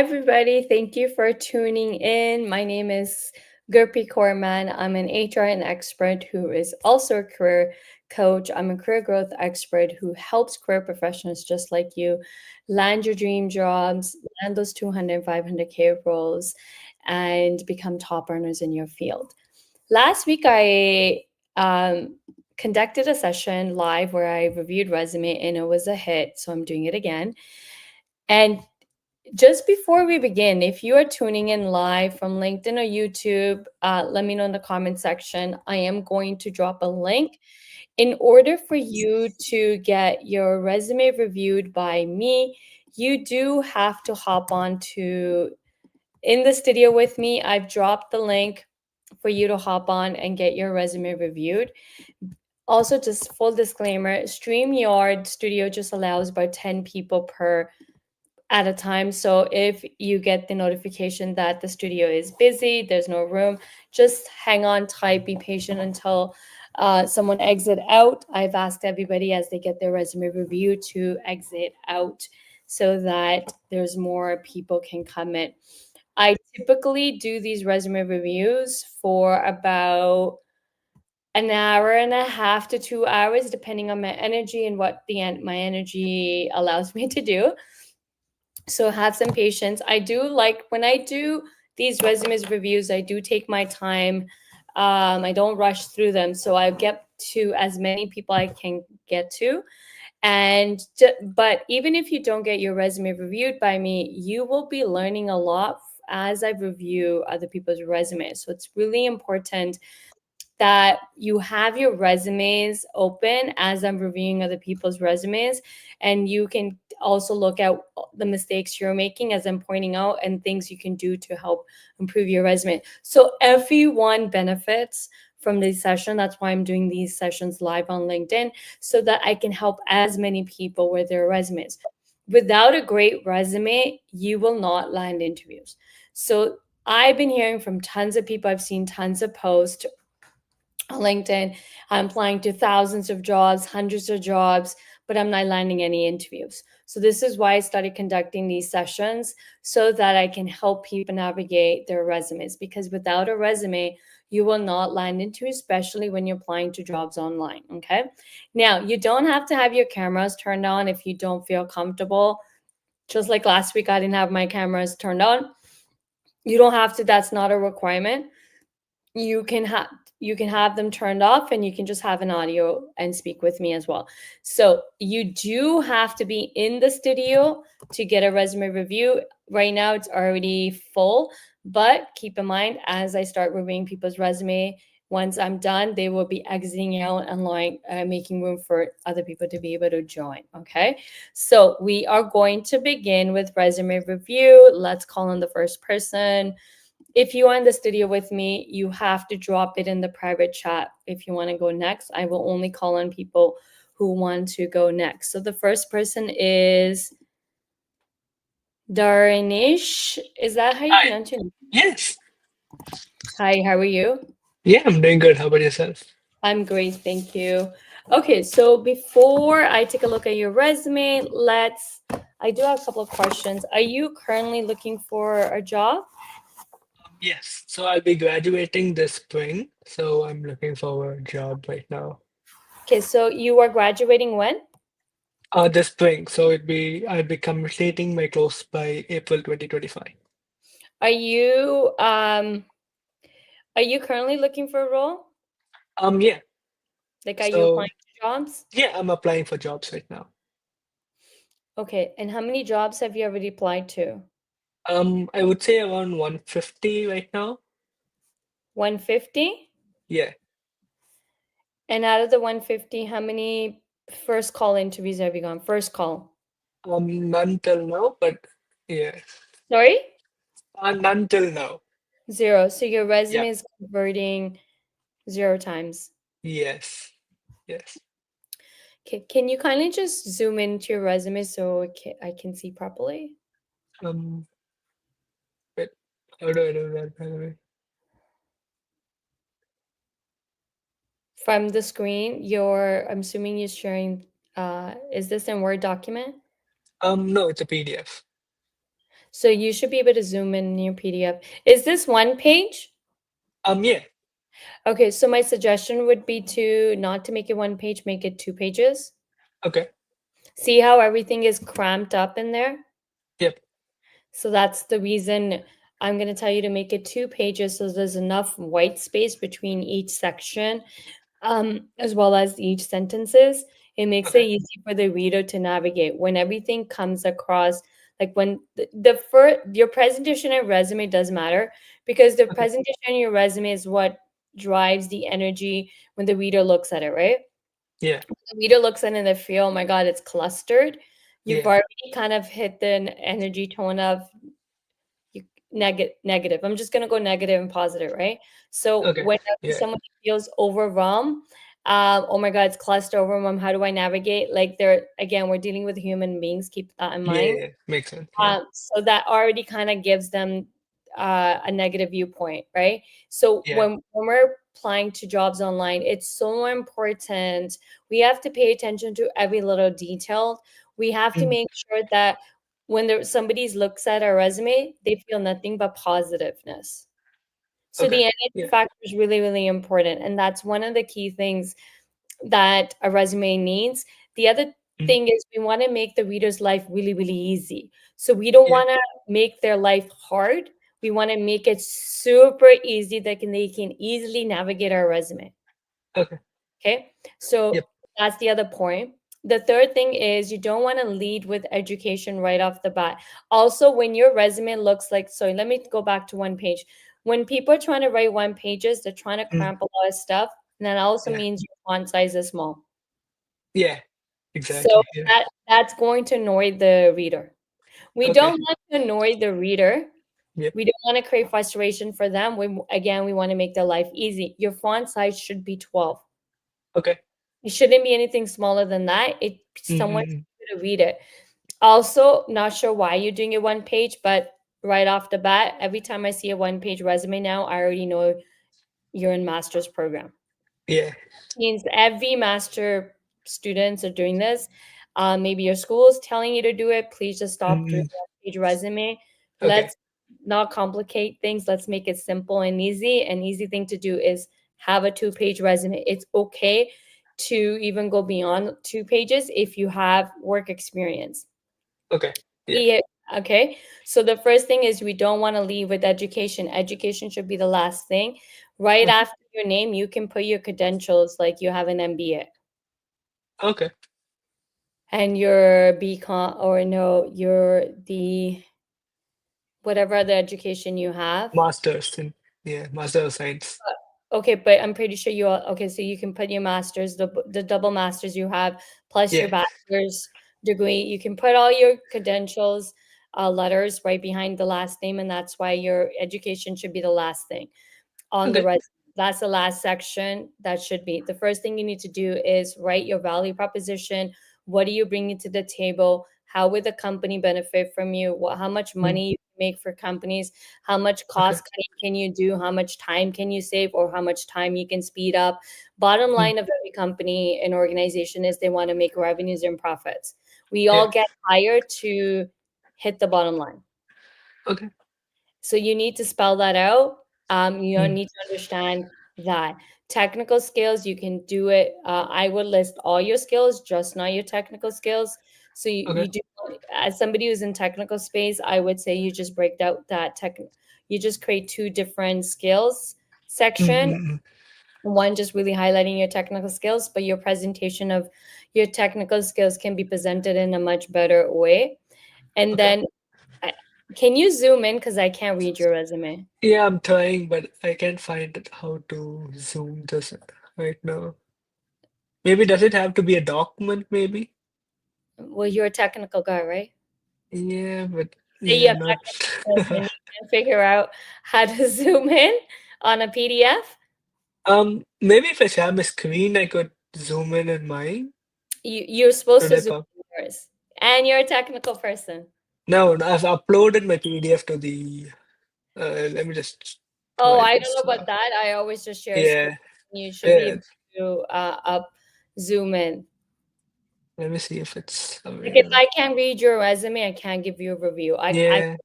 everybody. Thank you for tuning in. My name is Gurpreet Korman. I'm an HR expert who is also a career coach. I'm a career growth expert who helps career professionals just like you land your dream jobs, land those 200, 500K roles, and become top earners in your field. Last week, I conducted a session live where I reviewed resume and it was a hit. So I'm doing it again. And just before we begin, if you are tuning in live from LinkedIn or YouTube, let me know in the comment section. I am going to drop a link. In order for you to get your resume reviewed by me, you do have to hop on to in the studio with me. I've dropped the link for you to hop on and get your resume reviewed. Also, just full disclaimer, StreamYard Studio just allows about 10 people per at a time. So if you get the notification that the studio is busy, there's no room, just hang on tight, be patient until someone exit out. I've asked everybody as they get their resume review to exit out so that there's more people can come in. I typically do these resume reviews for about an hour and a half to 2 hours, depending on my energy and what my energy allows me to do. So have some patience. I do like when I do these resumes reviews, I do take my time. I don't rush through them. So I get to as many people I can get to. But even if you don't get your resume reviewed by me, you will be learning a lot as I review other people's resumes. So it's really important that you have your resumes open as I'm reviewing other people's resumes, and you can also look at the mistakes you're making as I'm pointing out and things you can do to help improve your resume. So everyone benefits from this session. That's why I'm doing these sessions live on LinkedIn so that I can help as many people with their resumes. Without a great resume, you will not land interviews. So I've been hearing from tons of people. I've seen tons of posts on LinkedIn. I'm applying to thousands of jobs, hundreds of jobs, but I'm not landing any interviews. So this is why I started conducting these sessions so that I can help people navigate their resumes, because without a resume, you will not land into, especially when you're applying to jobs online. Okay. Now, you don't have to have your cameras turned on if you don't feel comfortable. Just like last week, I didn't have my cameras turned on. You don't have to, that's not a requirement. You can have them turned off and you can just have an audio and speak with me as well. So you do have to be in the studio to get a resume review. Right now it's already full, but keep in mind, as I start reviewing people's resume, once I'm done, they will be exiting out and making room for other people to be able to join. Okay, so we are going to begin with resume review. Let's call on the first person. If you are in the studio with me, you have to drop it in the private chat if you want to go next. I will only call on people who want to go next. So the first person is Darinish. Is that how you Hi. pronounce your name? Yes. Hi, how are you? Yeah, I'm doing good. How about yourself? I'm great, thank you. Okay, so before I take a look at your resume, I do have a couple of questions. Are you currently looking for a job? Yes. So I'll be graduating this spring. So I'm looking for a job right now. Okay, so you are graduating when? This spring. So I'll be completing my course by April 2025. Are you are you currently looking for a role? Yeah. Like, are you applying So to jobs? yeah, I'm applying for jobs right now. Okay, and how many jobs have you already applied to? I would say around 150 right now. 150? Yeah. And out of the 150, how many first call interviews have you gone? First call. None till now, but yeah. Sorry? None till now. Zero. So your Yeah. resume is converting zero times. Yes. Yes. Okay, can you kindly just zoom into your resume so I can see properly? Um, but how do I do that, by the way? From the screen, I'm assuming you're sharing, is this in Word document? No, it's a PDF. So you should be able to zoom in your PDF. Is this one page? Yeah. Okay, so my suggestion would be to not to make it one page, make it 2 pages. Okay. See how everything is cramped up in there? Yep. So that's the reason I'm going to tell you to make it 2 pages so there's enough white space between each section, as well as each sentences. It makes it Okay. easy for the reader to navigate when everything comes across. Like when the first, your presentation and resume does matter because the Okay. presentation and your resume is what drives the energy when the reader looks at it, right? Yeah. The reader looks at it and they feel, oh my God, it's clustered. You've Yeah. already kind of hit the energy tone of you negative. I'm just gonna go negative and positive, right? So Okay. whenever Yeah. someone feels overwhelmed, oh my God, it's cluster overwhelmed. How do I navigate? Like they're again, we're dealing with human beings. Keep that in Yeah. mind. Yeah. Makes sense. Yeah. So that already kind of gives them a negative viewpoint, right? So Yeah. when we're applying to jobs online, it's so important. We have to pay attention to every little detail. We have to Mm. make sure that when somebody looks at our resume, they feel nothing but positiveness. So Okay. the energy Yeah. factor is really, really important, and that's one of the key things that a resume needs. The other Mm. thing is we want to make the reader's life really, really easy. So we don't Yeah. want to make their life hard. We want to make it super easy that they can easily navigate our resume. Okay. Okay. So Yep. that's the other point. The third thing is you don't want to lead with education right off the bat. Also, when your resume looks like, so let me go back to one page. When people are trying to write one pages, they're trying to Mm. cramp a lot of stuff. And that also Yeah. means your font size is small. Yeah. So Exactly. Yeah. that's going to annoy the reader. We Okay. don't want to annoy the reader. Yep. We don't want to create frustration for them. We want to make their life easy. Your font size should be 12. Okay. It shouldn't be anything smaller than that. Someone Mm-hmm. should read it. Also, not sure why you're doing it one page, but right off the bat, every time I see a one page resume now, I already know you're in master's program. Yeah. Means every master students are doing this. Maybe your school is telling you to do it. Please just stop doing Mm. one-page resume. Okay. Let's not complicate things. Let's make it simple and easy. An easy thing to do is have a 2-page resume. It's okay to even go beyond 2 pages if you have work experience. Okay. Yeah. Yeah. Okay. So the first thing is we don't want to leave with education. Education should be the last thing. Right Okay. after your name, you can put your credentials like you have an MBA Okay. and your BCom or no, your the whatever other education you have. Masters in, yeah, Master of Science. Okay, but I'm pretty sure you all okay, so you can put your masters, the double masters you have, plus your Yeah. bachelor's degree. You can put all your credentials, letters right behind the last name, and that's why your education should be the last thing on the Okay. resume. That's the last section. That should be the first thing you need to do is write your value proposition. What are you bringing to the table? How would the company benefit from you? How much Mm. money you make for companies? How much Okay. cost cutting can you do? How much time can you save, or how much time you can speed up? Bottom Mm. line of every company and organization is they want to make revenues and profits. We Yeah. all get hired to hit the bottom line. Okay. So you need to spell that out. You Mm. need to understand that technical skills, you can do it. I would list all your skills, just not your technical skills. So Okay. you do, as somebody who's in technical space, I would say you just break out that you just create two different skills section. Mm-hmm. One just really highlighting your technical skills, but your presentation of your technical skills can be presented in a much better way. And Okay. then I- can you zoom in because I can't read your resume? Yeah, I'm trying, but I can't find how to zoom this right now. Maybe does it have to be a document, maybe? Well, you're a technical guy, right? Yeah, but Say you yeah, have not. technical skills and you can figure out how to zoom in on a PDF. Maybe if I share my screen, I could zoom in mine. You're supposed Should to I zoom pop? in yours, and you're a technical person. No, no, I've uploaded my PDF to the. Let me just Oh, try I don't know this about now. that. I always just share a screen. Yeah, You should be yeah. able to up zoom in. Let me see if it's Like if available. I can't read your resume, I can't give you a review. I Yeah,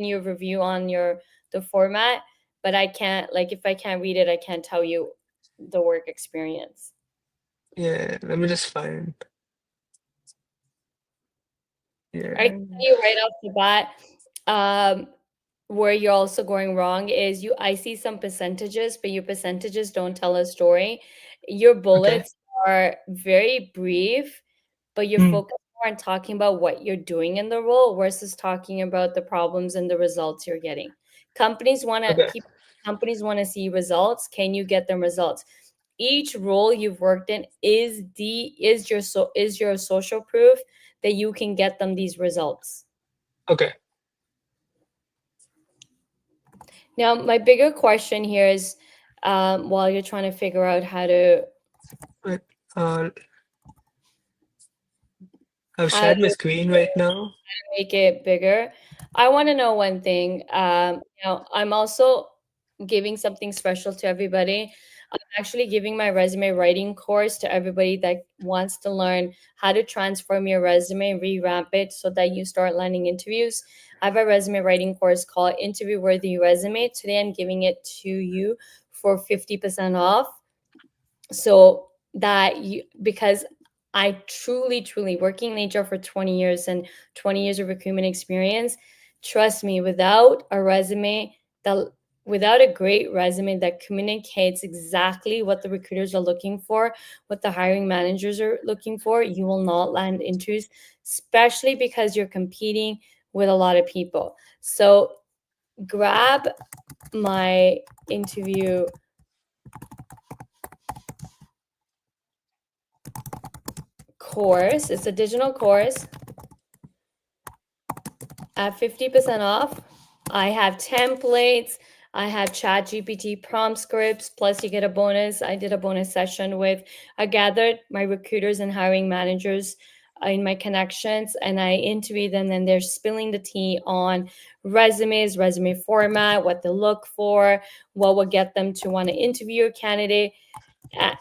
your review on the format, but I can't, like, if I can't read it, I can't tell you the work experience. Yeah, let me just find. I Yeah. tell you right off the bat, where you're also going wrong is I see some percentages, but your percentages don't tell a story. Your Okay. bullets are very brief, but you're Mm, focused more on talking about what you're doing in the role versus talking about the problems and the results you're getting. Companies want to okay. people companies want to see results. Can you get them results? Each role you've worked in is your social proof that you can get them these results. Okay. Now, my bigger question here is, while you're trying to figure out how to Wait. Uh, I've how shared my to screen right now. make it bigger, I want to know one thing. I'm also giving something special to everybody. I'm actually giving my resume writing course to everybody that wants to learn how to transform your resume, revamp it so that you start landing interviews. I have a resume writing course called Interview Worthy Resume. Today, I'm giving it to you for 50% off. So that you, because I truly working in HR for 20 years and 20 years of recruitment experience, trust me, that without a great resume that communicates exactly what the recruiters are looking for, what the hiring managers are looking for, you will not land interviews, especially because you're competing with a lot of people. So grab my interview course. It's a digital course at 50% off. I have templates. I have chat GPT prompt scripts, plus you get a bonus. I did a bonus session with, I gathered my recruiters and hiring managers in my connections and I interviewed them, and they're spilling the tea on resumes, resume format, what they look for, what will get them to want to interview a candidate,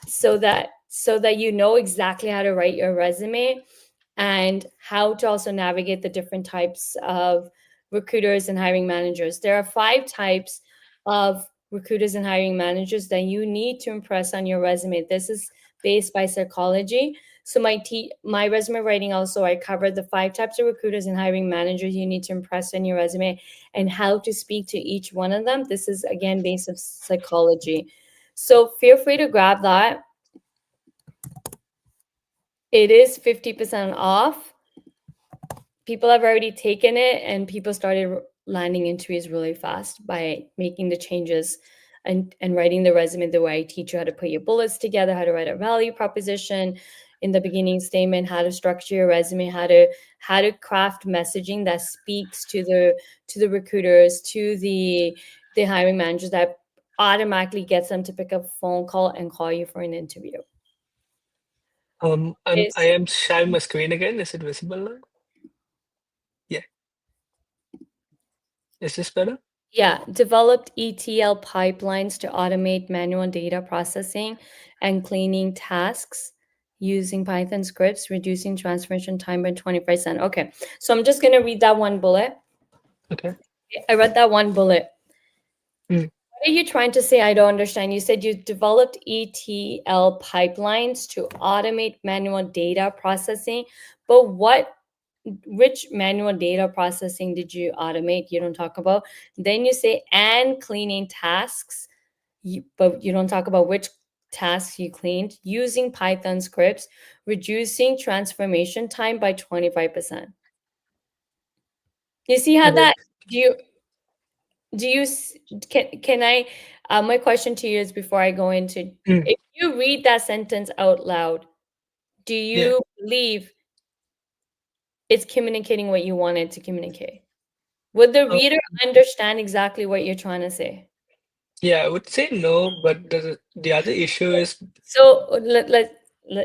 so that you know exactly how to write your resume and how to also navigate the different types of recruiters and hiring managers. There are 5 types of recruiters and hiring managers that you need to impress on your resume. This is based by psychology. So my resume writing also, I covered the 5 types of recruiters and hiring managers you need to impress on your resume and how to speak to each one of them. This is again based of psychology. So feel free to grab that. It is 50% off. People have already taken it and people started landing interviews really fast by making the changes and writing the resume the way I teach you how to put your bullets together, how to write a value proposition in the beginning statement, how to structure your resume, how to craft messaging that speaks to the recruiters, to the hiring managers, that automatically gets them to pick up a phone call and call you for an interview. I am sharing my screen again. Is it visible now? Yeah. Is this better? Yeah, developed ETL pipelines to automate manual data processing and cleaning tasks using Python scripts, reducing transformation time by 20%. Okay, so I'm just going to read that one bullet. Okay. I read that one bullet. Mm, What are you trying to say? I don't understand. You said you developed ETL pipelines to automate manual data processing, but which manual data processing did you automate? You don't talk about. Then you say and cleaning tasks, but you don't talk about which tasks you cleaned using Python scripts, reducing transformation time by 25%. You see how okay. that do you s- can I my question to you is, before I go into, Mm, if you read that sentence out loud, do yeah. you believe it's communicating what you wanted to communicate? Would the Uh, reader understand exactly what you're trying to say? yeah, I would say no, but the other issue is So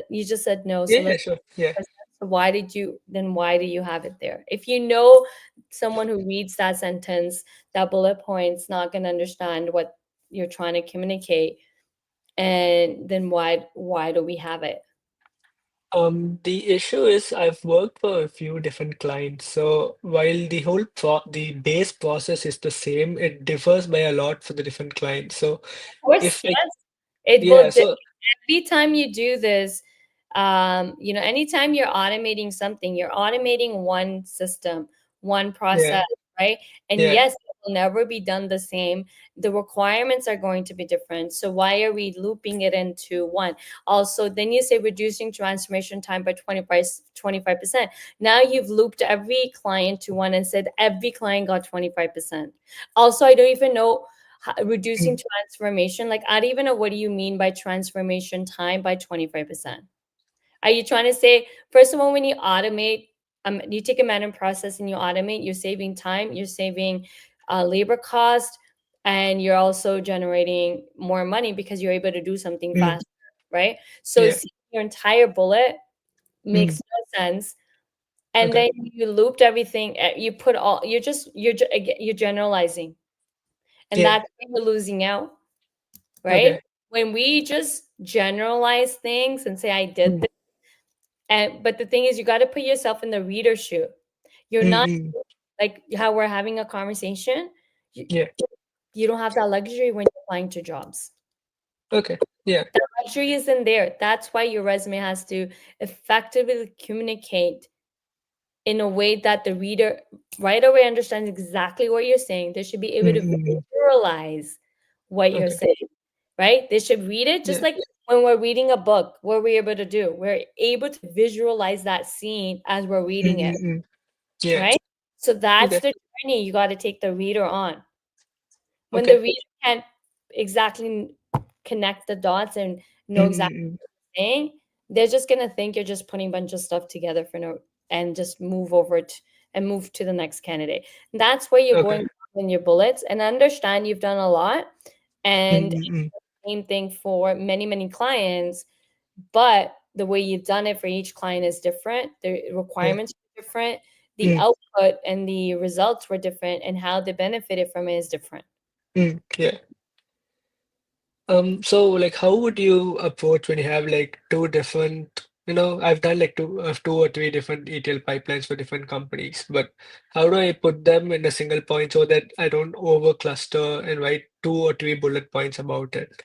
you just said no. So yeah, yeah, let's sure. Yeah. why do you have it there? If you know someone who reads that sentence, that bullet point's not going to understand what you're trying to communicate, and then why do we have it? The issue is I've worked for a few different clients. So while the base process is the same, it differs by a lot for the different clients. So Of course, if like yes. It yeah, will so every time you do this, anytime you're automating something, you're automating one system, one yeah, process, right? And yeah, yes, it will never be done the same. The requirements are going to be different. So why are we looping it into one? Also, then you say reducing transformation time by 25%. Now you've looped every client to one and said every client got 25%. Also, I don't even know reducing mm, transformation. Like, I don't even know, what do you mean by transformation time by 25%? Are you trying to say, first of all, when you automate, you take a manual process and you automate, you're saving time, you're saving labor cost, and you're also generating more money because you're able to do something mm, faster, right? So yeah, see, your entire bullet mm, makes no sense, and okay, then you looped everything. You put all, you're generalizing, and yeah, that's when you're losing out, right? okay, When we just generalize things and say, I did mm, this, and but the thing is, you got to put yourself in the reader's shoe. You're mm, not mm, like how we're having a conversation. You, yeah, you don't have that luxury when you're applying to jobs. okay, yeah, That luxury isn't there. That's why your resume has to effectively communicate in a way that the reader right away understands exactly what you're saying. They should be able mm, to mm, mm, visualize what you're okay, saying, right? They should read it just yeah, like when we're reading a book. What we're able to do, we're able to visualize that scene as we're mm, reading it, mm, mm, yeah, right? So that's okay, the journey you got to take the reader on. When the okay, reader can't exactly connect the dots and mm, know exactly mm, mm, saying, they're just gonna think you're just putting a bunch of stuff together for no, and just move over and move to the next candidate. That's where you're okay, going in your bullets, and understand you've done a lot, mm, and mm, mm, same thing for many, many clients, but the way you've done it for each client is different. The yeah, requirements are different, the mm, output and the results were different, and how they benefited from it is different. yeah. So like how would you approach when you have like two different, I've done like two or three different ETL pipelines for different companies, but how do I put them in a single point so that I don't over cluster and write two or three bullet points about it?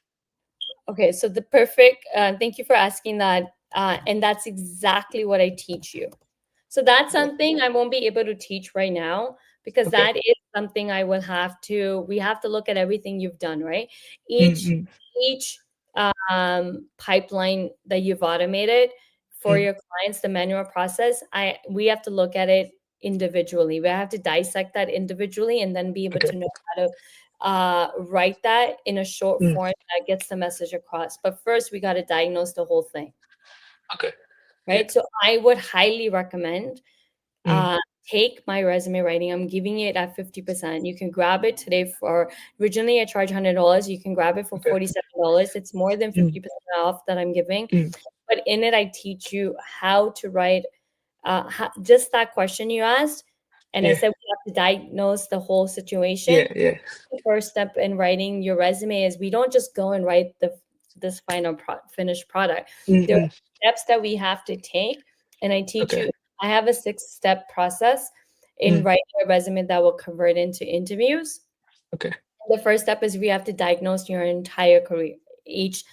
Okay, so the perfect, thank you for asking that. And that's exactly what I teach you. So that's Okay. something I won't be able to teach right now, because Okay. that is something I will have to, we have to look at everything you've done, right? Each, Mm, each pipeline that you've automated for mm, your clients, the manual process, we have to look at it individually. We have to dissect that individually and then be able okay. to know how to write that in a short Mm, form that gets the message across. But first, we got to diagnose the whole thing, okay. Yeah. right? So I would highly recommend Mm, take my resume writing. I'm giving it at 50%. You can grab it today for, originally I charge $100. You can grab it for okay. $47. It's more than Mm, 50% off that I'm giving. mm, But in it, I teach you how to write just that question you asked. And I yeah. said we have to diagnose the whole situation. Yeah. Yeah. The first step in writing your resume is we don't just go and write this final finished product. Mm, There mm, are steps that we have to take, and I teach okay. you. I have a 6-step process in Mm, writing a resume that will convert into interviews. okay. The first step is we have to diagnose your entire career, each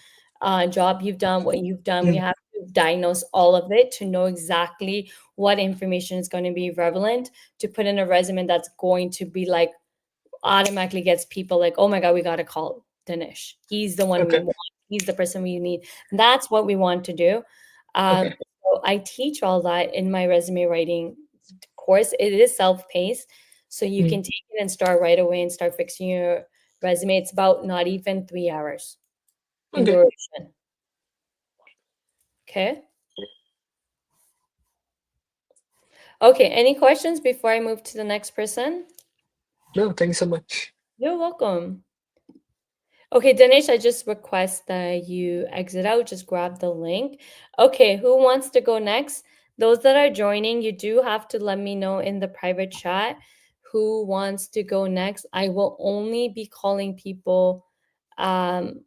job you've done, what you've done. We Mm, have to diagnose all of it to know exactly what information is going to be relevant to put in a resume that's going to be like automatically gets people like, oh my God, we got to call Dinesh. He's the one we okay. want. He's the person we need. That's what we want to do. Okay. So I teach all that in my resume writing course. It is self-paced, so you Mm, can take it and start right away and start fixing your resume. It's about not even 3 hours in okay. duration. Okay. Okay. Any questions before I move to the next person? No, thank you so much. You're welcome. Okay, Dinesh, I just request that you exit out, just grab the link. Okay, who wants to go next? Those that are joining, you do have to let me know in the private chat who wants to go next. I will only be calling people um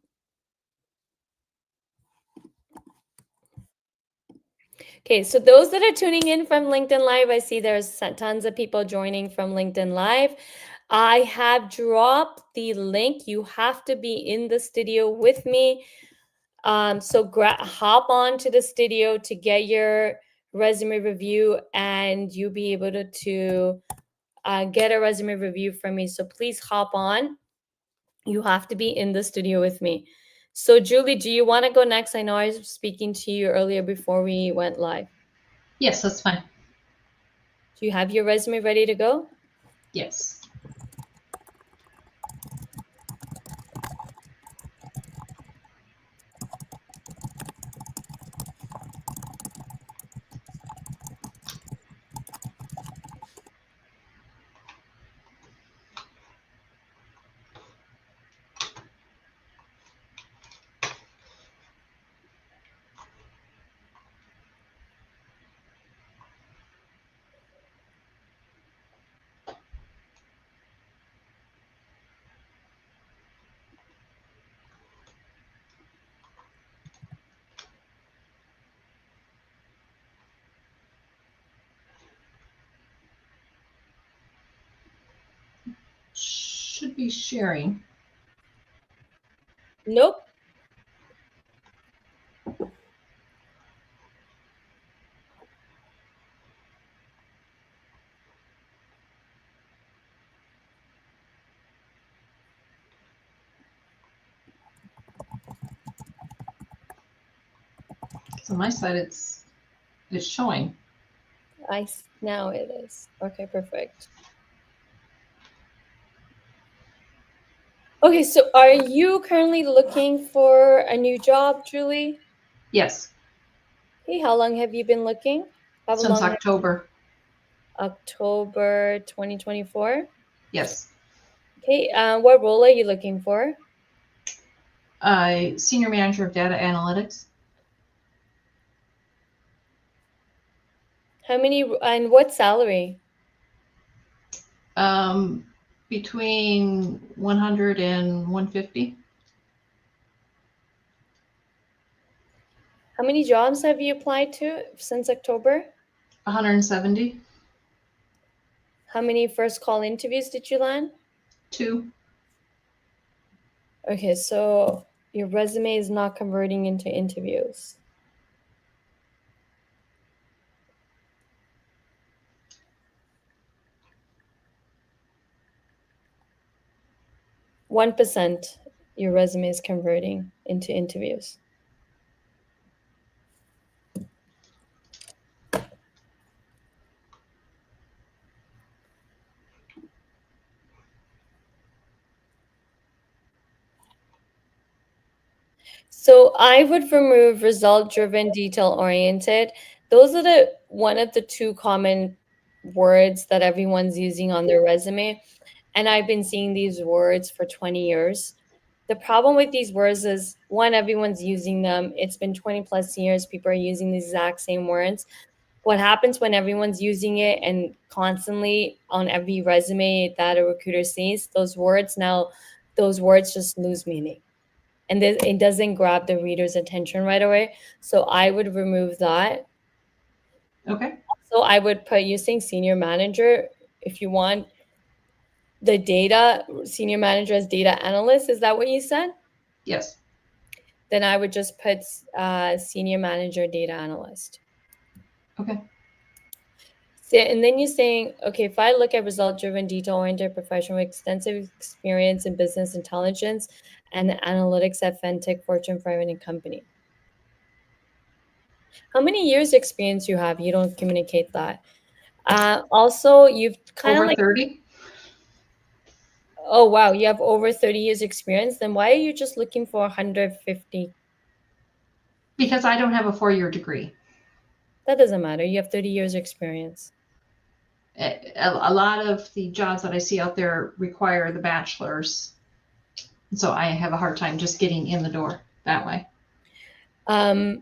Okay, so those that are tuning in from LinkedIn Live, I see there's tons of people joining from LinkedIn Live. I have dropped the link. You have to be in the studio with me. So hop on to the studio to get your resume review, and you'll be able to get a resume review from me. So please hop on. You have to be in the studio with me. So Julie, do you want to go next? I know I was speaking to you earlier before we went live. Yes, that's fine. Do you have your resume ready to go? Yes. Should be sharing. Nope. So my side, it's showing. Now it is. Okay, perfect. Okay, so are you currently looking for a new job, Julie? Yes, Hey, how long have you been looking? How since long? October. October 2024. Yes. Okay, what role are you looking for? Senior manager of data analytics. How many and what salary? Between 100 and 150. How many jobs have you applied to since October? 170. How many first call interviews did you land? 2. Okay, so your resume is not converting into interviews. One percent your resume is converting into interviews. So I would remove result driven, detail oriented. Those are the one of the two common words that everyone's using on their resume. And I've been seeing these words for 20 years. The problem with these words is one, everyone's using them. It's been 20 plus years, people are using the exact same words. What happens when everyone's using it and constantly on every resume that a recruiter sees, those words just lose meaning. And it doesn't grab the reader's attention right away. So I would remove that. Okay. So I would put using senior manager if you want the data senior manager as data analyst. Is that what you said? Yes. Then I would just put senior manager data analyst. Okay. So, and then you're saying, okay, if I look at result-driven, detail-oriented professional with extensive experience in business intelligence and analytics at Fintech, Fortune 500 company. How many years experience you have? You don't communicate that. Also, you've kind of Over like, 30. oh, wow, you have over 30 years experience. Then why are you just looking for 150? Because I don't have a 4-year degree. That doesn't matter. You have 30 years experience. A lot of the jobs that I see out there require the bachelor's. So I have a hard time just getting in the door that way. Can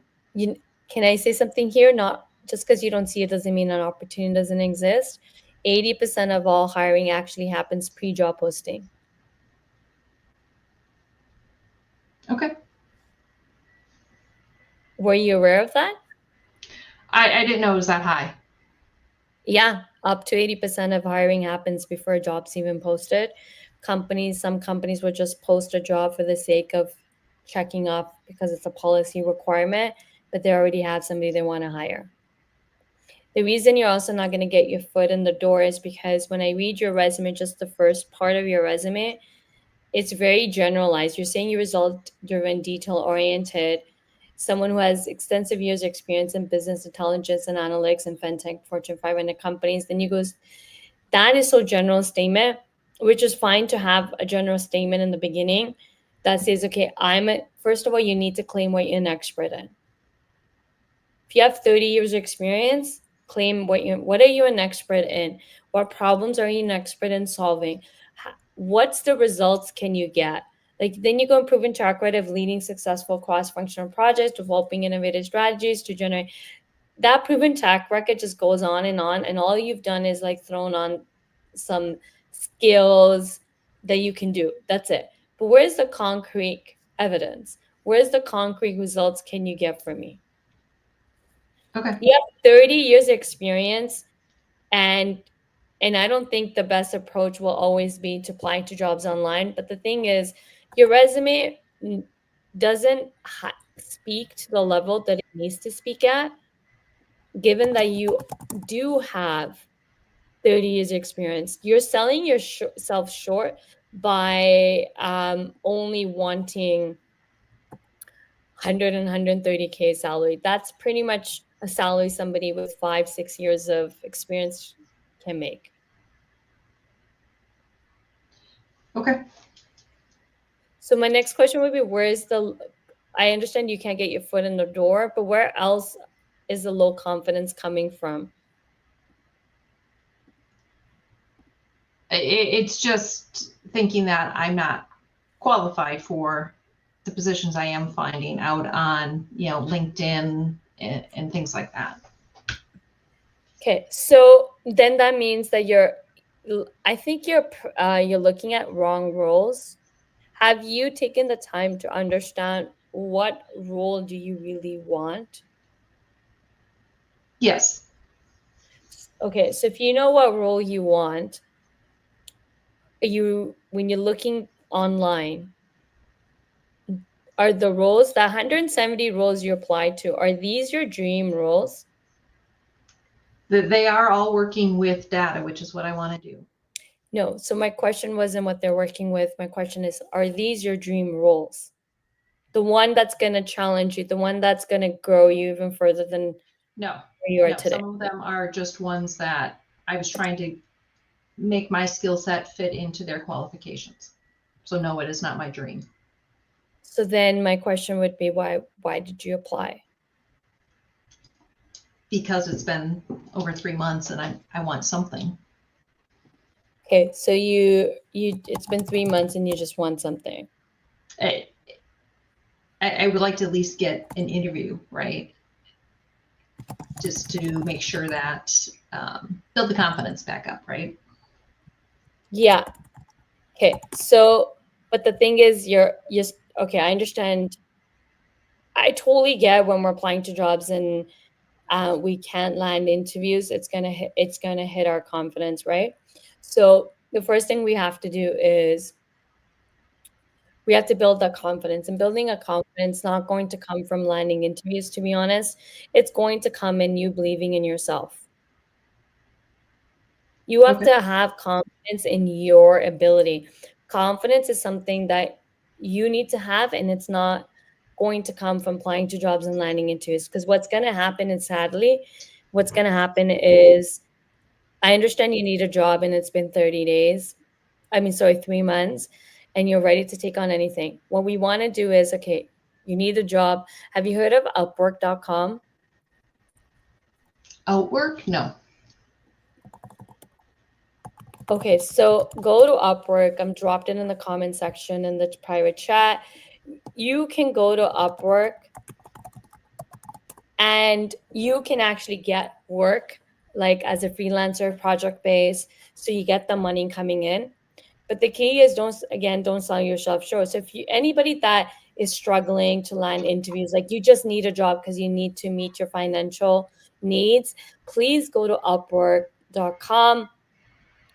I say something here? Not just because you don't see it doesn't mean an opportunity doesn't exist. 80% of all hiring actually happens pre-job posting. Okay. Were you aware of that? I didn't know it was that high. Yeah, up to 80% of hiring happens before a job's even posted. Some companies will just post a job for the sake of checking off because it's a policy requirement, but they already have somebody they want to hire. The reason you're also not going to get your foot in the door is because when I read your resume, just the first part of your resume, it's very generalized. You're saying you're result driven, detail oriented, someone who has extensive years experience in business intelligence and analytics and fintech Fortune 500 companies. Then you goes, that is so general statement, which is fine to have a general statement in the beginning that says, okay, first of all, you need to claim what you're an expert in. If you have 30 years of experience, claim what are you an expert in? What problems are you an expert in solving? What's the results can you get? Like then you go and proven track record of leading successful cross-functional projects, developing innovative strategies to generate. That proven track record just goes on, and all you've done is like thrown on some skills that you can do. That's it. But where's the concrete evidence? Where's the concrete results can you get from me? Okay. You have 30 years experience, and I don't think the best approach will always be to apply to jobs online. But the thing is, your resume doesn't speak to the level that it needs to speak at, given that you do have 30 years experience. You're selling yourself short by only wanting 100 and 130K salary. That's pretty much a salary somebody with 5-6 years of experience can make. Okay. So my next question would be, I understand you can't get your foot in the door, but where else is the low confidence coming from? It's just thinking that I'm not qualified for the positions I am finding out on, LinkedIn and things like that. Okay, so then that means that I think you're looking at wrong roles. Have you taken the time to understand what role do you really want? Yes. Okay, so if you know what role you want, when you're looking online, are the roles, the 170 roles you applied to, are these your dream roles? They are all working with data, which is what I want to do. No, so my question wasn't what they're working with. My question is, are these your dream roles? The one that's going to challenge you, the one that's going to grow you even further than No, where you are no, today. some of them are just ones that I was trying to make my skill set fit into their qualifications. So no, it is not my dream. So then my question would be, why did you apply? Because it's been over 3 months and I want something. Okay, so it's been 3 months and you just want something. I would like to at least get an interview, right? Just to make sure that build the confidence back up, right? Yeah. Okay. So, but the thing is, okay. I understand. I totally get when we're applying to jobs and we can't land interviews. It's gonna hit our confidence, right? So the first thing we have to do is we have to build that confidence, and building a confidence not going to come from landing interviews. To be honest, it's going to come in you believing in yourself. You have to have confidence in your ability. Confidence is something that you need to have, and it's not going to come from applying to jobs and landing interviews. Because what's going to happen is, sadly, what's going to happen is, I understand you need a job and it's been 3 months, and you're ready to take on anything. What we want to do is, okay, you need a job. Have you heard of Upwork.com? Outwork? No. Okay, so go to Upwork. I'm dropped it in the comment section in the private chat. You can go to Upwork and you can actually get work like as a freelancer, project based, so you get the money coming in. But the key is don't sell yourself short. So if anybody that is struggling to land interviews, like you just need a job because you need to meet your financial needs, please go to Upwork.com.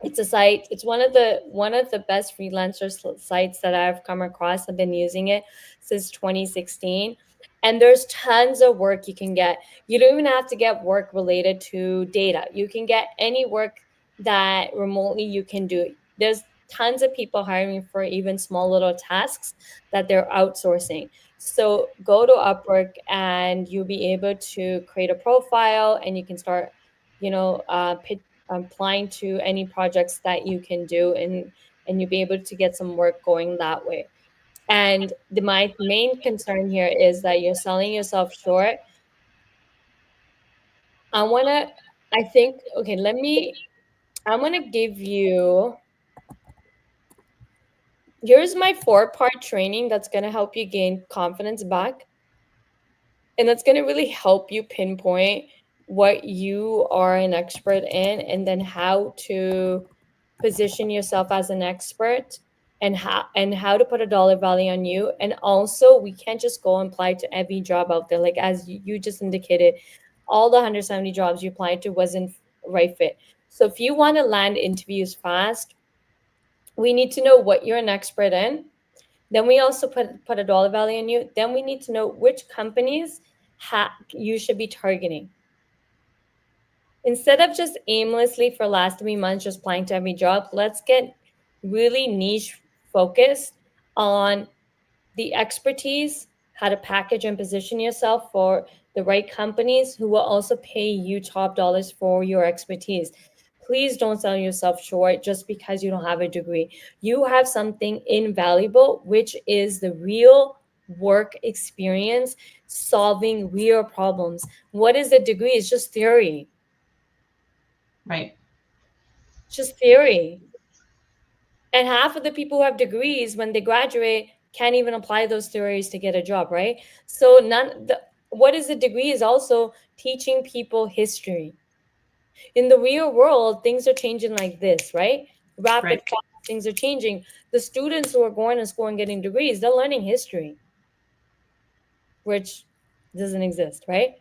It's a site. It's one of the best freelancer sites that I've come across. I've been using it since 2016, and there's tons of work you can get. You don't even have to get work related to data. You can get any work that remotely you can do. There's tons of people hiring for even small little tasks that they're outsourcing. So go to Upwork and you'll be able to create a profile, and you can start, applying to any projects that you can do, and you'll be able to get some work going that way. And my main concern here is that you're selling yourself short. I'm gonna give you, here's my 4-part training that's gonna help you gain confidence back. And that's gonna really help you pinpoint what you are an expert in, and then how to position yourself as an expert, and how to put a dollar value on you. And also, we can't just go and apply to every job out there. Like as you just indicated, all the 170 jobs you applied to wasn't right fit. So if you want to land interviews fast, we need to know what you're an expert in. Then we also put a dollar value on you. Then we need to know which companies you should be targeting. Instead of just aimlessly for last 3 months just applying to every job, let's get really niche focused on the expertise, how to package and position yourself for the right companies who will also pay you top dollars for your expertise. Please don't sell yourself short just because you don't have a degree. You have something invaluable, which is the real work experience solving real problems. What is a degree? It's just theory. Right. Just theory. And half of the people who have degrees, when they graduate, can't even apply those theories to get a job, right? So what is a degree is also teaching people history. In the real world, things are changing like this, right? Rapid fast, things are changing. The students who are going to school and getting degrees, they're learning history, which doesn't exist, right?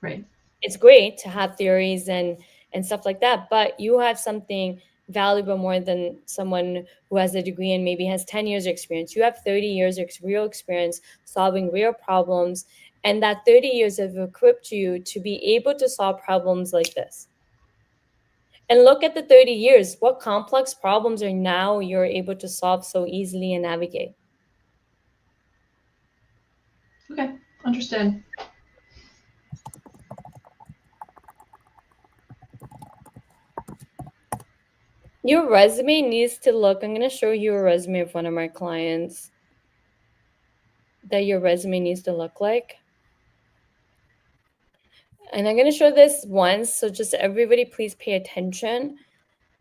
Right. It's great to have theories and stuff like that, but you have something valuable more than someone who has a degree and maybe has 10 years of experience. You have 30 years of real experience solving real problems, and that 30 years have equipped you to be able to solve problems like this. And look at the 30 years, what complex problems are now you're able to solve so easily and navigate. Okay, understood. Your resume needs to look, I'm going to show you a resume of one of my clients that your resume needs to look like. And I'm going to show this once, so just everybody please pay attention.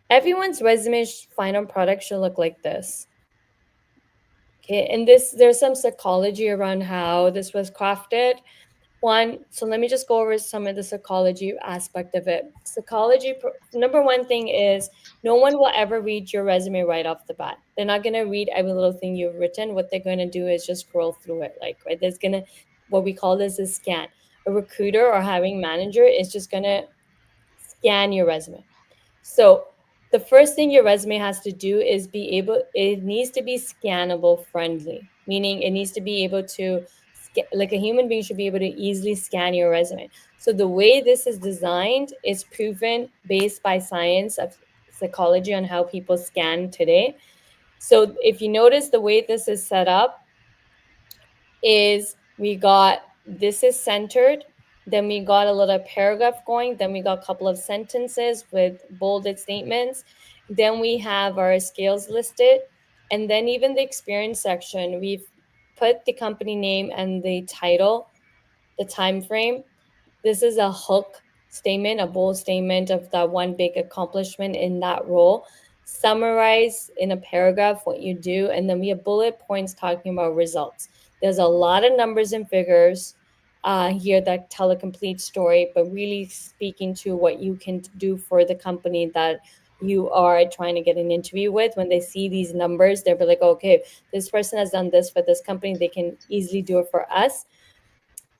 Everyone's resume final product should look like this. Okay, and there's some psychology around how this was crafted. So let me just go over some of the psychology aspect of it. Psychology, number one thing is no one will ever read your resume right off the bat. They're not going to read every little thing you've written. What they're going to do is just scroll through it. Right? There's going to, what we call this is scan. A recruiter or hiring manager is just going to scan your resume. So the first thing your resume has to do is it needs to be scannable friendly, meaning it needs to be able to, like a human being should be able to easily scan your resume. So the way this is designed is proven based by science of psychology on how people scan today. So if you notice the way this is set up is this is centered, then we got a little paragraph going, then we got a couple of sentences with bolded statements, then we have our skills listed, and then even the experience section, we've put the company name and the title, the time frame. This is a hook statement, a bold statement of that one big accomplishment in that role. Summarize in a paragraph what you do, and then we have bullet points talking about results. There's a lot of numbers and figures here that tell a complete story, but really speaking to what you can do for the company that you are trying to get an interview with. When they see these numbers, they'll be like, okay, this person has done this for this company. They can easily do it for us.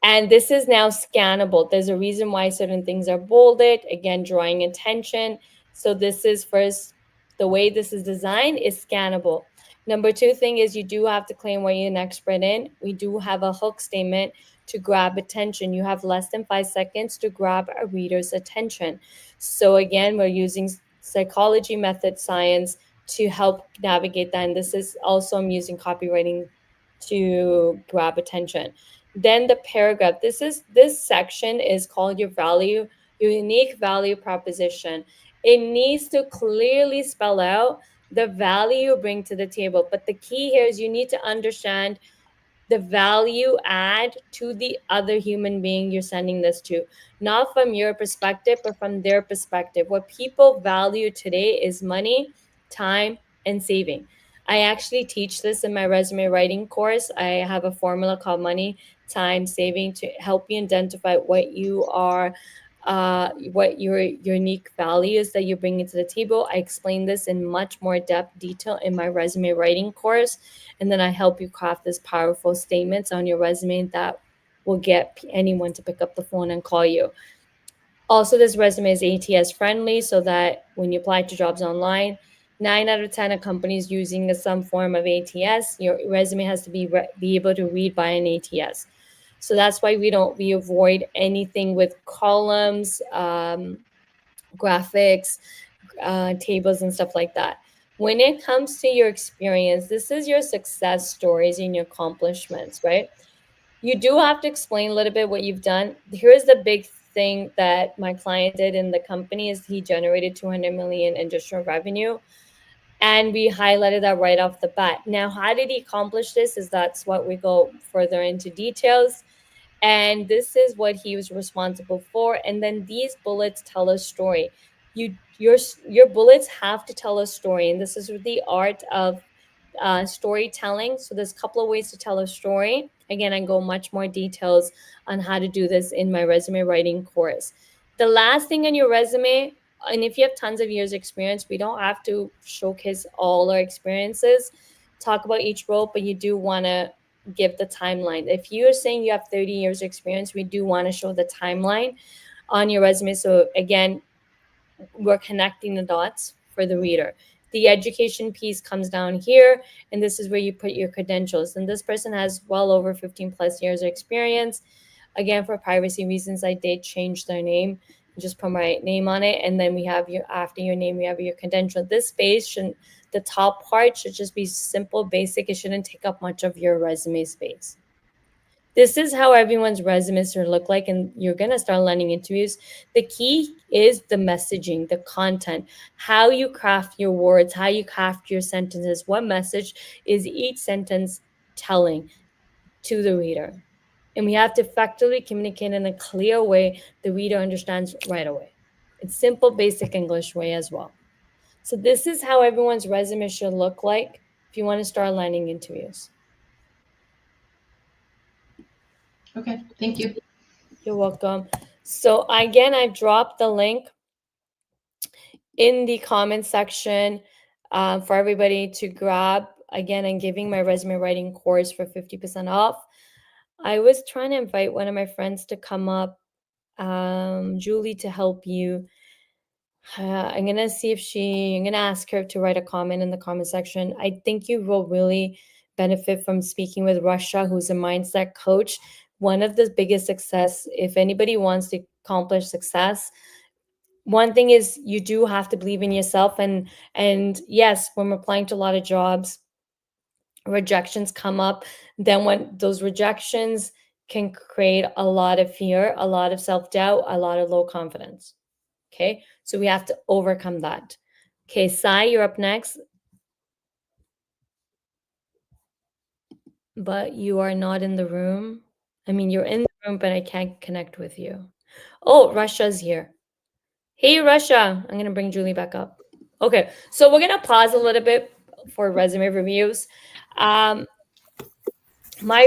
And this is now scannable. There's a reason why certain things are bolded, again, drawing attention. So this is first, the way this is designed is scannable. Number two thing is you do have to claim what you're an expert in. We do have a hook statement to grab attention. You have less than 5 seconds to grab a reader's attention. So again, we're using psychology, method, science to help navigate that. And this is also, I'm using copywriting to grab attention. Then the paragraph. This section is called your unique value proposition. It needs to clearly spell out the value you bring to the table. But the key here is you need to understand the value add to the other human being you're sending this to, not from your perspective, but from their perspective. What people value today is money, time, and saving. I actually teach this in my resume writing course. I have a formula called money, time, saving to help you identify what you are, what your unique values that you're bringing to the table. I explain this in much more depth detail in my resume writing course. And then I help you craft this powerful statements on your resume that will get anyone to pick up the phone and call you. Also, this resume is ATS friendly so that when you apply to jobs online, 9 out of 10 of companies using some form of ATS, your resume has to be able to read by an ATS. So that's why we avoid anything with columns, graphics, tables, and stuff like that. When it comes to your experience, this is your success stories and your accomplishments, right? You do have to explain a little bit what you've done. Here's the big thing that my client did in the company is he generated 200 million additional revenue. And we highlighted that right off the bat. Now, how did he accomplish this? That's what we go further into details. And this is what he was responsible for. And then these bullets tell a story. Your bullets have to tell a story. And this is the art of storytelling. So there's a couple of ways to tell a story. Again, I go much more details on how to do this in my resume writing course. The last thing on your resume, and if you have tons of years experience, we don't have to showcase all our experiences, talk about each role, but you do want to give the timeline. If you're saying you have 30 years experience, we do want to show the timeline on your resume. So again, we're connecting the dots for the reader. The education piece comes down here, and this is where you put your credentials. And this person has well over 15 plus years of experience. Again, for privacy reasons, I did change their name, just put my name on it. And then we have after your name, we have your credential. This space shouldn't, the top part should just be simple, basic. It shouldn't take up much of your resume space. This is how everyone's resumes should look like, and you're going to start landing interviews. The key is the messaging, the content, how you craft your words, how you craft your sentences. What message is each sentence telling to the reader? And we have to effectively communicate in a clear way the reader understands right away. It's simple, basic English way as well. So this is how everyone's resume should look like if you want to start landing interviews. Okay, thank you. You're welcome. So again, I dropped the link in the comment section for everybody to grab. Again, I'm giving my resume writing course for 50% off. I was trying to invite one of my friends to come up, Julie, to help you. I'm going to see if I'm going to ask her to write a comment in the comment section. I think you will really benefit from speaking with Russia, who's a mindset coach. One of the biggest success, if anybody wants to accomplish success, one thing is you do have to believe in yourself. And yes, when we're applying to a lot of jobs, rejections come up. Then when those rejections can create a lot of fear, a lot of self-doubt, a lot of low confidence. Okay, so we have to overcome that. Okay, Sai, you're up next. But you are not in the room. I mean, you're in the room, but I can't connect with you. Oh, Russia's here. Hey, Russia. I'm going to bring Julie back up. Okay, so we're going to pause a little bit for resume reviews. My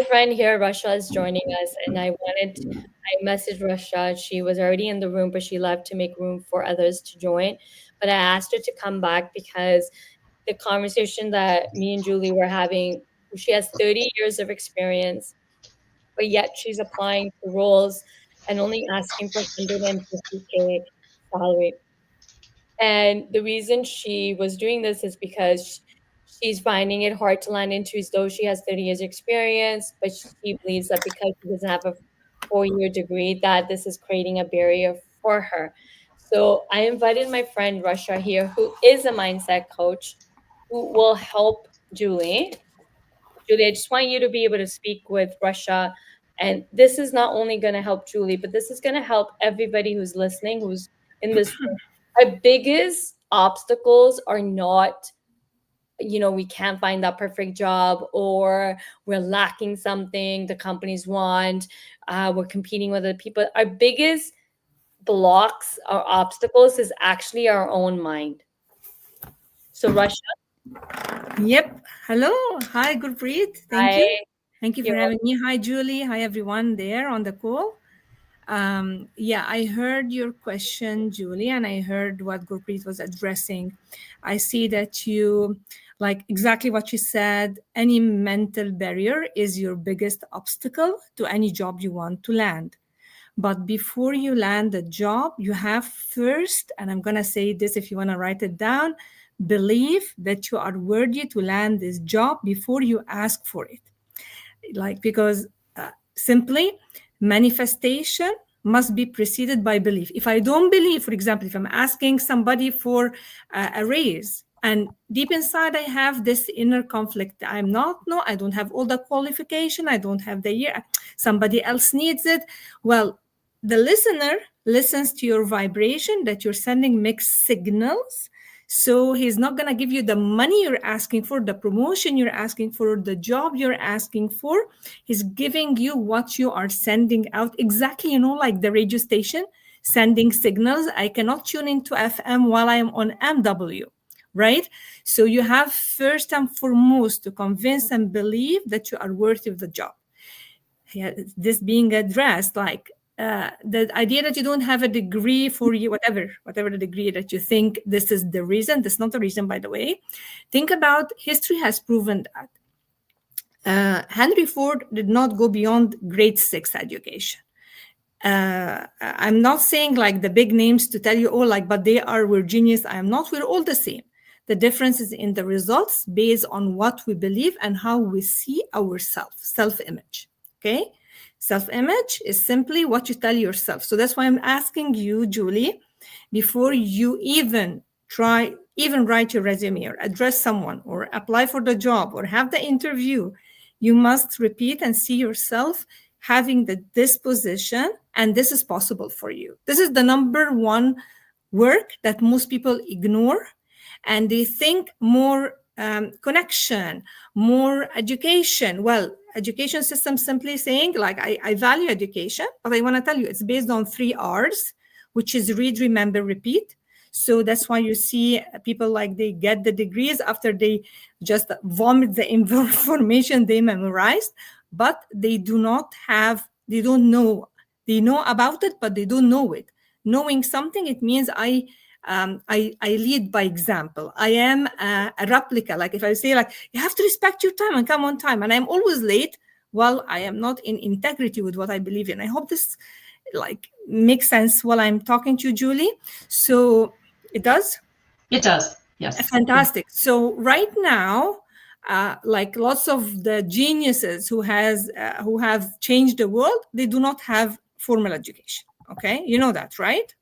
friend here, Russia, is joining us, and I wanted I messaged Rasha. She was already in the room, but she left to make room for others to join. But I asked her to come back because the conversation that me and Julie were having, she has 30 years of experience, but yet she's applying to roles and only asking for 150K salary. And the reason she was doing this is because she's finding it hard to land into, as though she has 30 years experience, but she believes that because she doesn't have a 4-year degree, that this is creating a barrier for her. So I invited my friend Rasha here, who is a mindset coach, who will help Julie. Julie, I just want you to be able to speak with Rasha. And this is not only going to help Julie, but this is going to help everybody who's listening, who's in this room. Our biggest obstacles are not, we can't find that perfect job, or we're lacking something the companies want, we're competing with other people. Our biggest blocks or obstacles is actually our own mind. So Rasha. Yep. Hello. Hi, Gurpreet. Thank you. Thank you for You're having me. Hi, Julie. Hi, everyone there on the call. Yeah, I heard your question, Julie, and I heard what Gurpreet was addressing. I see that you, like exactly what you said, any mental barrier is your biggest obstacle to any job you want to land. But before you land a job, you have first, and I'm going to say this if you want to write it down, believe that you are worthy to land this job before you ask for it. Like, because simply manifestation must be preceded by belief. If I don't believe, for example, if I'm asking somebody for a raise, and deep inside I have this inner conflict, I don't have all the qualification, I don't have the year, somebody else needs it. Well, the listener listens to your vibration that you're sending mixed signals. So he's not going to give you the money you're asking for, the promotion you're asking for, the job you're asking for. He's giving you what you are sending out. Exactly, like the radio station sending signals. I cannot tune into FM while I'm on MW, right? So you have first and foremost to convince and believe that you are worthy of the job. Yeah, this being addressed, like the idea that you don't have a degree for you, whatever the degree that you think this is the reason. That's not the reason, by the way. Think about history has proven that Henry Ford did not go beyond grade 6 education. I'm not saying like the big names to tell you, but we're genius. I am not. We're all the same. The difference is in the results based on what we believe and how we see ourselves, self-image. Okay? Self-image is simply what you tell yourself. So that's why I'm asking you, Julie, before you even write your resume or address someone or apply for the job or have the interview, you must repeat and see yourself having this position, and this is possible for you. This is the number one work that most people ignore, and they think more connection, more education. Well, education system simply saying like, I value education, but I want to tell you it's based on 3 R's, which is read, remember, repeat. So that's why you see people like they get the degrees after they just vomit the information they memorized, but they don't know. They know about it, but they don't know it. Knowing something, it means I lead by example. I am a replica. Like if I say like, you have to respect your time and come on time, and I'm always late, well, I am not in integrity with what I believe in. I hope this like makes sense while I'm talking to you, Julie. So it does? It does, yes. Fantastic. So right now, like lots of the geniuses who have changed the world, they do not have formal education. Okay, you know that, right?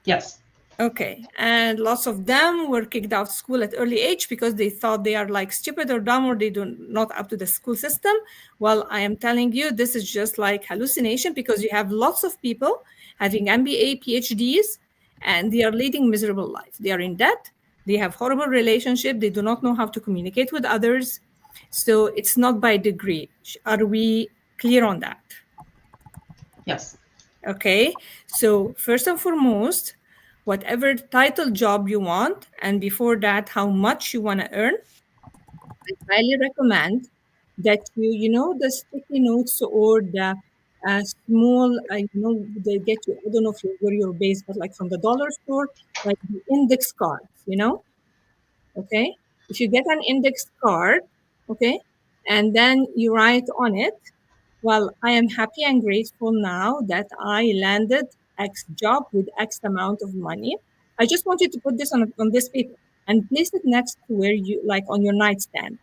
Yes. Okay, and lots of them were kicked out of school at early age because they thought they are like stupid or dumb or they do not up to the school system. Well, I am telling you, this is just like hallucination, because you have lots of people having MBA, PhDs, and they are leading miserable life. They are in debt. They have horrible relationship. They do not know how to communicate with others. So it's not by degree. Are we clear on that? Yes. Okay, so first and foremost, whatever title job you want, and before that, how much you want to earn, I highly recommend that you know the sticky notes or the small, they get you, I don't know if where you're based, but like from the dollar store, like the index cards, okay? If you get an index card, okay, and then you write on it, well, I am happy and grateful now that I landed X job with X amount of money. I just want you to put this on this paper and place it next to where you like on your nightstand,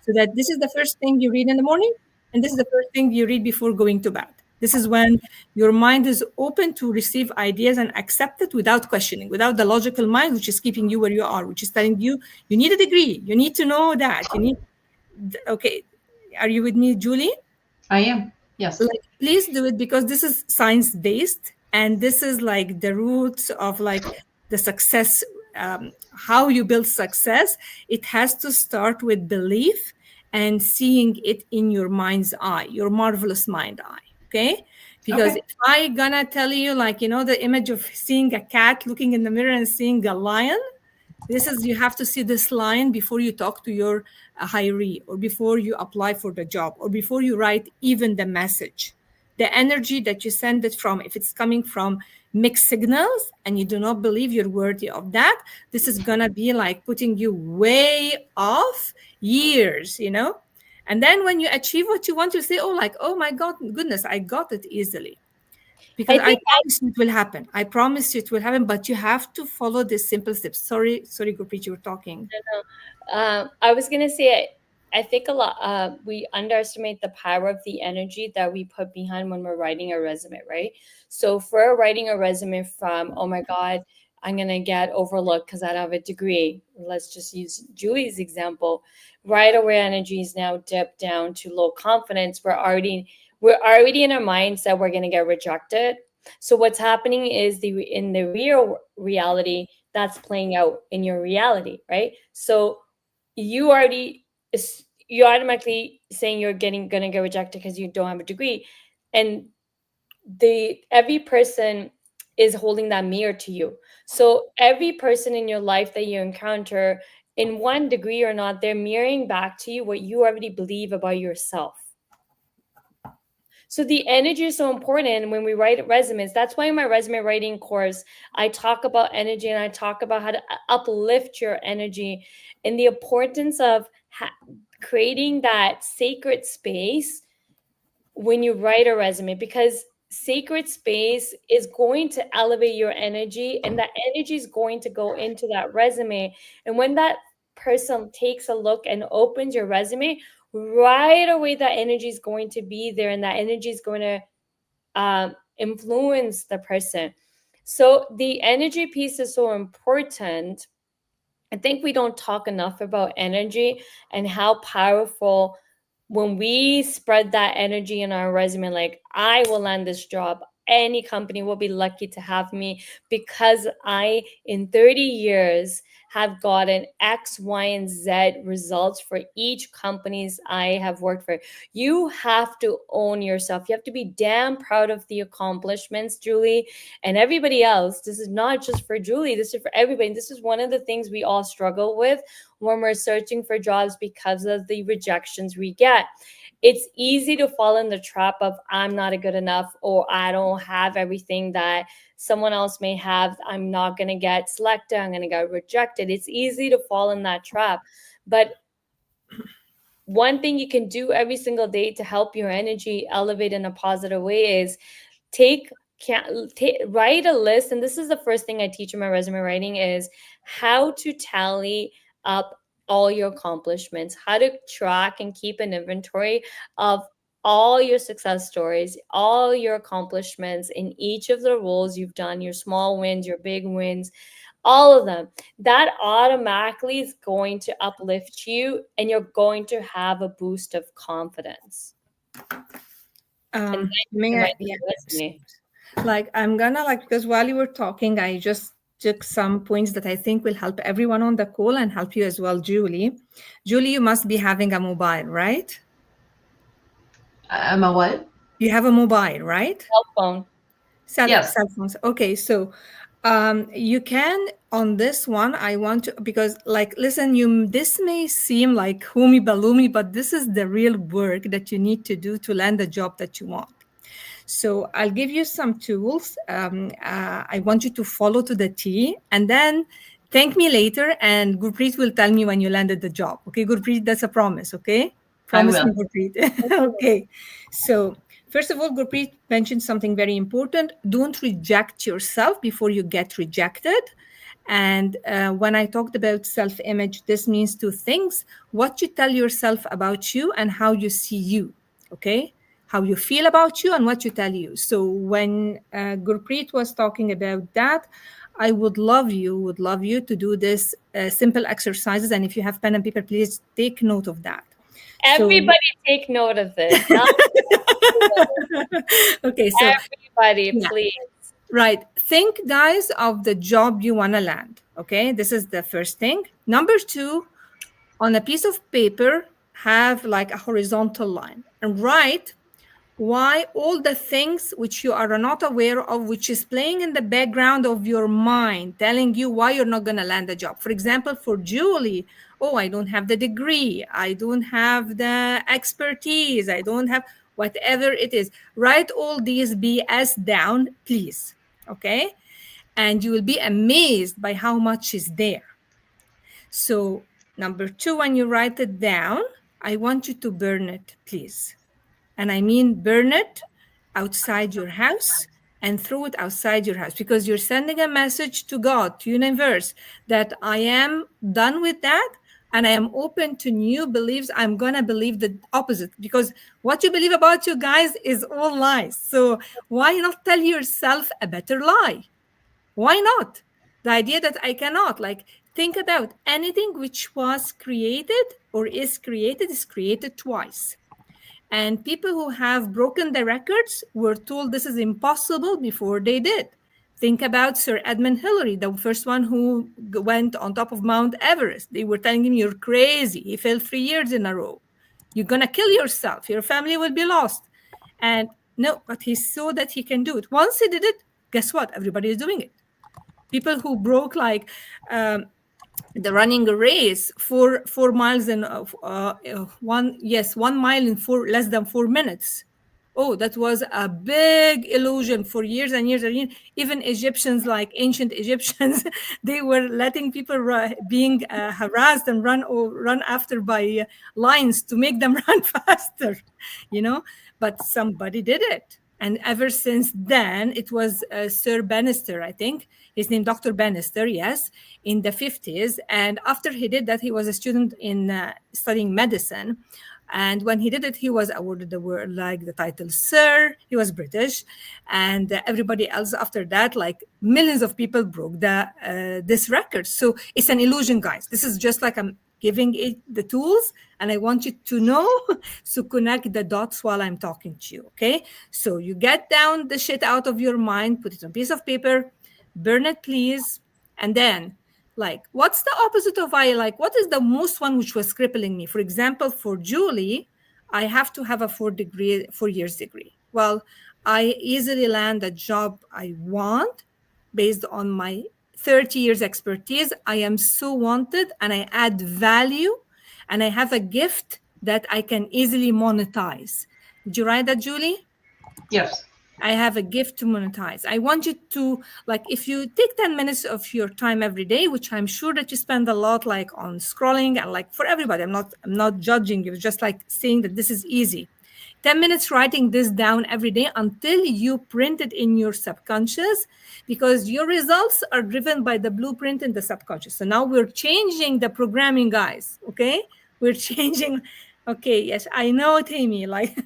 so that this is the first thing you read in the morning, and this is the first thing you read before going to bed. This is when your mind is open to receive ideas and accept it without questioning, without the logical mind, which is keeping you where you are, which is telling you, you need a degree, you need to know that, you need, okay. Are you with me, Julie? I am. Yes. Like, please do it, because this is science based, and this is like the roots of like the success, how you build success. It has to start with belief and seeing it in your mind's eye, your marvelous mind eye. Okay, because Okay. if I gonna tell you, like, the image of seeing a cat looking in the mirror and seeing a lion, this is, you have to see this line before you talk to your hiree, or before you apply for the job, or before you write even the message. The energy that you send it from, if it's coming from mixed signals and you do not believe you're worthy of that, this is gonna be like putting you way off years, And then when you achieve what you want, you say, oh my God, goodness, I got it easily. Because I think promise you it will happen. I promise you it will happen, but you have to follow this simple steps. Sorry, Gurpreet, you were talking. I was gonna say, I think a lot we underestimate the power of the energy that we put behind when we're writing a resume, right? So if we're writing a resume from, oh my God, I'm gonna get overlooked because I don't have a degree. Let's just use Julie's example. Right away, energy is now dipped down to low confidence. We're already in our minds that we're gonna get rejected. So what's happening is in the real reality, that's playing out in your reality, right? So you automatically saying you're gonna get rejected because you don't have a degree, and every person is holding that mirror to you. So every person in your life that you encounter, in one degree or not, they're mirroring back to you what you already believe about yourself. So the energy is so important when we write resumes. That's why in my resume writing course, I talk about energy, and I talk about how to uplift your energy and the importance of creating that sacred space when you write a resume, because sacred space is going to elevate your energy, and that energy is going to go into that resume. And when that person takes a look and opens your resume, right away that energy is going to be there, and that energy is going to influence the person. So the energy piece is so important. I think we don't talk enough about energy and how powerful when we spread that energy in our resume, like, I will land this job. Any company will be lucky to have me because I, in 30 years, have gotten X, Y, and Z results for each companies I have worked for. You have to own yourself. You have to be damn proud of the accomplishments, Julie, and everybody else. This is not just for Julie. This is for everybody. This is one of the things we all struggle with when we're searching for jobs because of the rejections we get. It's easy to fall in the trap of, I'm not good enough, or I don't have everything that someone else may have. I'm not going to get selected. I'm going to get rejected. It's easy to fall in that trap. But one thing you can do every single day to help your energy elevate in a positive way is write a list. And this is the first thing I teach in my resume writing, is how to tally up all your accomplishments, how to track and keep an inventory of all your success stories, all your accomplishments in each of the roles you've done, your small wins, your big wins, all of them. That automatically is going to uplift you, and you're going to have a boost of confidence. Like, I'm gonna, because while you were talking, I just took some points that I think will help everyone on the call and help you as well, Julie. Julie, you must be having a mobile, right? I'm a what? You have a mobile, right? Cell phone. Yes. Cell phones. Okay, so you can, on this one, I want to, because listen, this may seem like hoomy baloomy, but this is the real work that you need to do to land the job that you want. So I'll give you some tools. I want you to follow to the T, and then thank me later, and Gurpreet will tell me when you landed the job. Okay, Gurpreet, that's a promise. Okay, promise me, Gurpreet. Okay. So first of all, Gurpreet mentioned something very important. Don't reject yourself before you get rejected. And when I talked about self-image, this means two things: what you tell yourself about you and how you see you. Okay, how you feel about you and what you tell you. So when Gurpreet was talking about that, I would love you to do this simple exercises. And if you have pen and paper, please take note of that. Everybody take note of this. Okay, so everybody, please. Right. Think, guys, of the job you want to land. Okay, this is the first thing. Number two, on a piece of paper, have like a horizontal line and write why all the things which you are not aware of, which is playing in the background of your mind, telling you why you're not going to land a job. For example, for Julie, oh, I don't have the degree. I don't have the expertise. I don't have whatever it is. Write all these BS down, please. Okay? And you will be amazed by how much is there. So number two, when you write it down, I want you to burn it, please. And I mean burn it outside your house and throw it outside your house, because you're sending a message to God, to universe, that I am done with that and I am open to new beliefs. I'm going to believe the opposite, because what you believe about you guys is all lies. So why not tell yourself a better lie? Why not? The idea that I cannot, like, think about anything which was created or is created twice. And people who have broken the records were told this is impossible before they did. Think about Sir Edmund Hillary, the first one who went on top of Mount Everest. They were telling him, you're crazy. He fell 3 years in a row. You're going to kill yourself. Your family will be lost. And no, but he saw that he can do it. Once he did it, guess what? Everybody is doing it. People who broke like the running a race 4 miles in 1 mile in less than 4 minutes. Oh, that was a big illusion for years and years and years. Even Egyptians, like ancient Egyptians, they were letting people being harassed and run after by lions to make them run faster, you know. But somebody did it. And ever since then, it was Sir Bannister, I think. His name, Dr. Bannister, yes, in the 50s. And after he did that, he was a student in studying medicine. And when he did it, he was awarded the title Sir. He was British. And everybody else after that, like millions of people broke this record. So it's an illusion, guys. This is just like I'm giving it the tools, and I want you to know to connect the dots while I'm talking to you, okay? So you get down the shit out of your mind, put it on a piece of paper, burn it, please, and then, like, what's the opposite of I like? What is the most one which was crippling me? For example, for Julie, I have to have a 4 years degree. Well, I easily land a job I want based on my 30 years expertise. I am so wanted and I add value and I have a gift that I can easily monetize. Did you write that, Julie? Yes. I have a gift to monetize. I want you to, like, if you take 10 minutes of your time every day, which I'm sure that you spend a lot, like on scrolling, and like for everybody, I'm not judging you, just like saying that this is easy. 10 minutes writing this down every day until you print it in your subconscious, because your results are driven by the blueprint in the subconscious. So now we're changing the programming, guys, okay? We're changing. Okay, yes, I know, Tammy, like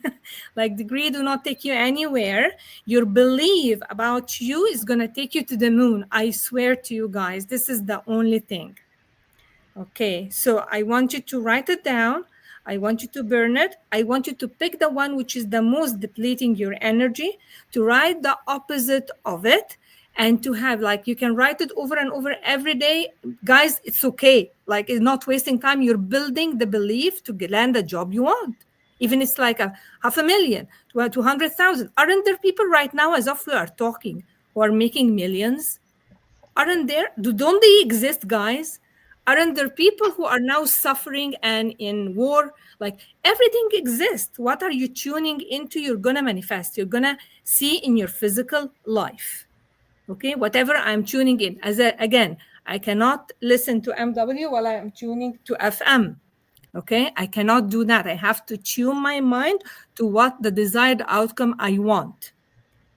degree do not take you anywhere. Your belief about you is going to take you to the moon. I swear to you guys, this is the only thing. Okay, so I want you to write it down. I want you to burn it. I want you to pick the one which is the most depleting your energy, to write the opposite of it, and to have, like, you can write it over and over every day. Guys, it's okay. Like, it's not wasting time. You're building the belief to land the job you want. Even it's like $500,000 to 200,000. Aren't there people right now, as of we are talking, who are making millions? Aren't there? Don't they exist, guys? Aren't there people who are now suffering and in war? Like everything exists. What are you tuning into? You're going to manifest. You're going to see in your physical life. Okay, whatever I'm tuning in. Again, I cannot listen to MW while I'm tuning to FM. Okay, I cannot do that. I have to tune my mind to what the desired outcome I want.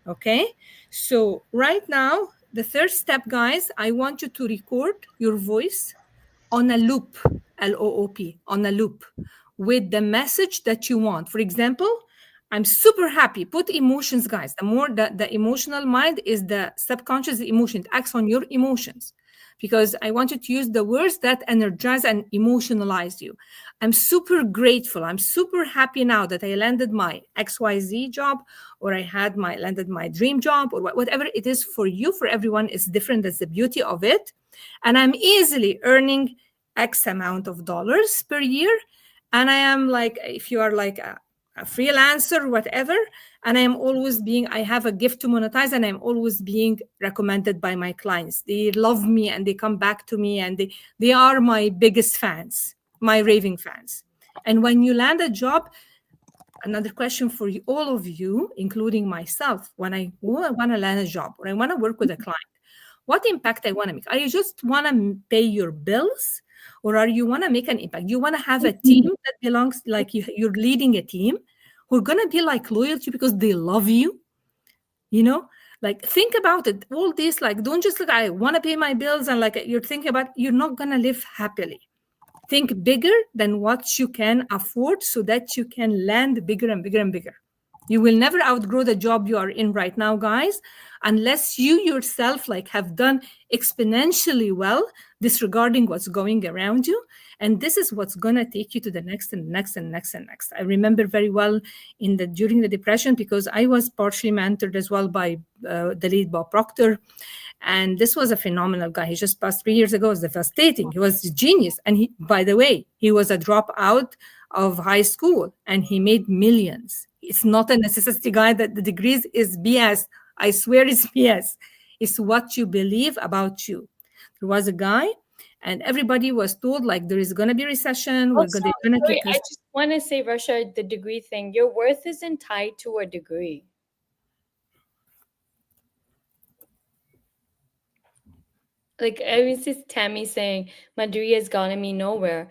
Okay, so right now, the third step, guys, I want you to record your voice on a loop, L-O-O-P, on a loop with the message that you want. For example, I'm super happy. Put emotions, guys. The more the emotional mind is the subconscious emotion. It acts on your emotions because I want you to use the words that energize and emotionalize you. I'm super grateful. I'm super happy now that I landed my XYZ job or I landed my dream job or whatever it is for you. For everyone, it's different. That's the beauty of it. And I'm easily earning X amount of dollars per year. And I am like, if you are like a freelancer, whatever, and I have a gift to monetize and I'm always being recommended by my clients. They love me and they come back to me and they are my biggest fans, my raving fans. And when you land a job, another question for you, all of you, including myself, when I want to land a job or I want to work with a client, what impact I want to make? Are you just want to pay your bills or are you want to make an impact? You want to have a team that belongs, like you're leading a team who are going to be like loyal to you because they love you, you know? Like think about it. All this, like don't just like, I want to pay my bills and like you're thinking about, you're not going to live happily. Think bigger than what you can afford so that you can land bigger and bigger and bigger. You will never outgrow the job you are in right now, guys, unless you yourself like have done exponentially well, disregarding what's going around you. And this is what's going to take you to the next and next and next and next. I remember very well during the depression, because I was partially mentored as well by the lead Bob Proctor. And this was a phenomenal guy. He just passed 3 years ago. It was devastating. He was a genius. And by the way, he was a dropout of high school and he made millions. It's not a necessity, guy, that the degrees is BS. I swear it's BS. It's what you believe about you. There was a guy and everybody was told like there is going to be recession. I just want to say, Russia, the degree thing, your worth isn't tied to a degree. Like I was just Tammy saying, my degree has gotten me nowhere.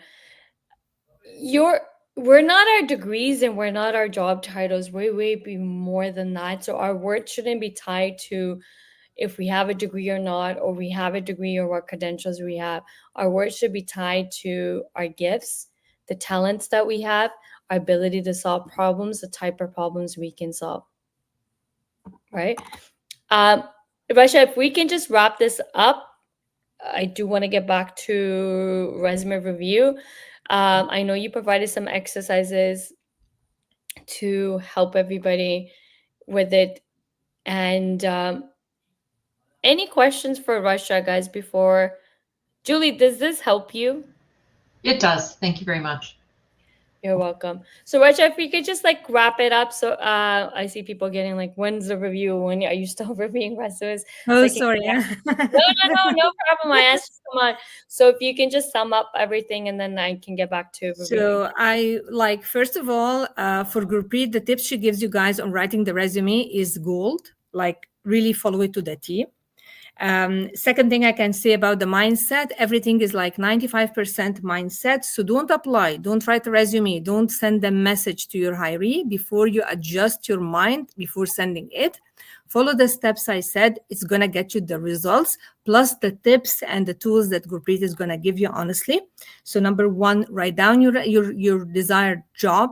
We're not our degrees and we're not our job titles. We're way more than that. So our worth shouldn't be tied to if we have a degree or not, or we have a degree or what credentials we have. Our worth should be tied to our gifts, the talents that we have, our ability to solve problems, the type of problems we can solve. Right? Rasha, if we can just wrap this up, I do want to get back to resume review. I know you provided some exercises to help everybody with it. And any questions for Russia, guys, before? Julie, does this help you? It does. Thank you very much. You're welcome. So Russia, if we could just like wrap it up. So I see people getting like, when's the review? When are you still reviewing resumes? Oh, so sorry. No problem. I asked you so much. So if you can just sum up everything and then I can get back to reviewing. So I like, first of all, for Gurpreet, the tips she gives you guys on writing the resume is gold. Like really follow it to the T. Second thing I can say about the mindset, everything is like 95% mindset. So don't apply, don't write a resume, don't send a message to your hiree before you adjust your mind before sending it. Follow the steps I said. It's going to get you the results, plus the tips and the tools that Gurpreet is going to give you, honestly. So number one, write down your desired job.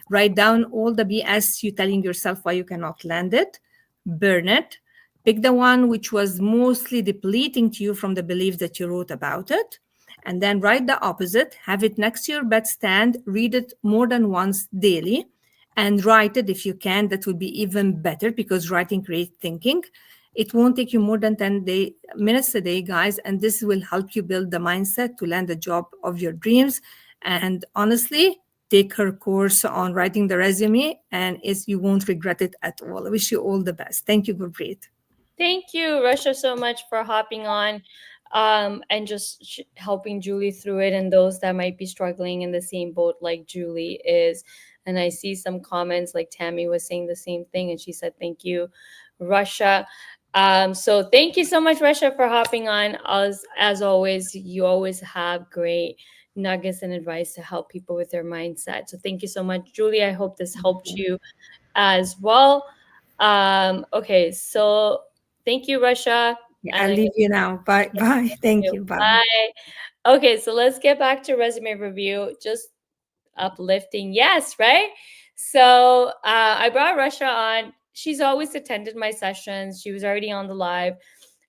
Write down all the BS you're telling yourself why you cannot land it. Burn it. Pick the one which was mostly depleting to you from the belief that you wrote about it. And then write the opposite. Have it next to your bedstand. Read it more than once daily. And write it if you can. That would be even better because writing creates thinking. It won't take you more than 10 minutes a day, guys. And this will help you build the mindset to land the job of your dreams. And honestly, take her course on writing the resume and you won't regret it at all. I wish you all the best. Thank you, Gurpreet. Thank you, Russia, so much for hopping on. and just helping Julie through it, and those that might be struggling in the same boat like Julie is. And I see some comments like Tammy was saying the same thing, and she said, thank you, Russia. So thank you so much, Russia, for hopping on. As always, you always have great nuggets and advice to help people with their mindset. So thank you so much, Julie. I hope this helped you as well. Okay, so thank you, Russia. I'll leave you now. Bye. Bye. Thank you. Bye. Bye. Okay, so let's get back to resume review. Just uplifting. Yes, right? So I brought Russia on. She's always attended my sessions. She was already on the live.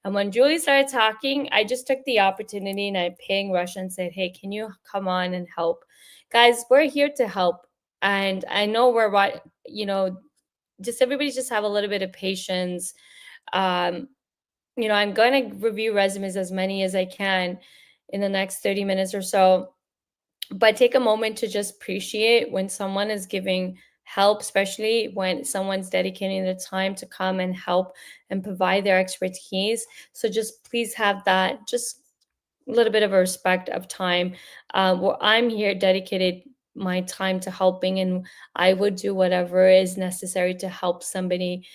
And when Julie started talking, I just took the opportunity and I pinged Russia and said, hey, can you come on and help? Guys, we're here to help. And I know we're, just everybody just have a little bit of patience. I'm going to review resumes as many as I can in the next 30 minutes or so. But take a moment to just appreciate when someone is giving help, especially when someone's dedicating the time to come and help and provide their expertise. So just please have that, just a little bit of a respect of time. I'm here dedicated my time to helping, and I would do whatever is necessary to help somebody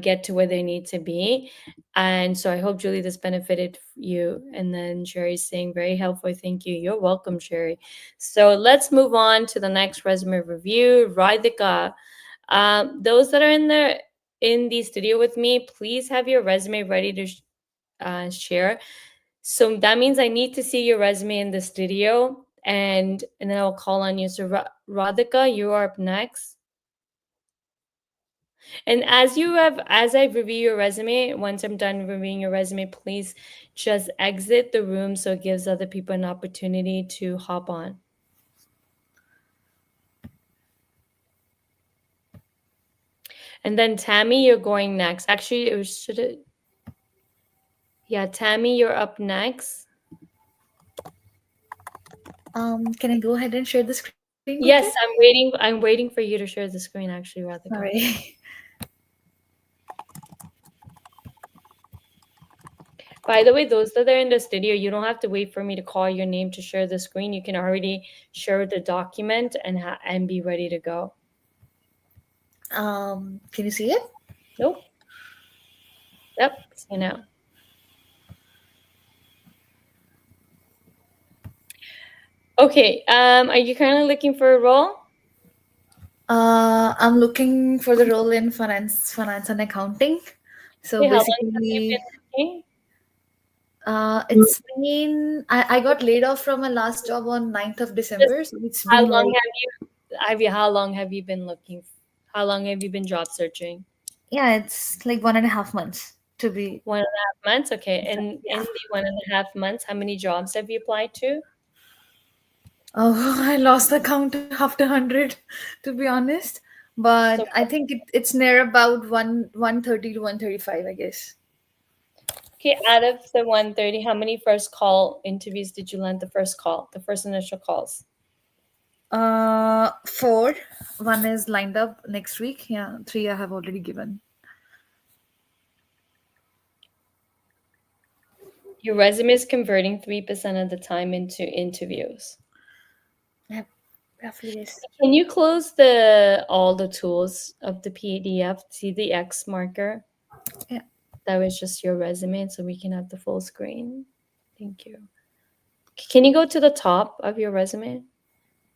get to where they need to be. And so I hope, Julie, this benefited you. And then Sherry's saying, very helpful. Thank you. You're welcome, Sherry. So let's move on to the next resume review. Radhika. Those that are in the studio with me, please have your resume ready to share. So that means I need to see your resume in the studio, and then I'll call on you. So Radhika, you are up next. And as I review your resume, once I'm done reviewing your resume, please just exit the room so it gives other people an opportunity to hop on. And then Tammy, you're going next. Actually, Tammy, you're up next. Can I go ahead and share the screen? Yes, I'm waiting for you to share the screen, actually, Radhika. Sorry. By the way, those that are in the studio, you don't have to wait for me to call your name to share the screen. You can already share the document and be ready to go. Can you see it? Nope. Yep, see now. Okay, are you currently looking for a role? I'm looking for the role in finance and accounting. So Okay, how long have you basically, been looking? it's been I got laid off from my last job on 9th of December. So it's How been long like, how long have you been looking? How long have you been job searching? yeah, it's like 1.5 months to be. 1.5 months. Okay, and Yeah. in the 1.5 months, how many jobs have you applied to? Oh, I lost the count after 100, to be honest. But So- I think it's near about 130 to 135, I guess. Okay, out of the 130, how many first call interviews did you land the first initial calls? 4. One is lined up next week. Yeah, 3 I have already given. Your resume is converting 3% of the time into interviews. Yeah, roughly yes. Can you close all the tools of the PDF? See the X marker? Yeah. That was just your resume, so we can have the full screen. Thank you. Can you go to the top of your resume?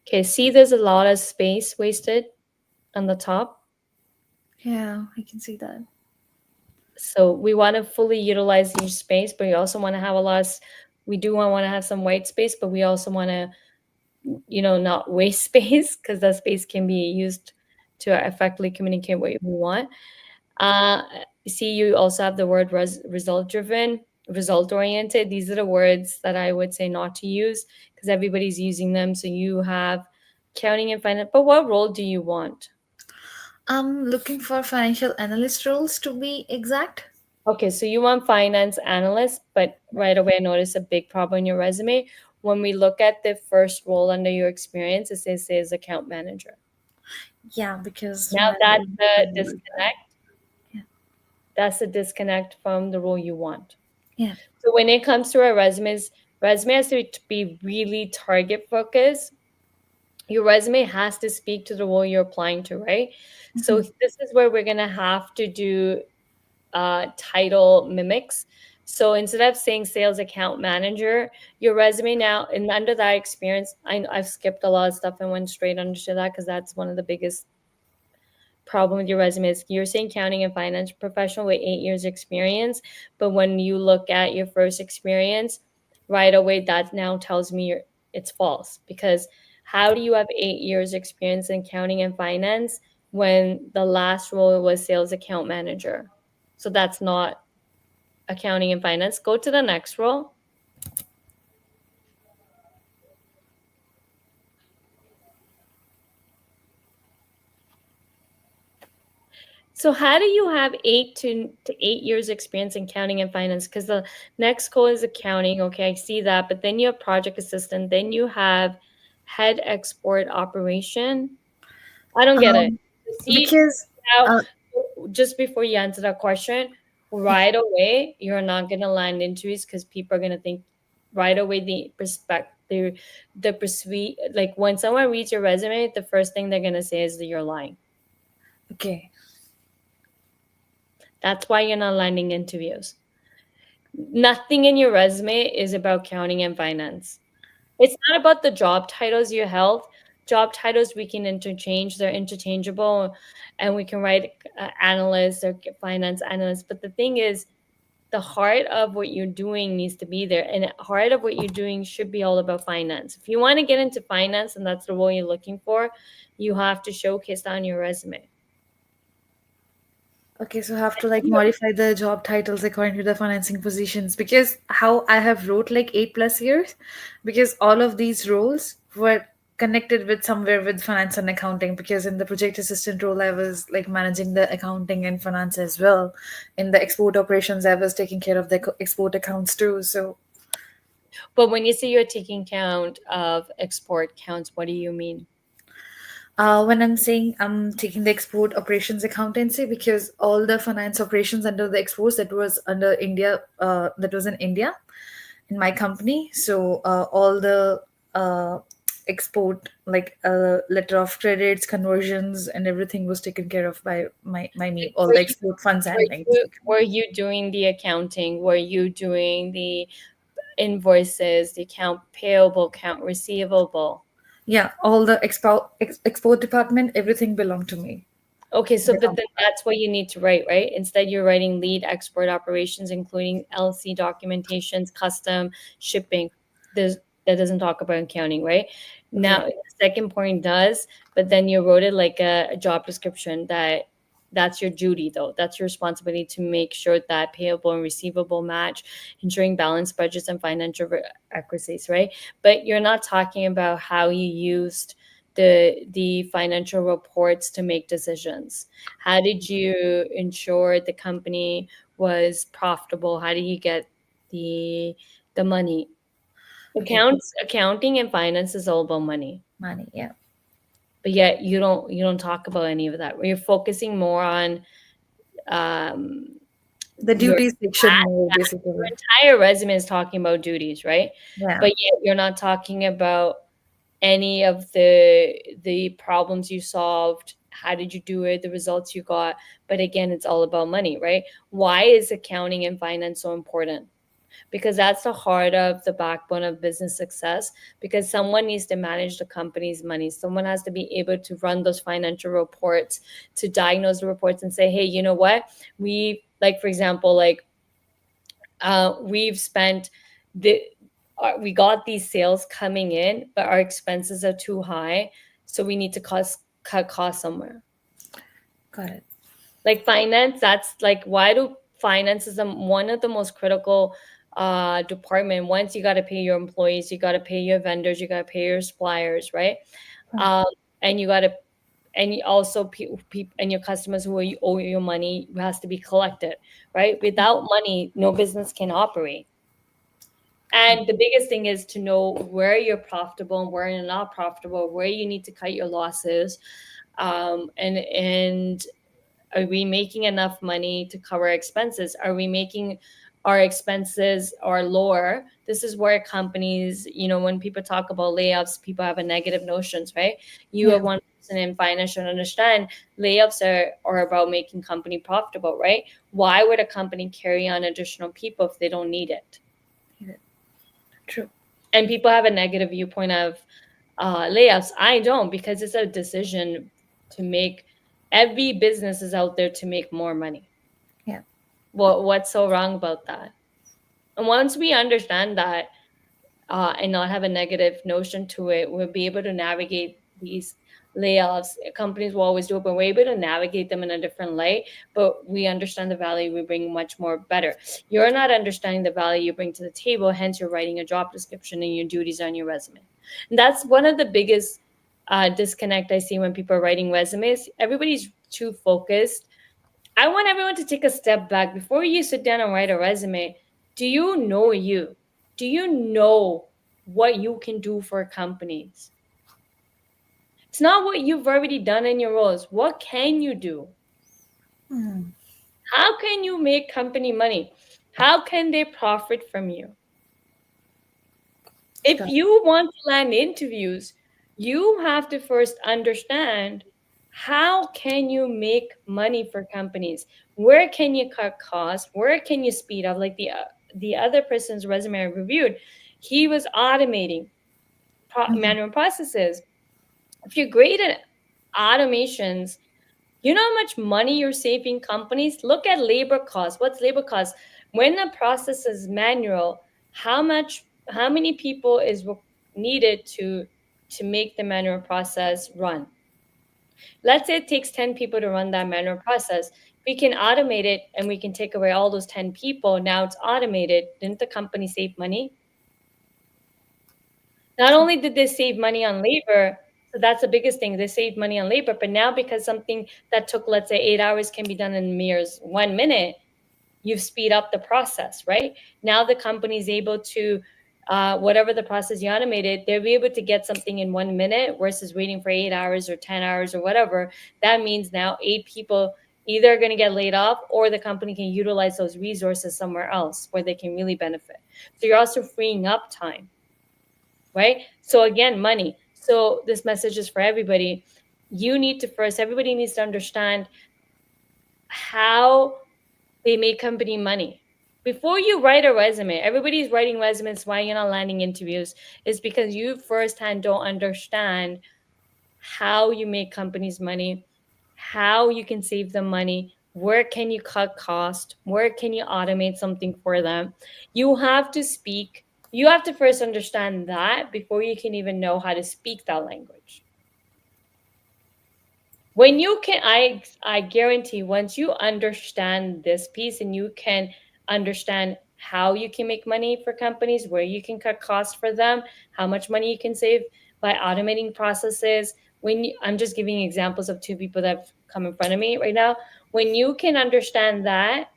Okay, see there's a lot of space wasted on the top. Yeah, I can see that. So we want to fully utilize each space, but we also want to have we do want to have some white space, but we also want to, not waste space, because that space can be used to effectively communicate what we want. See, you also have the word result-driven, result-oriented. These are the words that I would say not to use because everybody's using them. So you have accounting and finance, but what role do you want? I'm looking for financial analyst roles, to be exact. Okay, so you want finance analyst, but right away I noticed a big problem in your resume. When we look at the first role under your experience, it says account manager. Yeah, because Now that's the Yeah. disconnect. That's a disconnect from the role you want. Yeah. So when it comes to our resume has to be really target focused. Your resume has to speak to the role you're applying to, right? So Mhm. this is where we're gonna have to do title mimics. So instead of saying sales account manager, your resume now, and under that experience, I've skipped a lot of stuff and went straight under to that because that's one of the biggest problem with your resume is you're saying accounting and finance professional with 8 years experience, but when you look at your first experience, right away that now tells me it's false because how do you have 8 years experience in accounting and finance when the last role was sales account manager? So that's not accounting and finance. Go to the next role. So how do you have 8 years experience in accounting and finance? Because the next goal is accounting. Okay, I see that. But then you have project assistant. Then you have head export operation. I don't get it. Um, See because how uh, just before you answer that question, right away you're not gonna land interviews because people are gonna think right away the perspective, the persuade. Like when someone reads your resume, the first thing they're gonna say is that you're lying. okay, That's why you're not landing interviews. Nothing in your resume is about accounting and finance. It's not about the job titles you held. Job titles we can interchange, they're interchangeable, and we can write analyst or finance analyst. But the thing is, the heart of what you're doing needs to be there. And the heart of what you're doing should be all about finance. If you want to get into finance and that's the role you're looking for, you have to showcase that on your resume. okay, so I have to like modify the job titles according to the financing positions because how I have wrote like 8 plus years, because all of these roles were connected with somewhere with finance and accounting, because in the project assistant role I was like managing the accounting and finance as well. In the export operations I was taking care of the export accounts too. So But when you say you're taking count of export counts, what do you mean? when I'm saying I'm taking the export operations accountancy, because all the finance operations under the exports that was under India, that was in India in my company. So all the export, like letter of credits, conversions, and everything was taken care of by my me. All Were the you, export funds handling was taken. were you doing the accounting? Were you doing the invoices, the account payable, account receivable? Yeah, all the export department, everything belonged to me. Okay, so The but then company. that's what you need to write, right? Instead, you're writing lead export operations, including LC documentations, custom shipping. There's that doesn't talk about accounting, right? Now, Right. the second point does, but then you wrote it like a job description that's your duty though. That's your responsibility to make sure that payable and receivable match, ensuring balanced budgets and financial accuracies, right? But you're not talking about how you used the financial reports to make decisions. How did you ensure the company was profitable? How do you get the money? Okay. Accounting and finance is all about money. Money. Yeah. But yet you don't talk about any of that. You're focusing more on um, The your duties section more basically. entire resume is talking about duties, right? Yeah. But yet you're not talking about any of the problems you solved. How did you do it? The results you got. But again, it's all about money, right? Why is accounting and finance so important? Because that's the heart of the backbone of business success, because someone needs to manage the company's money. Someone has to be able to run those financial reports, to diagnose the reports and say, hey, you know what, we like, for example, like we've spent the we got these sales coming in, but our expenses are too high, so we need to cut costs somewhere. Got it. Like finance, that's like, why do finance is one of the most critical department. Once you got to pay your employees, you got to pay your vendors, you got to pay your suppliers, right? um, and you got to, and you also and your customers who owe you money has to be collected, right? Without money, no business can operate. And the biggest thing is to know where you're profitable and where you're not profitable, where you need to cut your losses, and are we making enough money to cover expenses? Are we making our expenses are lower. This is where companies, when people talk about layoffs, people have a negative notions, right? You Yeah. are one person in finance should understand layoffs are about making company profitable, right? Why would a company carry on additional people if they don't need it? True. And people have a negative viewpoint of layoffs. I don't, because it's a decision to make. Every business is out there to make more money. Yeah. What's so wrong about that? And once we understand that, and not have a negative notion to it, we'll be able to navigate these layoffs. Companies will always do it, but we're able to navigate them in a different light. But we understand the value we bring much more better. You're not understanding the value you bring to the table, hence you're writing a job description and your duties on your resume. And that's one of the biggest disconnect I see when people are writing resumes. Everybody's too focused. I want everyone to take a step back before you sit down and write a resume. Do you know you? Do you know what you can do for companies? It's not what you've already done in your roles. What can you do? Mm. How can you make company money? How can they profit from you? If Got it. you want to land interviews, you have to first understand how can you make money for companies? Where can you cut costs? Where can you speed up? Like the other person's resume I reviewed, he was automating manual processes. If you're great at automations, you know how much money you're saving companies? Look at labor costs. What's labor costs? When a process is manual, how many people is needed to make the manual process run? Let's say it takes 10 people to run that manual process. We can automate it and we can take away all those 10 people. Now it's automated. Didn't the company save money? Not only did they save money on labor, so that's the biggest thing. They saved money on labor, but now because something that took, let's say, 8 hours can be done in mere 1 minute, you've speed up the process, right? Now the company is able to, whatever the process you automated, they'll be able to get something in 1 minute versus waiting for 8 hours or 10 hours or whatever. That means now 8 people either are going to get laid off or the company can utilize those resources somewhere else where they can really benefit. So you're also freeing up time. Right? So again, money. So this message is for everybody. Everybody needs to understand how they make company money. Before you write a resume, everybody's writing resumes. Why you're not landing interviews is because you firsthand don't understand how you make companies money, how you can save them money, where can you cut cost, where can you automate something for them. You have to first understand that before you can even know how to speak that language. When you can, I guarantee once you understand this piece and you can understand how you can make money for companies, where you can cut costs for them, how much money you can save by automating processes. I'm just giving examples of 2 people that have come in front of me right now. When you can understand that,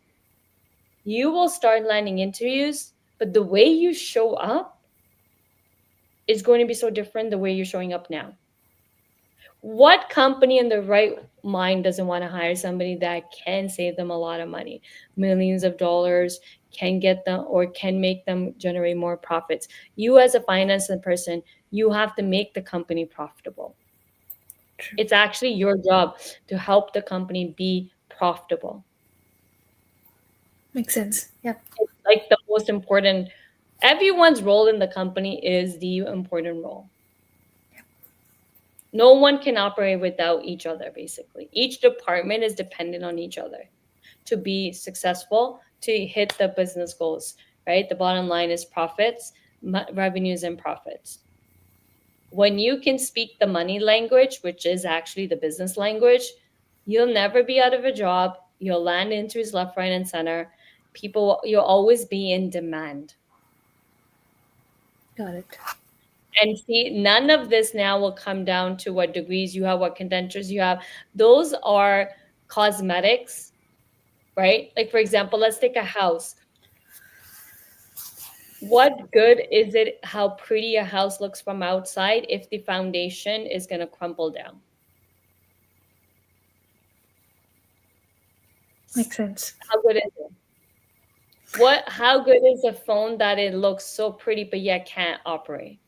you will start landing interviews, but the way you show up is going to be so different the way you're showing up now. What company in the right mind doesn't want to hire somebody that can save them a lot of money, millions of dollars, can get them or can make them generate more profits? You as a finance person, you have to make the company profitable. True. It's actually your job to help the company be profitable. Makes sense. Yeah. It's like the most important. Everyone's role in the company is the important role. No one can operate without each other, basically. Each department is dependent on each other to be successful, to hit the business goals, right? The bottom line is profits, revenues, and profits. When you can speak the money language, which is actually the business language, you'll never be out of a job. You'll land into his left, right, and center. You'll always be in demand. Got it. And see, none of this now will come down to what degrees you have, what credentials you have. Those are cosmetics, right? Like, for example, let's take a house. What good is it how pretty a house looks from outside if the foundation is going to crumble down? Makes sense. How good is it? How good is a phone that it looks so pretty but yet can't operate?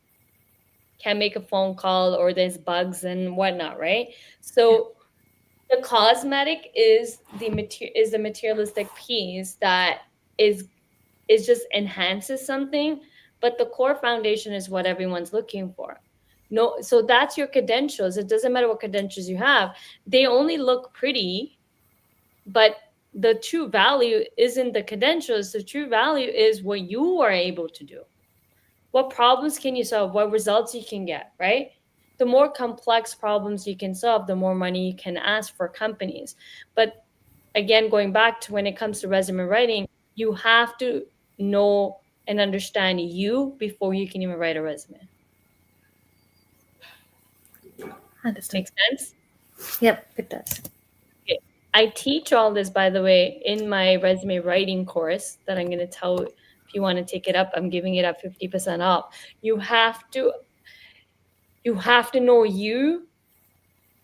Can't make a phone call, or there's bugs and whatnot, right? So the cosmetic is the materialistic piece that is just enhances something, but the core foundation is what everyone's looking for. No, so that's your credentials. It doesn't matter what credentials you have. They only look pretty, but the true value isn't the credentials. The true value is what you are able to do. What problems can you solve? What results you can get, right? The more complex problems you can solve, the more money you can ask for companies. But again, going back to when it comes to resume writing, you have to know and understand you before you can even write a resume. Understood. Makes sense? Yep, it does. I teach all this, by the way, in my resume writing course that I'm going to tell. If you want to take it up, I'm giving it up 50% off. You have to know you,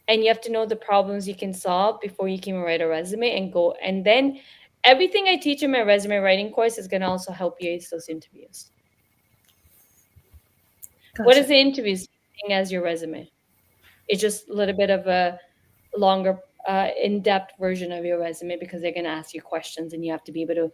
and you have to know the problems you can solve before you can write a resume and go. And then everything I teach in my resume writing course is going to also help you ace those interviews. What Gotcha. is the interview thing as your resume? It's just a little bit of a longer, in-depth version of your resume, because they're going to ask you questions and you have to be able to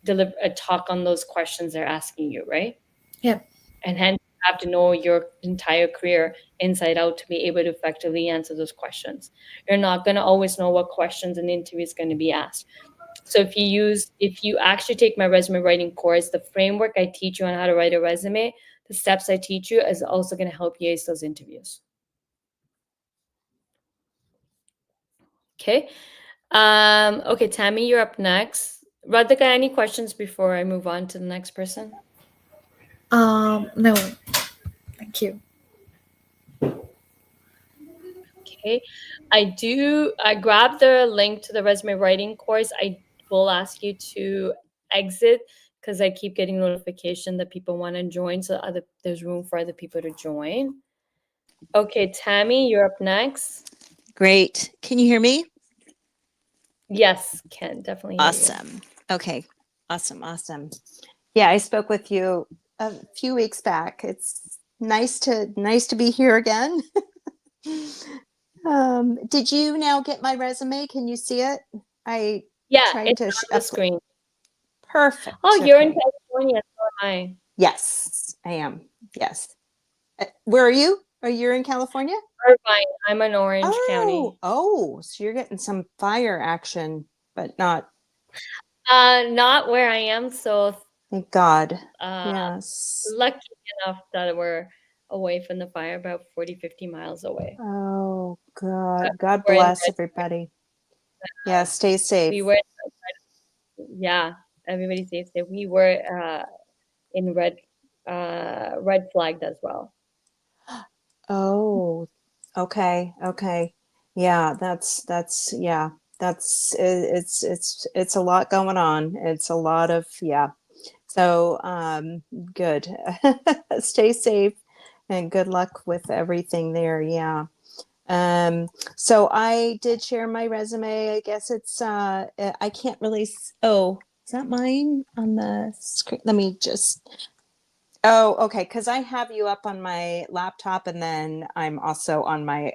deliver a talk on those questions they're asking you, right? Yeah. And hence you have to know your entire career inside out to be able to effectively answer those questions. You're not going to always know what questions an interview is going to be asked. So if you actually take my resume writing course, the framework I teach you on how to write a resume, the steps I teach you is also going to help you ace those interviews. Okay. Okay, Tammy, you're up next. Radhika, any questions before I move on to the next person? No. Thank you. Okay. I grabbed the link to the resume writing course. I will ask you to exit because I keep getting notification that people want to join. So there's room for other people to join. Okay, Tammy, you're up next. Great. Can you hear me? Yes, can definitely hear you. Awesome. Okay. Awesome. Yeah, I spoke with you a few weeks back. It's nice to be here again. Did you now get my resume? Can you see it? Yeah, tried it's to on the screen. Perfect. Oh, you're in Okay. California. So am I. Yes, I am. Yes. Where are you? Are you in California? Irvine. I'm in Orange County. Oh, so you're getting some fire action, but not. Not where I am. So Thank God. yes. Yes. Lucky enough that we're away from the fire, about 40, 50 miles away. Oh, God. God we're in bless everybody. Yeah, stay safe. We were, yeah, everybody stay safe. We were in red flagged as well. Oh, okay. Yeah, it's a lot going on. It's a lot of, yeah. So, good. Stay safe and good luck with everything there. Yeah. So I did share my resume. I guess it's, I can't really, oh, is that mine on the screen? Let me just, oh, okay. Cause I have you up on my laptop and then I'm also on my,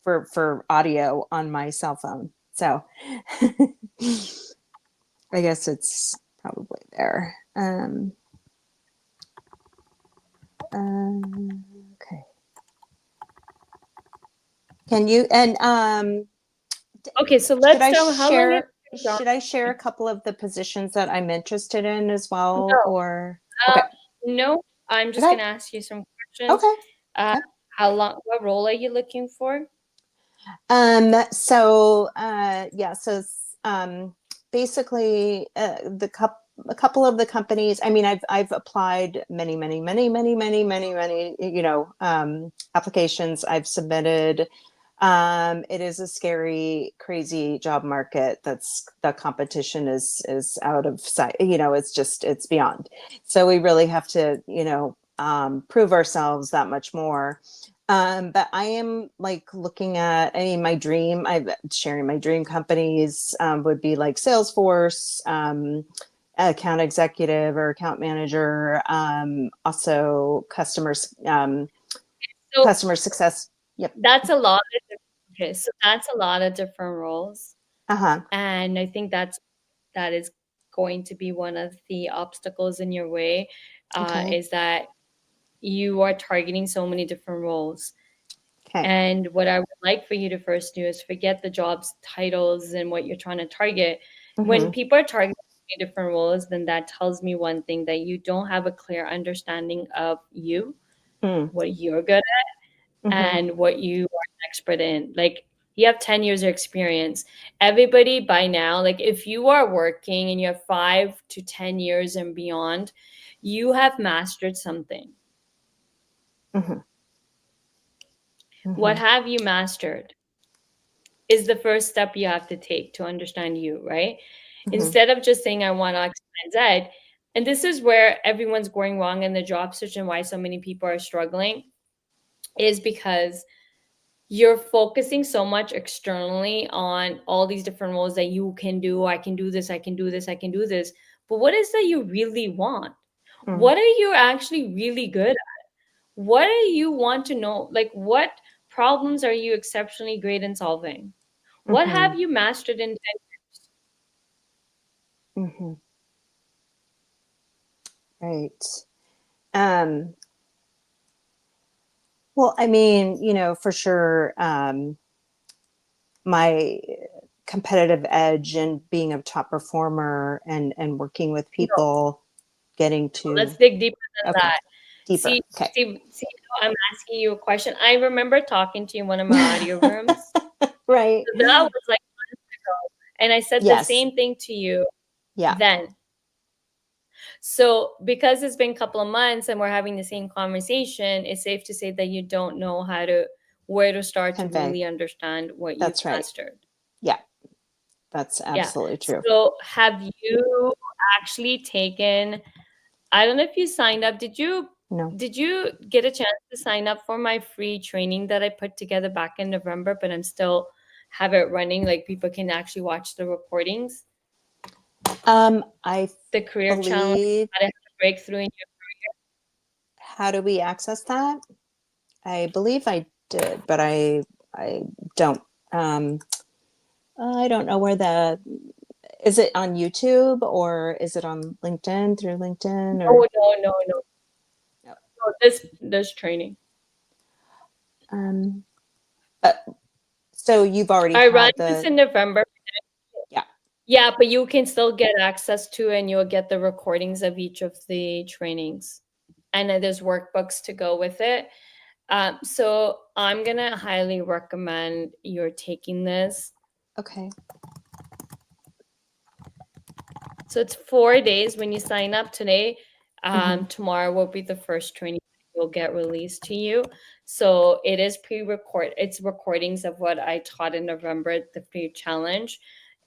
for audio on my cell phone. So I guess it's probably there. Okay. Can you, and, Okay, so let's should I share a couple of the positions that I'm interested in as well? No. Or okay. No, I'm just Okay. gonna ask you some questions. Okay. How long? What role are you looking for? So basically a couple of the companies, I mean, I've applied many, applications I've submitted. It is a scary, crazy job market. The competition is out of sight. It's beyond. So we really have to, prove ourselves that much more. But I am like looking at, sharing my dream companies would be like Salesforce, account executive or account manager, also So customer success. Yep. that's a lot of okay, so that's a lot of different roles. Uh-huh. And I think that is going to be one of the obstacles in your way, Okay. is that you are targeting so many different roles. Okay. And what I would like for you to first do is forget the jobs titles and what you're trying to target. When Mhm. people are targeting different roles, then that tells me one thing, that you don't have a clear understanding of you, Mm. what you're good at, Mhm. and what you are an expert in. Like, you have 10 years of experience. Everybody by now, like if you are working and you have 5 to 10 years and beyond, you have mastered something. Mhm. What Mhm. have you mastered is the first step you have to take to understand you, right? Mhm. Instead of just saying, I want X, Y, and Z. And this is where everyone's going wrong in the job search and why so many people are struggling, is because you're focusing so much externally on all these different roles that you can do. I can do this, I can do this, I can do this. But what is that you really want? Mm. What are you actually really good at? What do you want to know? Like, what problems are you exceptionally great in solving? What Mhm. have you mastered in 10 years? Mhm. Right. Um, well, I mean, for sure, my competitive edge and being a top performer and working with people, getting Let's to dig deeper than okay, that. deeper. See, Okay. see how I'm asking you a question. I remember talking to you in one of my audio rooms. Right. So that was like months ago. And I said the Yes. same thing to you Yeah. then. So because it's been a couple of months and we're having the same conversation, it's safe to say that you don't know where to start to Convey. really understand what you've That's right. mastered. Yeah. That's absolutely true. So have you actually taken, I don't know if you signed up, did you No. get a chance to sign up for my free training that I put together back in November, but I'm still have it running, like people can actually watch the recordings? I The career challenge, believe. how to have a breakthrough in your How do we access that? I believe I did, but I don't. I don't know where is it on YouTube or is it on LinkedIn, through LinkedIn or no. No. No, this training. um uh, so you've already I ran had this the in November. yeah. Yeah, but you can still get access to, and you'll get the recordings of each of the trainings. And then there's workbooks to go with it. So I'm gonna highly recommend you're taking this. Okay. So it's 4 days when you sign up today. Mhm. Tomorrow will be the first training will get released to you. So it is pre-record. It's recordings of what I taught in November, the free challenge.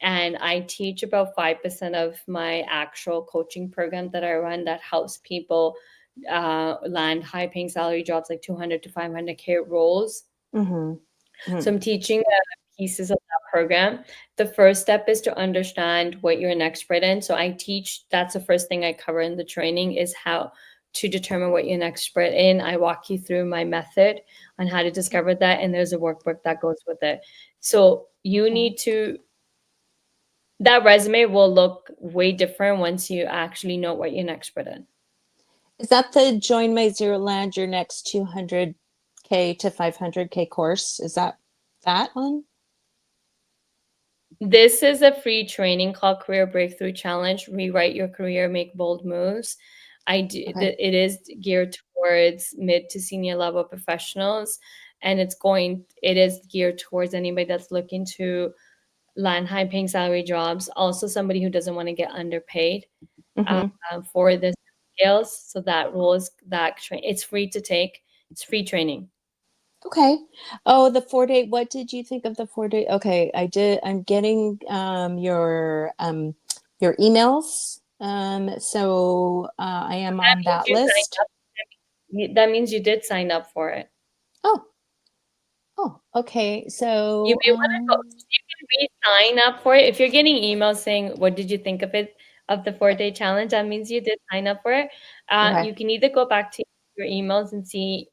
And I teach about 5% of my actual coaching program that I run that helps people land high paying salary jobs like 200 to 500K roles. Mhm. So I'm teaching pieces of that program. The first step is to understand what you're an expert in. So I teach, that's the first thing I cover in the training, is how to determine what you're an expert in. I walk you through my method on how to discover that, and there's a workbook that goes with it. So you need to, that resume will look way different once you actually know what you're an expert in. Is that the Join My Zero Land Your Next 200K to 500K course? Is that one? This is a free training called Career Breakthrough Challenge. Rewrite your career, make bold moves. Okay. It is geared towards mid to senior level professionals, and it is geared towards anybody that's looking to land high paying salary jobs. Also, somebody who doesn't want to get underpaid Mhm. for the skills. So that rules it's free to take. It's free training. Okay. Oh, the 4-day. What did you think of the 4-day? Okay, I'm getting your emails. So I am on that You signed list. up. That means you did sign up for it. Oh. Oh, okay. You So may want to go. You can re-sign up for it. If you're getting emails saying, "What did you think of it?" of the 4-day challenge. That means you did sign up for it. Okay. You can either go back to your emails and see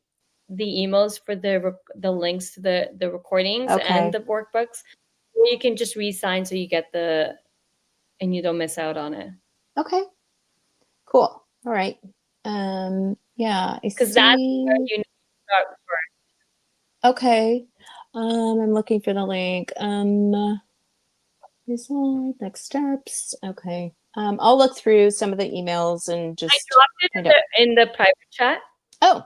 the emails for the links to the recordings Okay. and the workbooks, or you can just re-sign so you get and you don't miss out on it. Okay. Cool. All right. Yeah, I Because that's where see. you need to start first. Okay. I'm looking for the link. Result, next steps. Okay. I'll look through some of the emails and I just dropped it find out. in the private chat. Oh,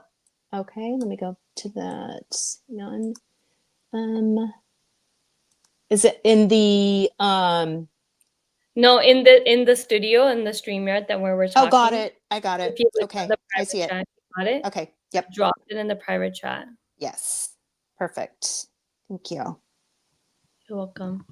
okay. Let me go to that. Hang on. Is it in the No, in the studio, in the StreamYard that where we're talking. Oh, got it. I got If it. you click on Okay. the I private see it. chat, you got it. Okay. Yep. Dropped it in the private chat. Yes. Perfect. Thank you. You're welcome.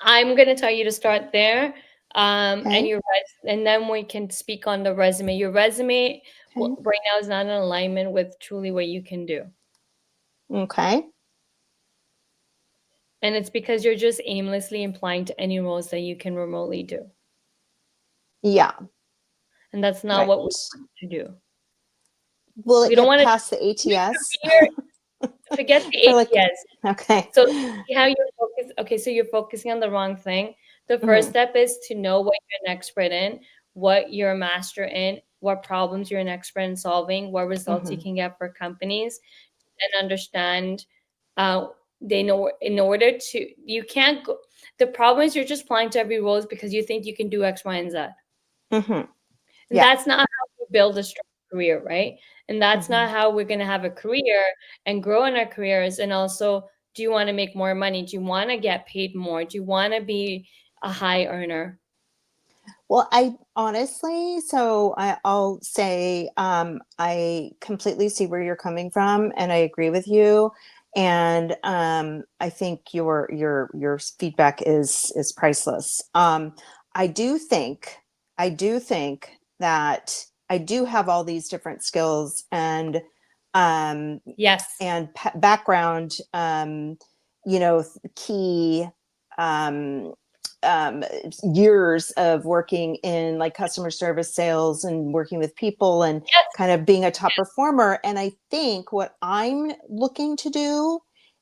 I'm gonna tell you to start there, and Okay. and then we can speak on the resume. Your resume Okay. right now is not in alignment with truly what you can do, Okay. and it's because you're just aimlessly applying to any roles that you can remotely do, Yeah. and that's not Right. what we want to do. Will it We don't get want to past the ATS? forget the For like- ATS. Okay. So see how you're focused. Okay, so you're focusing on the wrong thing. The first step is to know what you're an expert in, what you're a master in, what problems you're an expert in solving, what results you can get for companies, and understand. They know in order to you can't go. The problem is you're just applying to every role because you think you can do X, Y, and Z. Mm-hmm. And Yeah. that's not how we build a strong career, right? And that's not how we're going to have a career and grow in our careers. And also, do you want to make more money? Do you want to get paid more? Do you want to be a high earner? Well, I honestly, I'll say I completely see where you're coming from, and I agree with you. And I think your feedback is priceless. I do think that I do have all these different skills and Yes. and background, key years of working in like customer service sales and working with people and Yes. kind of being a top performer. And I think what I'm looking to do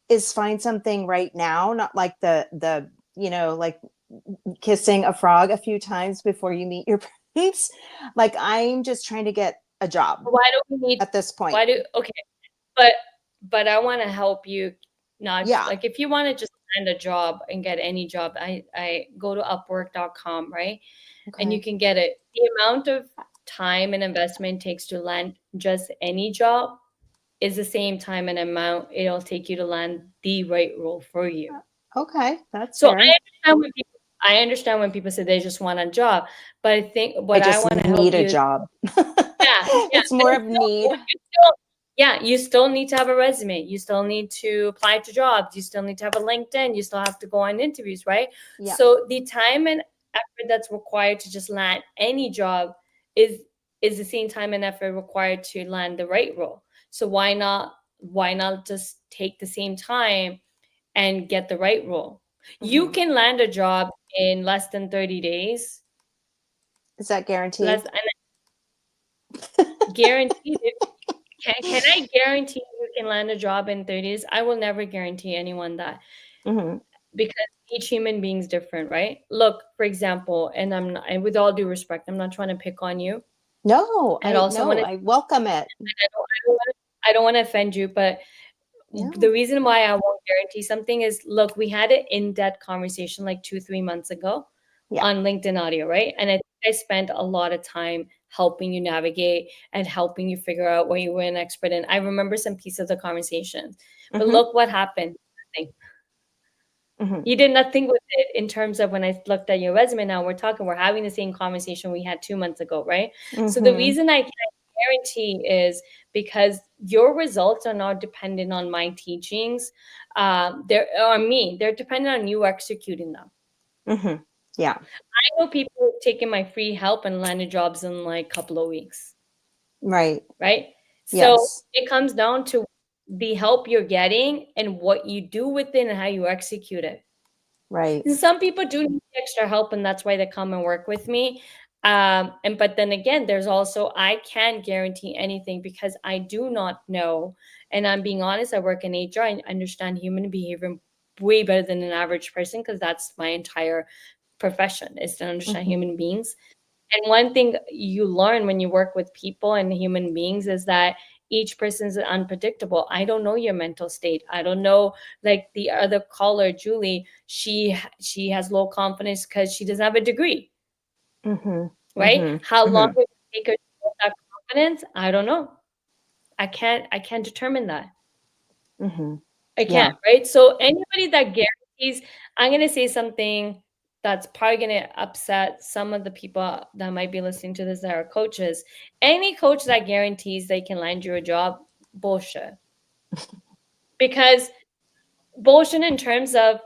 is find something right now, not like the like kissing a frog a few times before you meet your prince. Like I'm just trying to get a job Why do we need at this point. okay. But I want to help you not like if you want to just land a job and get any job, I go to upwork.com, right? Okay. And you can get it. The amount of time and investment it takes to land just any job is the same time and amount it'll take you to land the right role for you. Okay, that's So fair. I understand when people say they just want a job, but I think what I I just want to help need you a is- job. Yeah, It's more of need. You still need to have a resume. You still need to apply to jobs. You still need to have a LinkedIn. You still have to go on interviews, right? Yeah. So the time and effort that's required to just land any job is the same time and effort required to land the right role. So why not just take the same time and get the right role? You can land a job in less than 30 days. Is that guaranteed? Guaranteed. Can I guarantee you can land a job in 30 days? I will never guarantee anyone that because each human being is different, right? Look, for example, and with all due respect, I'm not trying to pick on you. No, I welcome it. I don't want to offend you, but the reason why I won't guarantee something is, look, we had an in-depth conversation like 2-3 months ago on LinkedIn Audio, right? And I spent a lot of time helping you navigate and helping you figure out what you were an expert in. I remember some pieces of the conversation, but look what happened. Nothing. You did nothing with it in terms of when I looked at your resume. Now we're having the same conversation we had 2 months ago, right? So the reason I can't guarantee is because your results are not dependent on my teachings. They're dependent on you executing them. Yeah. I know people taking my free help and landed jobs in like a couple of weeks. Right. So it comes down to the help you're getting and what you do with it and how you execute it. Right. And some people do need extra help, and that's why they come and work with me. But then again, there's also, I can't guarantee anything because I do not know. And I'm being honest, I work in HR and understand human behavior way better than an average person because that's my entire profession, is to understand Mhm. human beings. And one thing you learn when you work with people and human beings is that each person is unpredictable. I don't know your mental state. I don't know, like the other caller, Julie, she has low confidence because she doesn't have a degree, Mhm. right? Mhm. How long Mhm. will it take her to build that confidence? I don't know. I can't determine that. Mhm. I Yeah. can't, right? So anybody that guarantees, I'm gonna say something that's probably gonna upset some of the people that might be listening to this that are coaches. Any coach that guarantees they can land you a job, bullshit. Because bullshit in terms of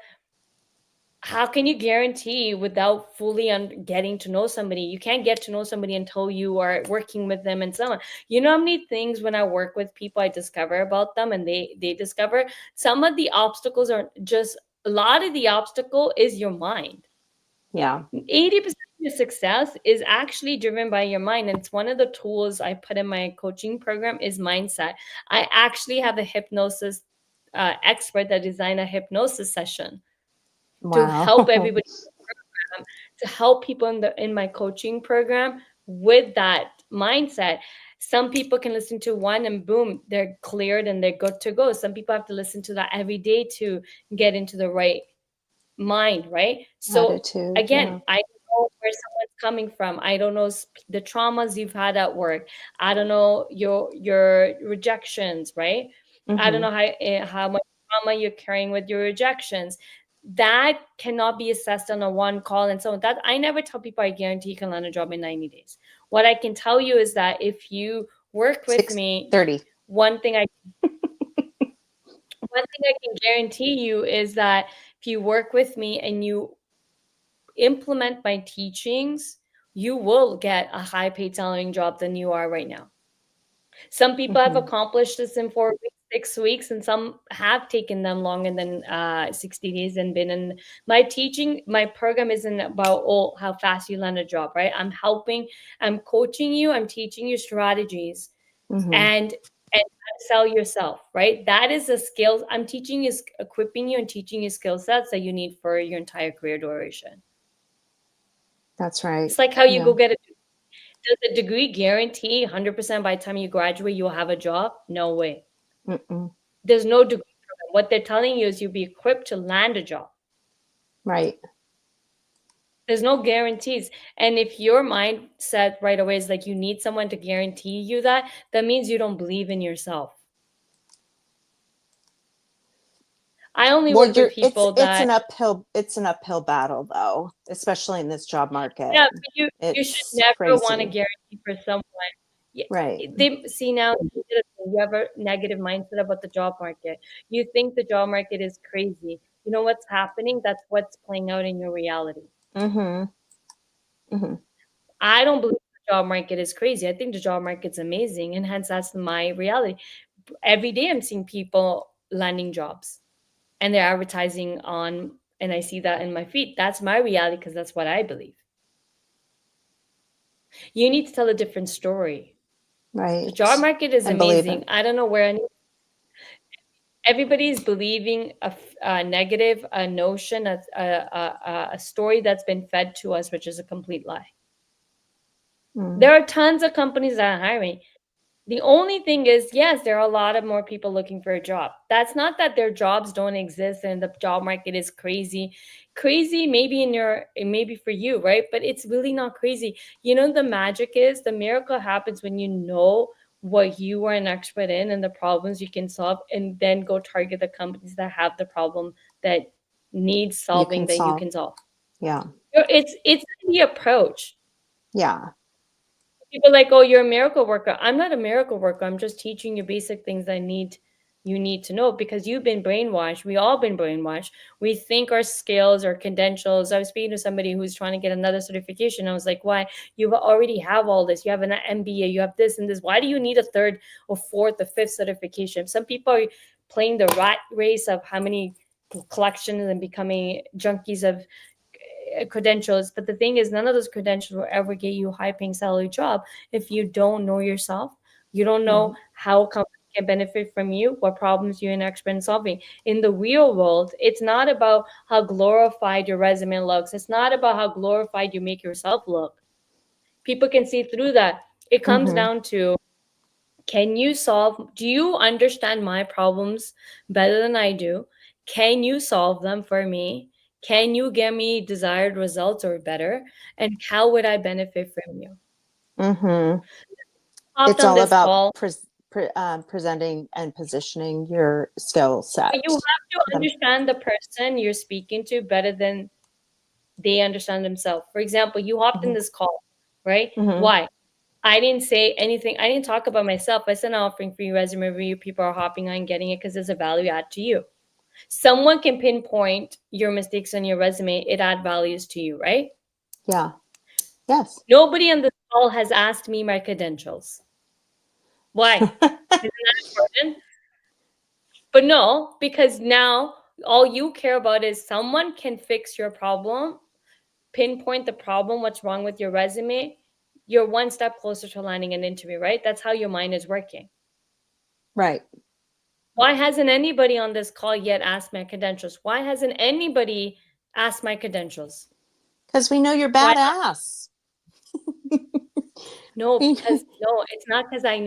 how can you guarantee without fully getting to know somebody? You can't get to know somebody until you are working with them and so on. You know how many things when I work with people I discover about them, and they discover some of the obstacles are just, a lot of the obstacle is your mind. Yeah. 80% of your success is actually driven by your mind. And it's one of the tools I put in my coaching program is mindset. I actually have a hypnosis expert that designed a hypnosis session to help Wow. everybody, to help people in my coaching program with that mindset. Some people can listen to one and boom, they're cleared and they're good to go. Some people have to listen to that every day to get into the right mind, right? So Attitude. again, Yeah. I don't know where someone's coming from. I don't know the traumas you've had at work. I don't know your rejections, right? I don't Mhm. know how much trauma you're carrying with your rejections. That cannot be assessed on a one call. And so that, I never tell people I guarantee you can land a job in 90 days. What I can tell you is that if you work with me, 6:30. one thing I can guarantee you is that if you work with me and you implement my teachings, you will get a high paid salary job than you are right now. Some people have Mhm. accomplished this in 4 weeks, 6 weeks, and some have taken them longer than 60 days and been in my teaching. My program isn't about, oh, how fast you land a job, right? I'm coaching you, I'm teaching you strategies Mhm. and how to sell yourself, right? That is the skills I'm teaching, is equipping you and teaching you skill sets that you need for your entire career duration. That's right. It's like how you Yeah. go get does a degree guarantee 100% by the time you graduate you'll have a job? No way. Mm-mm. There's no degree program. What they're telling you is you'll be equipped to land a job. Right. There's no guarantees. And if your mindset right away is like you need someone to guarantee you that, that means you don't believe in yourself. I only Well, work with people it's an that uphill battle though, especially in this job market. yeah, but you should It's never want to crazy. guarantee for someone. Yeah, Right. they see now you have a negative mindset about the job market. You think the job market is crazy. You know what's happening? That's what's playing out in your reality. Mhm. Mhm. I don't believe the job market is crazy. I think the job market's amazing, and hence that's my reality. Every day I'm seeing people landing jobs, and they're advertising on, and I see that in my feed. That's my reality because that's what I believe. You need to tell a different story. Right. The job market is I believe amazing. it. I don't know where everybody's believing a negative, a notion, a story that's been fed to us, which is a complete lie. Mm. There are tons of companies that are hiring. The only thing is, yes, there are a lot of more people looking for a job. That's not that their jobs don't exist and the job market is crazy. Crazy maybe for you, right? But it's really not crazy. You know, the magic is, the miracle happens when you know what you are an expert in and the problems you can solve, and then go target the companies that have the problem that needs You solving can that you solve. can solve. Yeah. It's the approach. Yeah. People like, oh, you're a miracle worker. I'm not a miracle worker. I'm just teaching you basic things you need to know, because you've been brainwashed. We all been brainwashed. We think our skills or credentials. I was speaking to somebody who's trying to get another certification. I was like, why? You already have all this. You have an MBA. You have this and this. Why do you need a third or fourth or fifth certification? Some people are playing the rat race of how many collections and becoming junkies of credentials. But the thing is, none of those credentials will ever get you a high-paying salary job if you don't know yourself. You don't know how a company can benefit from you, what problems you're an expert in solving. In the real world, it's not about how glorified your resume looks. It's not about how glorified you make yourself look. People can see through that. It comes down to, do you understand my problems better than I do? Can you solve them for me? Can you get me desired results or better? And how would I benefit from you? Mm-hmm. Hopped It's on all this about call. presenting and positioning your skill set. But you have to understand the person you're speaking to better than they understand themselves. For example, you hopped in this call, right? Why? I didn't say anything. I didn't talk about myself. I said I'm offering free resume review. People are hopping on getting it because there's a value add to you. Someone can pinpoint your mistakes on your resume. It add values to you, right? Yeah. Yes. Nobody on this call has asked me my credentials. Why? Isn't that important? But no, because now all you care about is someone can fix your problem, pinpoint the problem, what's wrong with your resume. You're one step closer to landing an interview, right? That's how your mind is working. Right. Why hasn't anybody on this call yet asked my credentials? Why hasn't anybody asked my credentials? Because we know you're badass. No, because it's not because I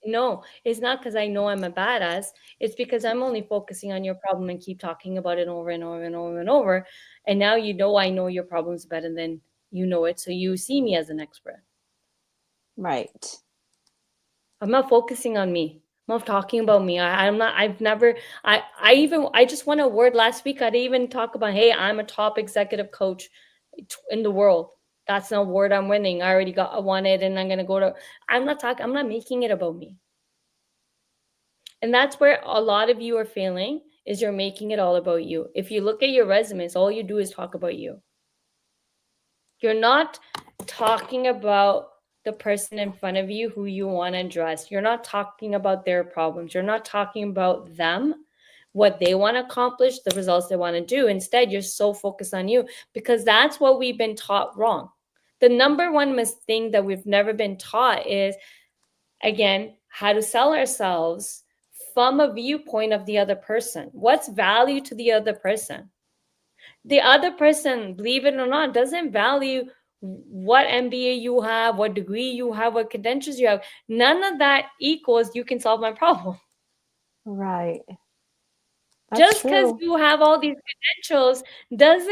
know it's not because I know I'm a badass. It's because I'm only focusing on your problem and keep talking about it over and over and over and over. And now you know I know your problems better than you know it. So you see me as an expert. Right. I'm not focusing on me. I'm not talking about me. I just won a award last week. I didn't even talk about, hey, I'm a top executive coach in the world. That's an award I'm winning. I won it, and I'm gonna go to. I'm not making it about me. And that's where a lot of you are failing, is you're making it all about you. If you look at your resumes, all you do is talk about you. You're not talking about the person in front of you who you want to address. You're not talking about their problems. You're not talking about them, what they want to accomplish, the results they want to do. Instead, you're so focused on you, because that's what we've been taught wrong. The number one thing that we've never been taught is, again, how to sell ourselves from a viewpoint of the other person. What's value to the other person? The other person, believe it or not, doesn't value what MBA you have, what degree you have, what credentials you have. None of that equals you can solve my problem. Right. Just because you have all these credentials does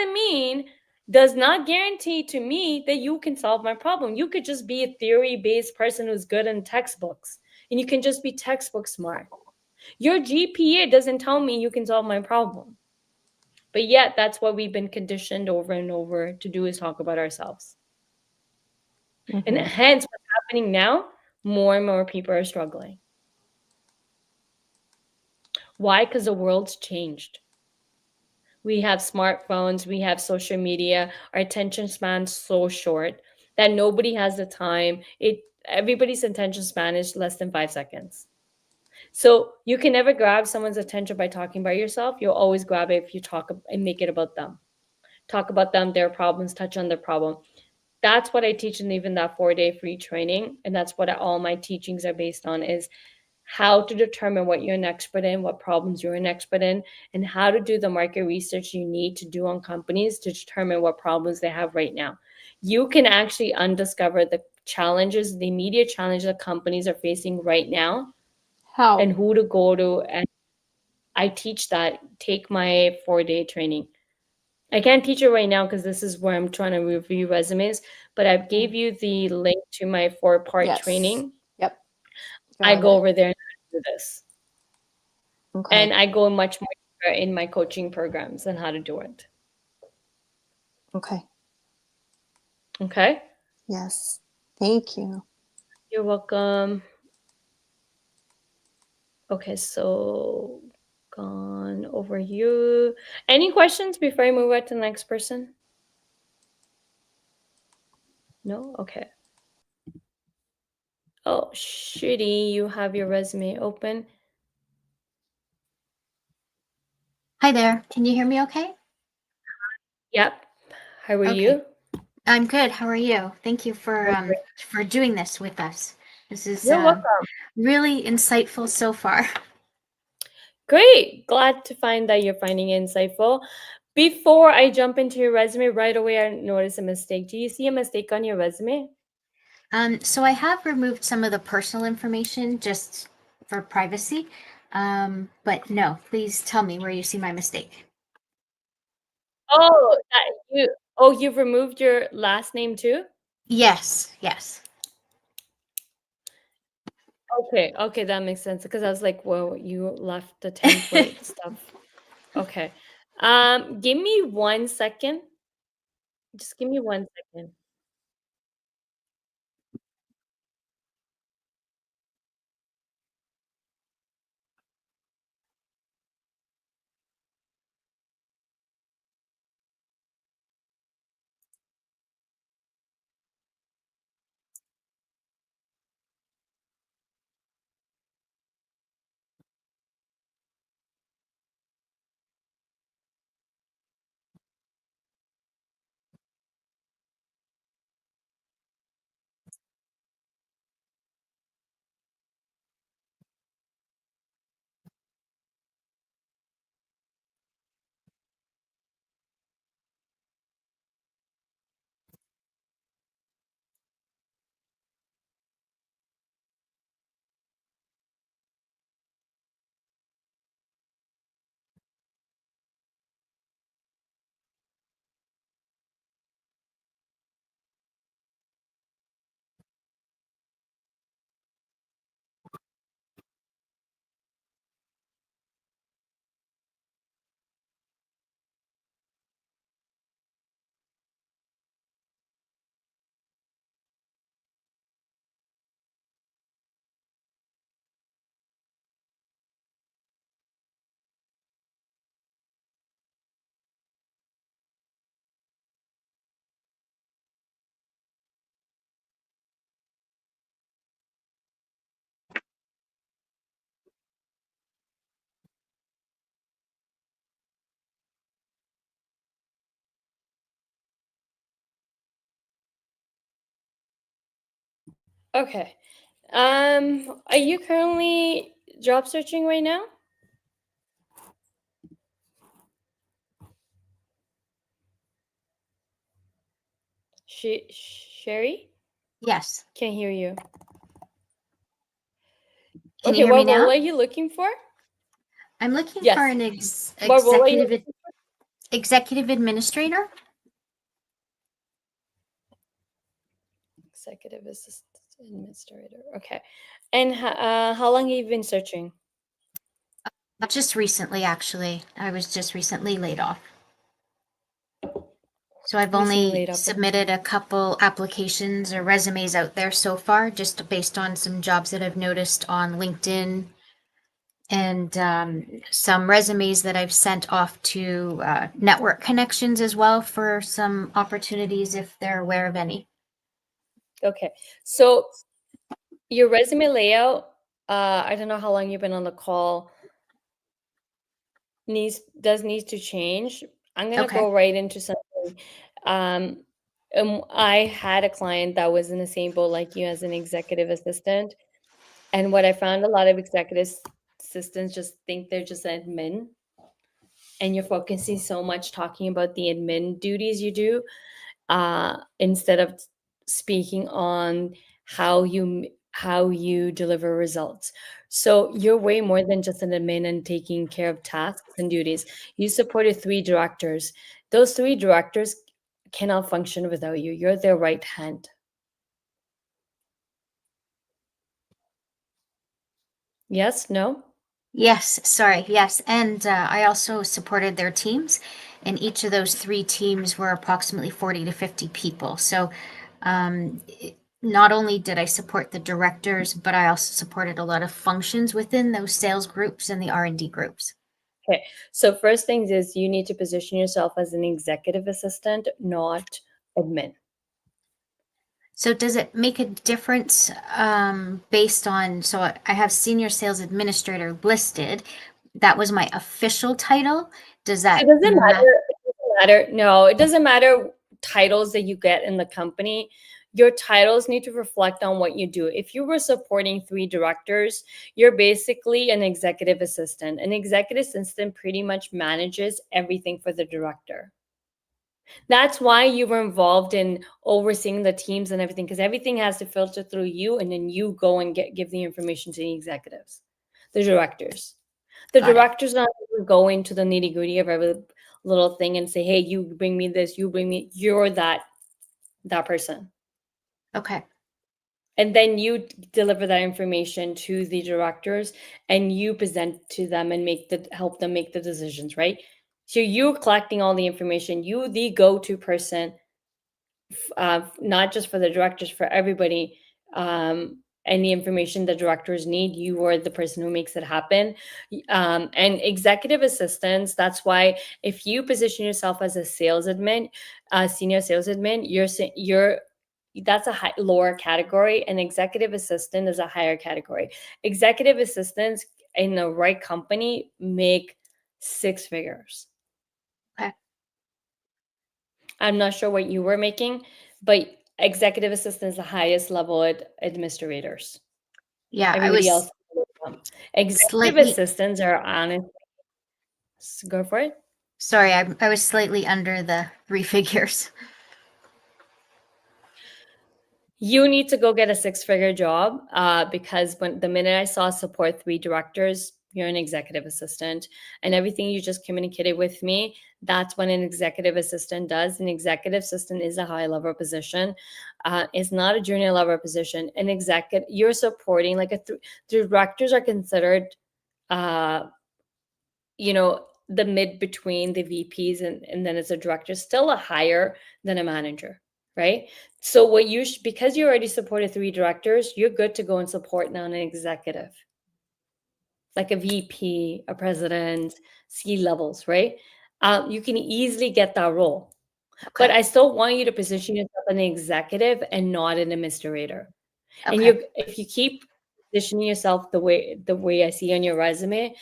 not guarantee to me that you can solve my problem. You could just be a theory-based person who's good in textbooks, and you can just be textbook smart. Your GPA doesn't tell me you can solve my problem. But yet, that's what we've been conditioned over and over to do, is talk about ourselves. And hence, what's happening now, more and more people are struggling. Why? Because the world's changed. We have smartphones, we have social media, our attention span's so short that nobody has the time. Everybody's attention span is less than 5 seconds. So you can never grab someone's attention by talking about yourself. You'll always grab it if you talk and make it about them. Talk about them, their problems, touch on their problem. That's what I teach in even that 4-day free training. And that's what all my teachings are based on, is how to determine what you're an expert in, what problems you're an expert in, and how to do the market research you need to do on companies to determine what problems they have right now. You can actually undiscover the challenges, the immediate challenges that companies are facing right now. How? And who to go to. And I teach that. Take my 4-day training. I can't teach it right now because this is where I'm trying to review resumes, but I gave you the link to my 4-part training. Yep. I go over there and do this. Okay. And I go much more deeper in my coaching programs and how to do it. Okay. Okay? Yes. Thank you. You're welcome. Okay, so gone over you. Any questions before I move on to the next person? No? Okay. Oh, shitty. You have your resume open. Hi there. Can you hear me okay? Yep. How are Okay. you? I'm good. How are you? Thank you I'm for doing this with us. This is You're welcome. really insightful so far. Great. Glad to find that you're finding it insightful. Before I jump into your resume, right away I noticed a mistake. Do you see a mistake on your resume? So I have removed some of the personal information just for privacy. But no, please tell me where you see my mistake. Oh, you've removed your last name too? Yes, yes. Okay, that makes sense. Because I was like, whoa, you left the template stuff. Okay. Give me 1 second. Just give me 1 second. Okay. Are you currently job searching right now? Sherry? Yes. Can't hear you. Can Okay, you hear me what role now? are you looking for? I'm looking Yes. for an What role are you executive administrator. Executive assistant administrator. Okay. And how long have you been searching? Just recently, actually. I was just recently laid off. So I've Recently only laid off. submitted a couple applications or resumes out there so far, just based on some jobs that I've noticed on LinkedIn and some resumes that I've sent off to network connections as well for some opportunities if they're aware of any. Okay. So your resume layout, I don't know how long you've been on the call, needs to change. I'm gonna Okay. go right into something. I had a client that was in the same boat like you as an executive assistant. And what I found, a lot of executive assistants just think they're just an admin. And you're focusing so much talking about the admin duties you do, instead of speaking on how you deliver results. So you're way more than just an admin and taking care of tasks and duties. You supported 3 directors. Those 3 directors cannot function without you. You're their right hand. Yes? No? Yes, sorry, yes. And I also supported their teams, and each of those 3 teams were approximately 40 to 50 people. So not only did I support the directors, but I also supported a lot of functions within those sales groups and the R&D groups. Okay. So first things is you need to position yourself as an executive assistant, not admin. So does it make a difference based on, so I have senior sales administrator listed, that was my official title. Does that It doesn't ma- matter. It doesn't matter. No, it doesn't matter titles that you get in the company. Your titles need to reflect on what you do. If you were supporting 3 directors, you're basically an executive assistant. An executive assistant pretty much manages everything for the director. That's why you were involved in overseeing the teams and everything, because everything has to filter through you, and then you go and give the information to the executives, the directors. The Got it. directors not even go into the nitty gritty of every little thing and say, "Hey, you bring me this. You bring me." You're that person, Okay. and then you deliver that information to the directors, and you present to them and help them make the decisions. Right. So you're collecting all the information. You the go-to person, not just for the directors, for everybody. Any information the directors need, you are the person who makes it happen. And executive assistants, that's why if you position yourself as a sales admin, senior sales admin, you're that's a lower category, and executive assistant is a higher category. Executive assistants in the right company make 6 figures. Okay. I'm not sure what you were making, but executive assistant is the highest level administrators. Yeah, Everybody else. Executive slightly- assistants are honest. Go for it. sorry, I was slightly under the 3 figures. You need to go get a 6-figure job because the minute I saw support 3 directors, you're an executive assistant, and everything you just communicated with me, that's what an executive assistant does. An executive assistant is a high level position. It's not a junior level position. An executive, you're supporting like directors are considered, the mid between the VPs and then as a director, still a higher than a manager. Right. So what because you already supported 3 directors, you're good to go and support now an executive, like a VP, a president, C levels, right? You can easily get that role. Okay. But I still want you to position yourself as an executive and not an administrator. Okay. And if you keep positioning yourself the way I see on your resume,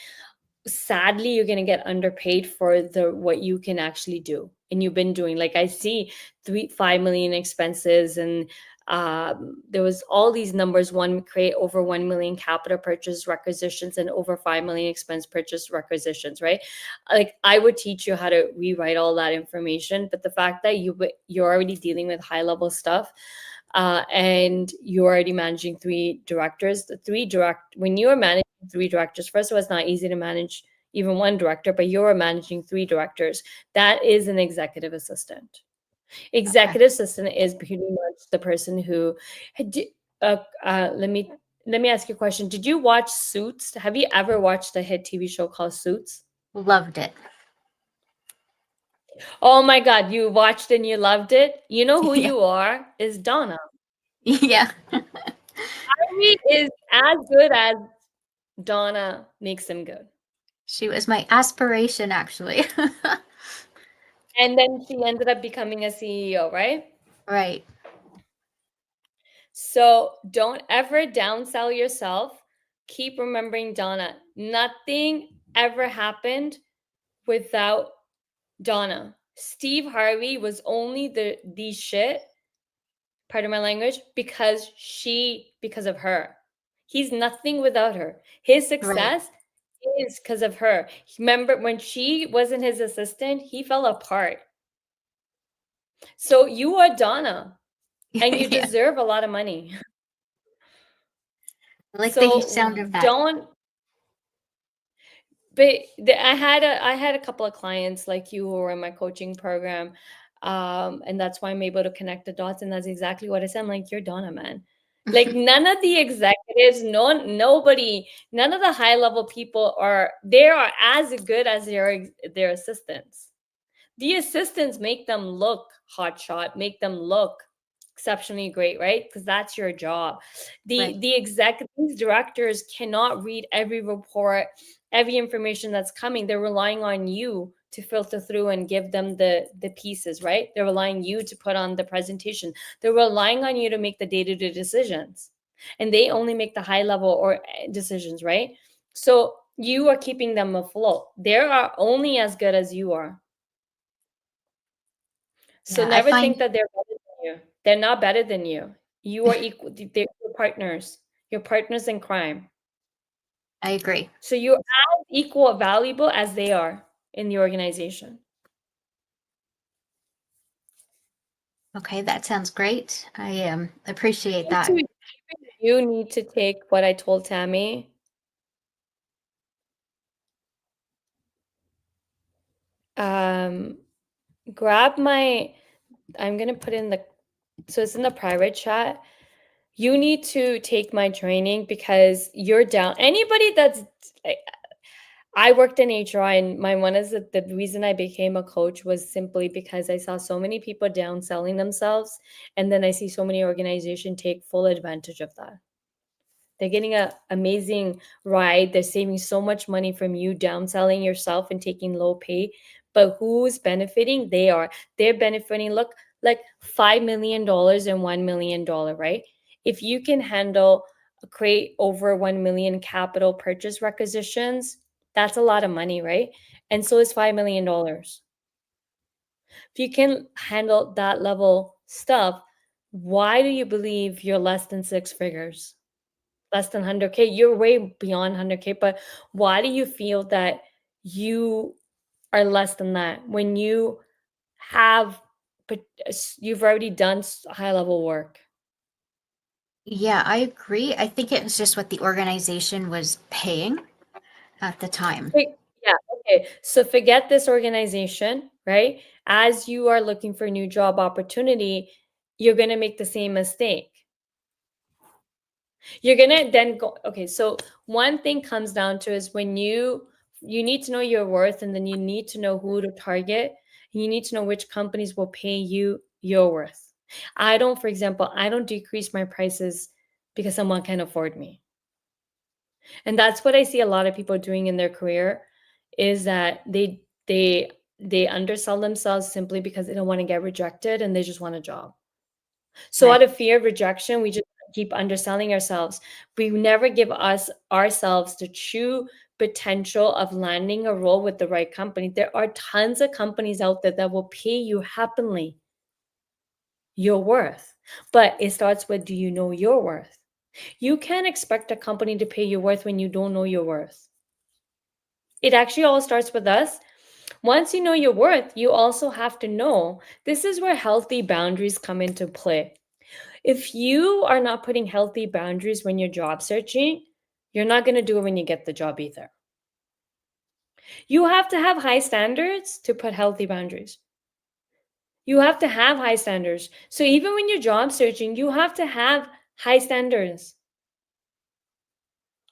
sadly you're going to get underpaid for what you can actually do, and you've been doing. Like I see 5 million expenses, and there was all these numbers. Create over 1 million capital purchase requisitions and over 5 million expense purchase requisitions, right? Like I would teach you how to rewrite all that information, but the fact that you're already dealing with high level stuff, and you're already managing 3 directors. When you are managing 3 directors, first of all, it's not easy to manage even 1 director, but you're managing 3 directors. That is an executive assistant. Executive assistant is pretty much the person who. Let me ask you a question. Did you watch Suits? Have you ever watched a hit TV show called Suits? Loved it. Oh my God, you watched and you loved it. You know who Yeah. you are is Donna. Yeah. Harvey is as good as Donna makes him good. She was my aspiration, actually. And then she ended up becoming a CEO, right? Right. So don't ever downsell yourself. Keep remembering Donna. Nothing ever happened without Donna. Steve Harvey was only the shit, pardon my language, because of her. He's nothing without her. His success is because of her. Remember when she wasn't his assistant, he fell apart. So you are Donna, and you Yeah. deserve a lot of money. I like So the sound of that. I had a couple of clients like you who were in my coaching program, and that's why I'm able to connect the dots. And that's exactly what I said. I'm like, you're Donna, man. Like none of the executives, nobody, none of the high level people are as good as their assistants. The assistants make them look hotshot, make them look exceptionally great, right? Because that's your job. The executives, directors cannot read every report, every information that's coming. They're relying on you to filter through and give them the pieces, right? They're relying on you to put on the presentation. They're relying on you to make the day-to-day decisions, and they only make the high level or decisions, right? So You are keeping them afloat. They are only as good as you are. So Yeah, I never find think that they're better than you. They're not better than you. You are equal. They're your partners. Your partners in crime. I agree. So you're as equal valuable as they are in the organization. Okay, that sounds great. I appreciate that. You need to take what I told Tammy. Grab my, I'm gonna put in the, so it's in the private chat. You need to take my training because you're down. Anybody that's, I worked in HR, and my one is that the reason I became a coach was simply because I saw so many people down selling themselves, and then I see so many organizations take full advantage of that. They're getting an amazing ride. They're saving so much money from you downselling yourself and taking low pay. But who's benefiting? They are. They're benefiting. Look, like $5 million and $1 million, right? If you can create over 1 million capital purchase requisitions, that's a lot of money, right? And so is $5 million. If you can handle that level stuff, why do you believe you're less than six figures? Less than 100K? You're way beyond 100K, but why do you feel that you are less than that when you have, but you've already done high level work? Yeah, I agree. I think it was just what the organization was paying at the time. Yeah, okay. So forget this organization, right? As you are looking for a new job opportunity, you're going to make the same mistake. You're going to then go, okay, so one thing comes down to is when you need to know your worth, and then you need to know who to target. You need to know which companies will pay you your worth. For example, I don't decrease my prices because someone can afford me. And that's what I see a lot of people doing in their career, is that they undersell themselves simply because they don't want to get rejected and they just want a job. So Right. out of fear of rejection, we just keep underselling ourselves. We never give ourselves the true potential of landing a role with the right company. There are tons of companies out there that will pay you happily your worth. But it starts with, do you know your worth? You can't expect a company to pay your worth when you don't know your worth. It actually all starts with us. Once you know your worth, you also have to know, this is where healthy boundaries come into play. If you are not putting healthy boundaries when you're job searching, you're not going to do it when you get the job either. You have to have high standards to put healthy boundaries. You have to have high standards. So even when you're job searching, you have to have high standards.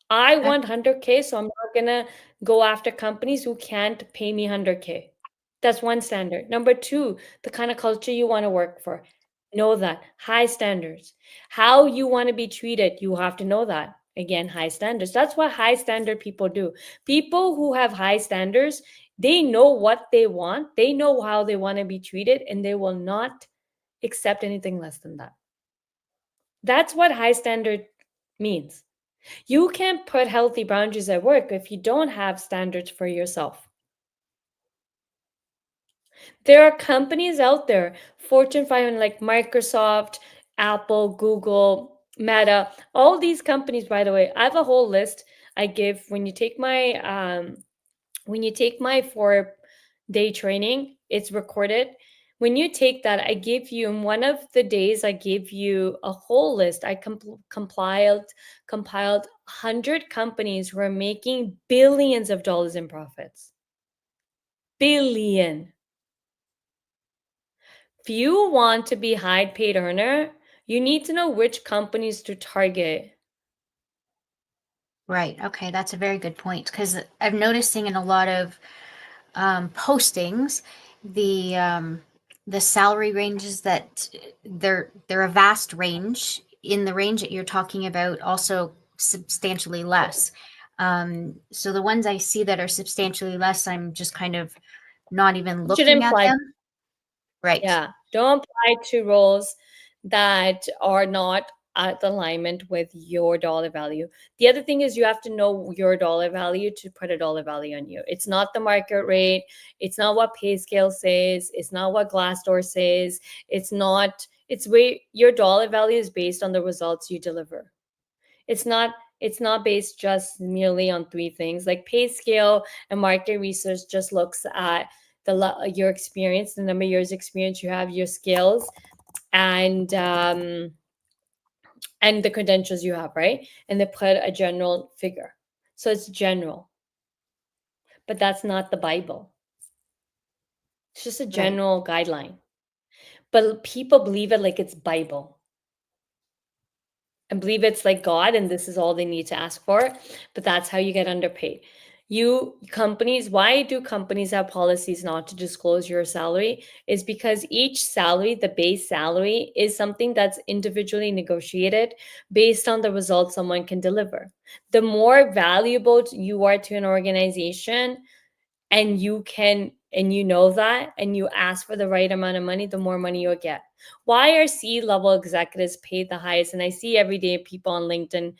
I want 100K, so I'm not going to go after companies who can't pay me 100K. That's one standard. Number two, the kind of culture you want to work for. Know that. High standards. How you want to be treated, you have to know that. Again, high standards. That's what high standard people do. People who have high standards, they know what they want. They know how they want to be treated, and they will not accept anything less than that. That's what high standard means. You can't put healthy boundaries at work if you don't have standards for yourself. There are companies out there, Fortune 500, like Microsoft, Apple, Google, Meta, all these companies, by the way. I have a whole list I give when you take my 4-day training. It's recorded. When you take that, I give you, in one of the days, I give you a whole list. I compiled 100 companies who are making billions of dollars in profits. Billion. If you want to be high paid earner, you need to know which companies to target. Right. Okay, that's a very good point, because I'm noticing in a lot of postings the salary ranges that they're a vast range. In the range that you're talking about, also substantially less. So the ones I see that are substantially less, I'm just kind of not even You looking shouldn't at apply. them. Right. Yeah. Don't apply to roles that are not at alignment with your dollar value. The other thing is you have to know your dollar value to put a dollar value on you. It's not the market rate. It's not what PayScale says. It's not what Glassdoor says. It's your dollar value is based on the results you deliver. It's not based just merely on three things. Like PayScale and market research just looks at your experience, the number of years experience you have, your skills, and the credentials you have, right? And they put a general figure. So it's general. But that's not the Bible. It's just a general guideline. But people believe it like it's Bible. And believe it's like God and this is all they need to ask for. But that's how you get underpaid. Why do companies have policies not to disclose your salary? Is because each salary, the base salary, is something that's individually negotiated based on the results someone can deliver. The more valuable you are to an organization, and you know that, and you ask for the right amount of money, the more money you'll get. Why are C-level executives paid the highest? And I see every day people on LinkedIn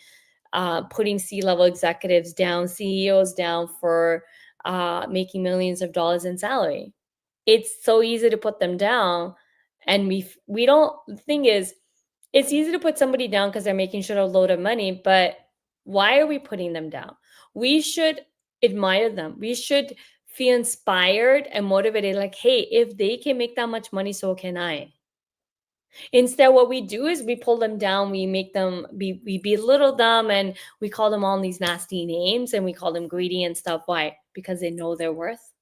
putting C-level executives down, CEOs down for making millions of dollars in salary. It's so easy to put them down. And we don't, the thing is, it's easy to put somebody down because they're making sure a load of money, but why are we putting them down? We should admire them. We should feel inspired and motivated, like, hey, if they can make that much money, so can I. Instead, what we do is we pull them down, we make them, we belittle them, and we call them all these nasty names, and we call them greedy and stuff. Why? Because they know their worth.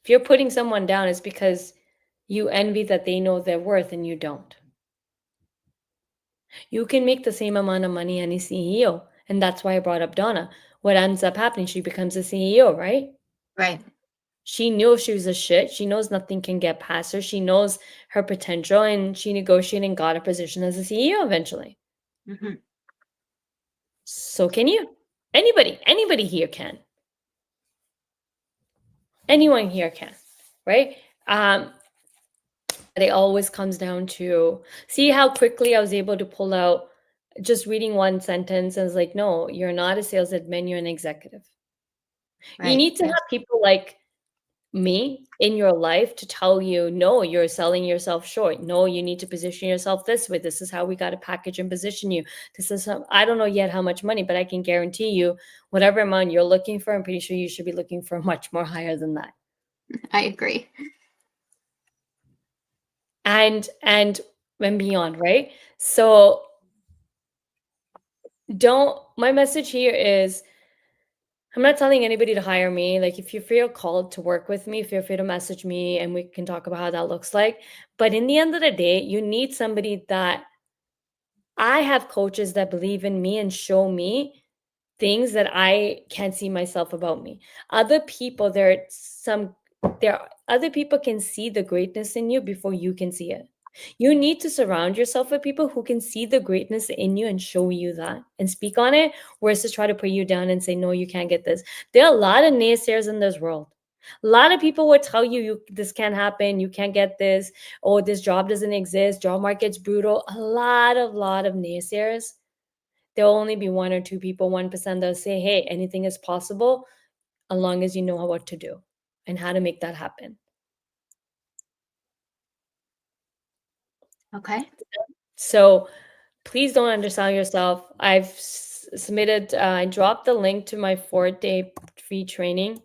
If you're putting someone down, it's because you envy that they know their worth and you don't. You can make the same amount of money any CEO. And that's why I brought up Donna. What ends up happening, she becomes a CEO, right? Right. She knew she was a shit. She knows nothing can get past her. She knows her potential, and she negotiated and got a position as a CEO eventually. Mm-hmm. So can you. Anybody here can. Anyone here can, right? It always comes down to, see how quickly I was able to pull out just reading one sentence, and it's like, no, you're not a sales admin, you're an executive. Right. You need to have people like me in your life to tell you, no, you're selling yourself short. No, you need to position yourself this way. This is how we got to package and position you. This is I don't know yet how much money, but I can guarantee you whatever amount you're looking for, I'm pretty sure you should be looking for much more higher than that. I agree. And beyond, right? So my message here is, I'm not telling anybody to hire me. Like, if you feel called to work with me, feel free to message me and we can talk about how that looks like. But in the end of the day, you need somebody that, I have coaches that believe in me and show me things that I can't see myself about me. Other people can see the greatness in you before you can see it. You need to surround yourself with people who can see the greatness in you and show you that and speak on it, whereas to try to put you down and say, no, you can't get this. There are a lot of naysayers in this world. A lot of people will tell you, this can't happen, you can't get this, or this job doesn't exist, job market's brutal. A lot of naysayers. There'll only be 1 or 2 people, 1% that'll say, hey, anything is possible as long as you know what to do and how to make that happen. Okay. So please don't undersell yourself. I've submitted, I dropped the link to my 4-day free training.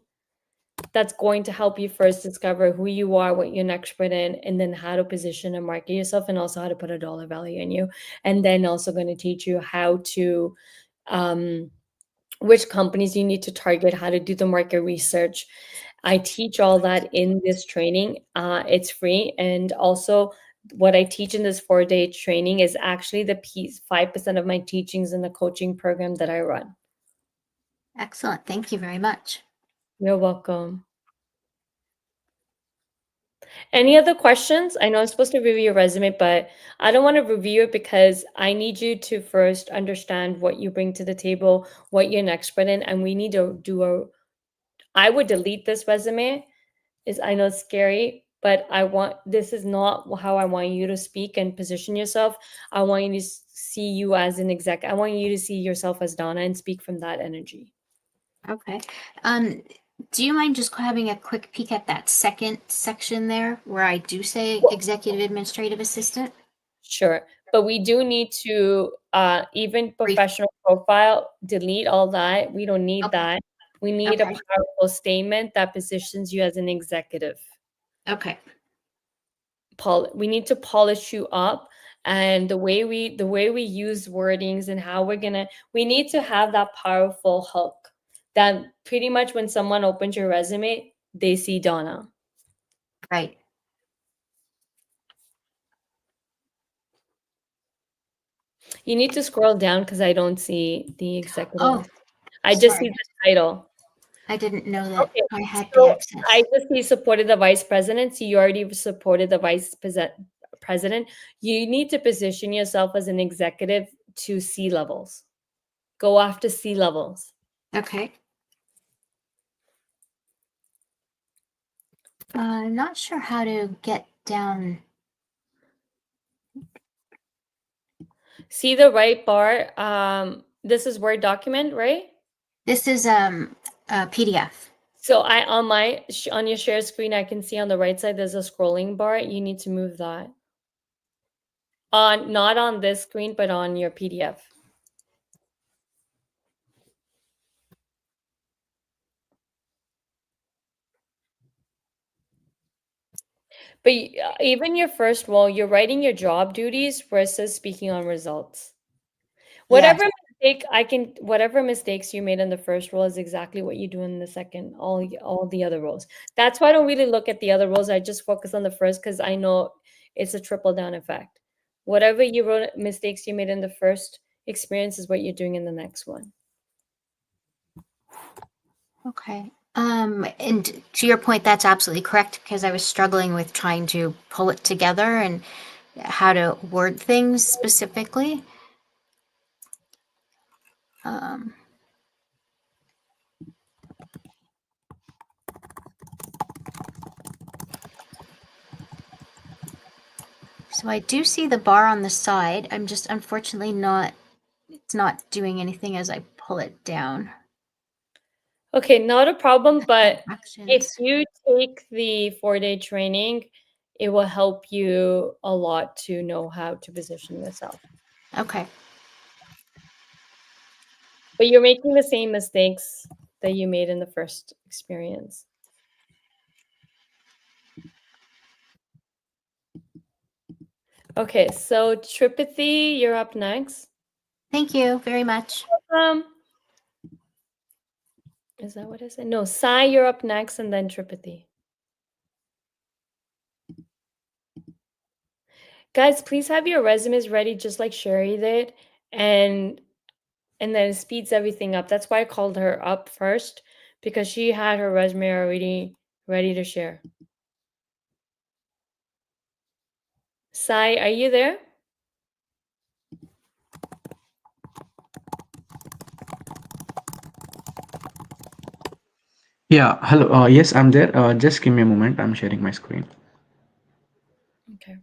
That's going to help you first discover who you are, what you're an expert in, and then how to position and market yourself, and also how to put a dollar value in you. And then also going to teach you how to, which companies you need to target, how to do the market research. I teach all that in this training. It's free. And also what I teach in this 4-day training is actually the 5% of my teachings in the coaching program that I run. Excellent. Thank you very much. You're welcome. Any other questions? I know I'm supposed to review your resume, but I don't want to review it because I need you to first understand what you bring to the table, what you're an expert in, and we need to do I would delete this resume. I know it's scary, but this is not how I want you to speak and position yourself. I want you to see you as an exec. I want you to see yourself as Donna and speak from that energy. Okay. Do you mind just having a quick peek at that second section there where I do say executive administrative assistant? Sure. But we do need to, even professional profile, delete all that. We don't need Okay. that. We need a Okay. powerful statement that positions you as an executive. Okay. We need to polish you up, and the way we use wordings and how we need to have that powerful hook that pretty much when someone opens your resume, they see Donna. Right. You need to scroll down because I don't see the executive. Oh, I just sorry. see the title. I didn't know that Okay, I had so the access. I just see supported the vice president. So you already supported the vice president. You need to position yourself as an executive to C levels. Go after C levels. Okay. I'm not sure how to get down. See the right bar. This is Word document, right? This is a PDF. So on your share screen, I can see on the right side there's a scrolling bar. You need to move that. Not on this screen, but on your PDF. But even your first role, you're writing your job duties versus speaking on results. Whatever mistakes you made in the first role is exactly what you do in the second, all the other roles. That's why I don't really look at the other roles. I just focus on the first because I know it's a triple down effect. Whatever mistakes you made in the first experience is what you're doing in the next one. Okay. And to your point, that's absolutely correct because I was struggling with trying to pull it together and how to word things specifically. So I do see the bar on the side. I'm just unfortunately it's not doing anything as I pull it down. Okay, not a problem, but Actions. if you take the 4-day training, it will help you a lot to know how to position yourself. Okay. But you're making the same mistakes that you made in the first experience. Okay, so Tripathy, you're up next. Thank you very much. Is that what I said? No, Sai, you're up next, and then Tripathy. Guys, please have your resumes ready just like Sherry did, and then it speeds everything up. That's why I called her up first, because she had her resume already ready to share. Sai, are you there? Yeah, hello. Yes, I'm there. Just give me a moment. I'm sharing my screen. Okay.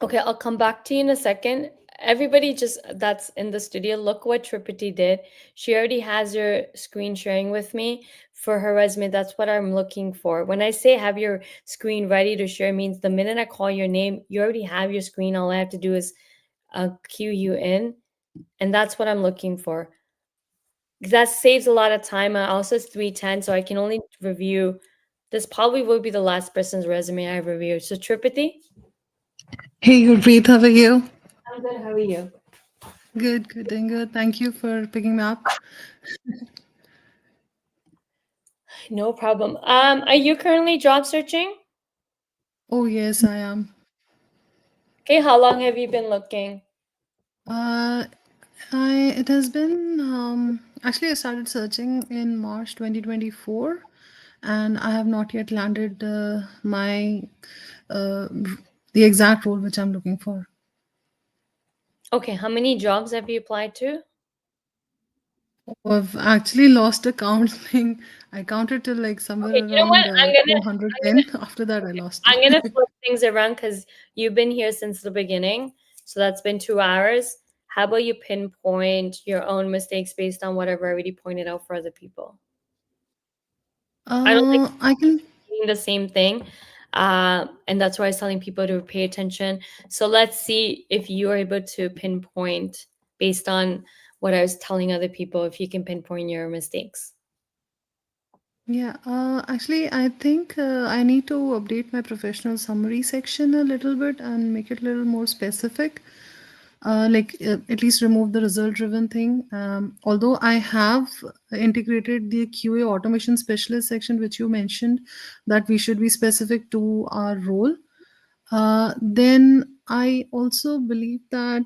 Okay, I'll come back to you in a second. Everybody that's in the studio, look what Tripathy did. She already has her screen sharing with me for her resume. That's what I'm looking for. When I say have your screen ready to share, means the minute I call your name, you already have your screen. All I have to do is cue you in. And that's what I'm looking for. That saves a lot of time. Also, it's 3:10, so I can only review. This probably will be the last person's resume I review. So Tripathy? Hey, Gurpreet, how are you? I'm good. How are you? Good, doing good. Thank you for picking me up. No problem. Are you currently job searching? Oh, yes, I am. Okay, how long have you been looking? It has been actually I started searching in March 2024, and I have not yet landed my the exact role which I'm looking for. Okay, how many jobs have you applied to? I've actually lost a counting. I counted till like somewhere Okay, you know what? around I'm gonna 210. After that, I lost I'm gonna it. flip things around because you've been here since the beginning, so that's been 2 hours. How about you pinpoint your own mistakes based on what I've already pointed out for other people? I don't think I can. doing the same thing, and that's why I was telling people to pay attention. So let's see if you are able to pinpoint based on what I was telling other people, if you can pinpoint your mistakes. Yeah, actually, I think I need to update my professional summary section a little bit and make it a little more specific. At least remove the result driven thing. Although I have integrated the QA automation specialist section, which you mentioned, that we should be specific to our role. Then I also believe that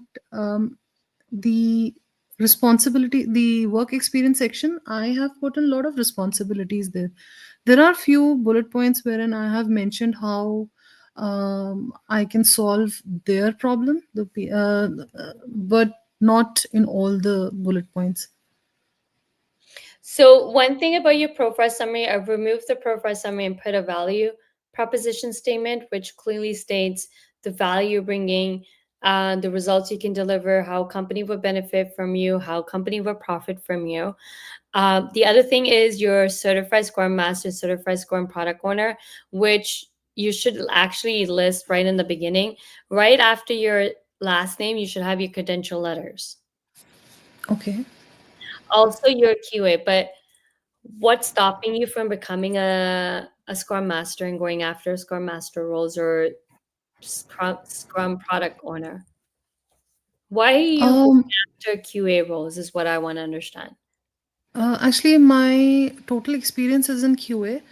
the the work experience section, I have put a lot of responsibilities there. There are few bullet points wherein I have mentioned how I can solve their problem, but not in all the bullet points. So one thing about your profile summary, I've removed the profile summary and put a value proposition statement, which clearly states the value you're bringing, the results you can deliver, how company will benefit from you, how company will profit from you. The other thing is your certified Scrum Master, certified Scrum Product Owner, which you should actually list right in the beginning. Right after your last name, you should have your credential letters. Okay. Also your QA, but what's stopping you from becoming a Scrum Master and going after Scrum Master roles or Scrum Product Owner? Why are you going Um, after QA roles is what I want to understand. Actually, my total experience is in QA,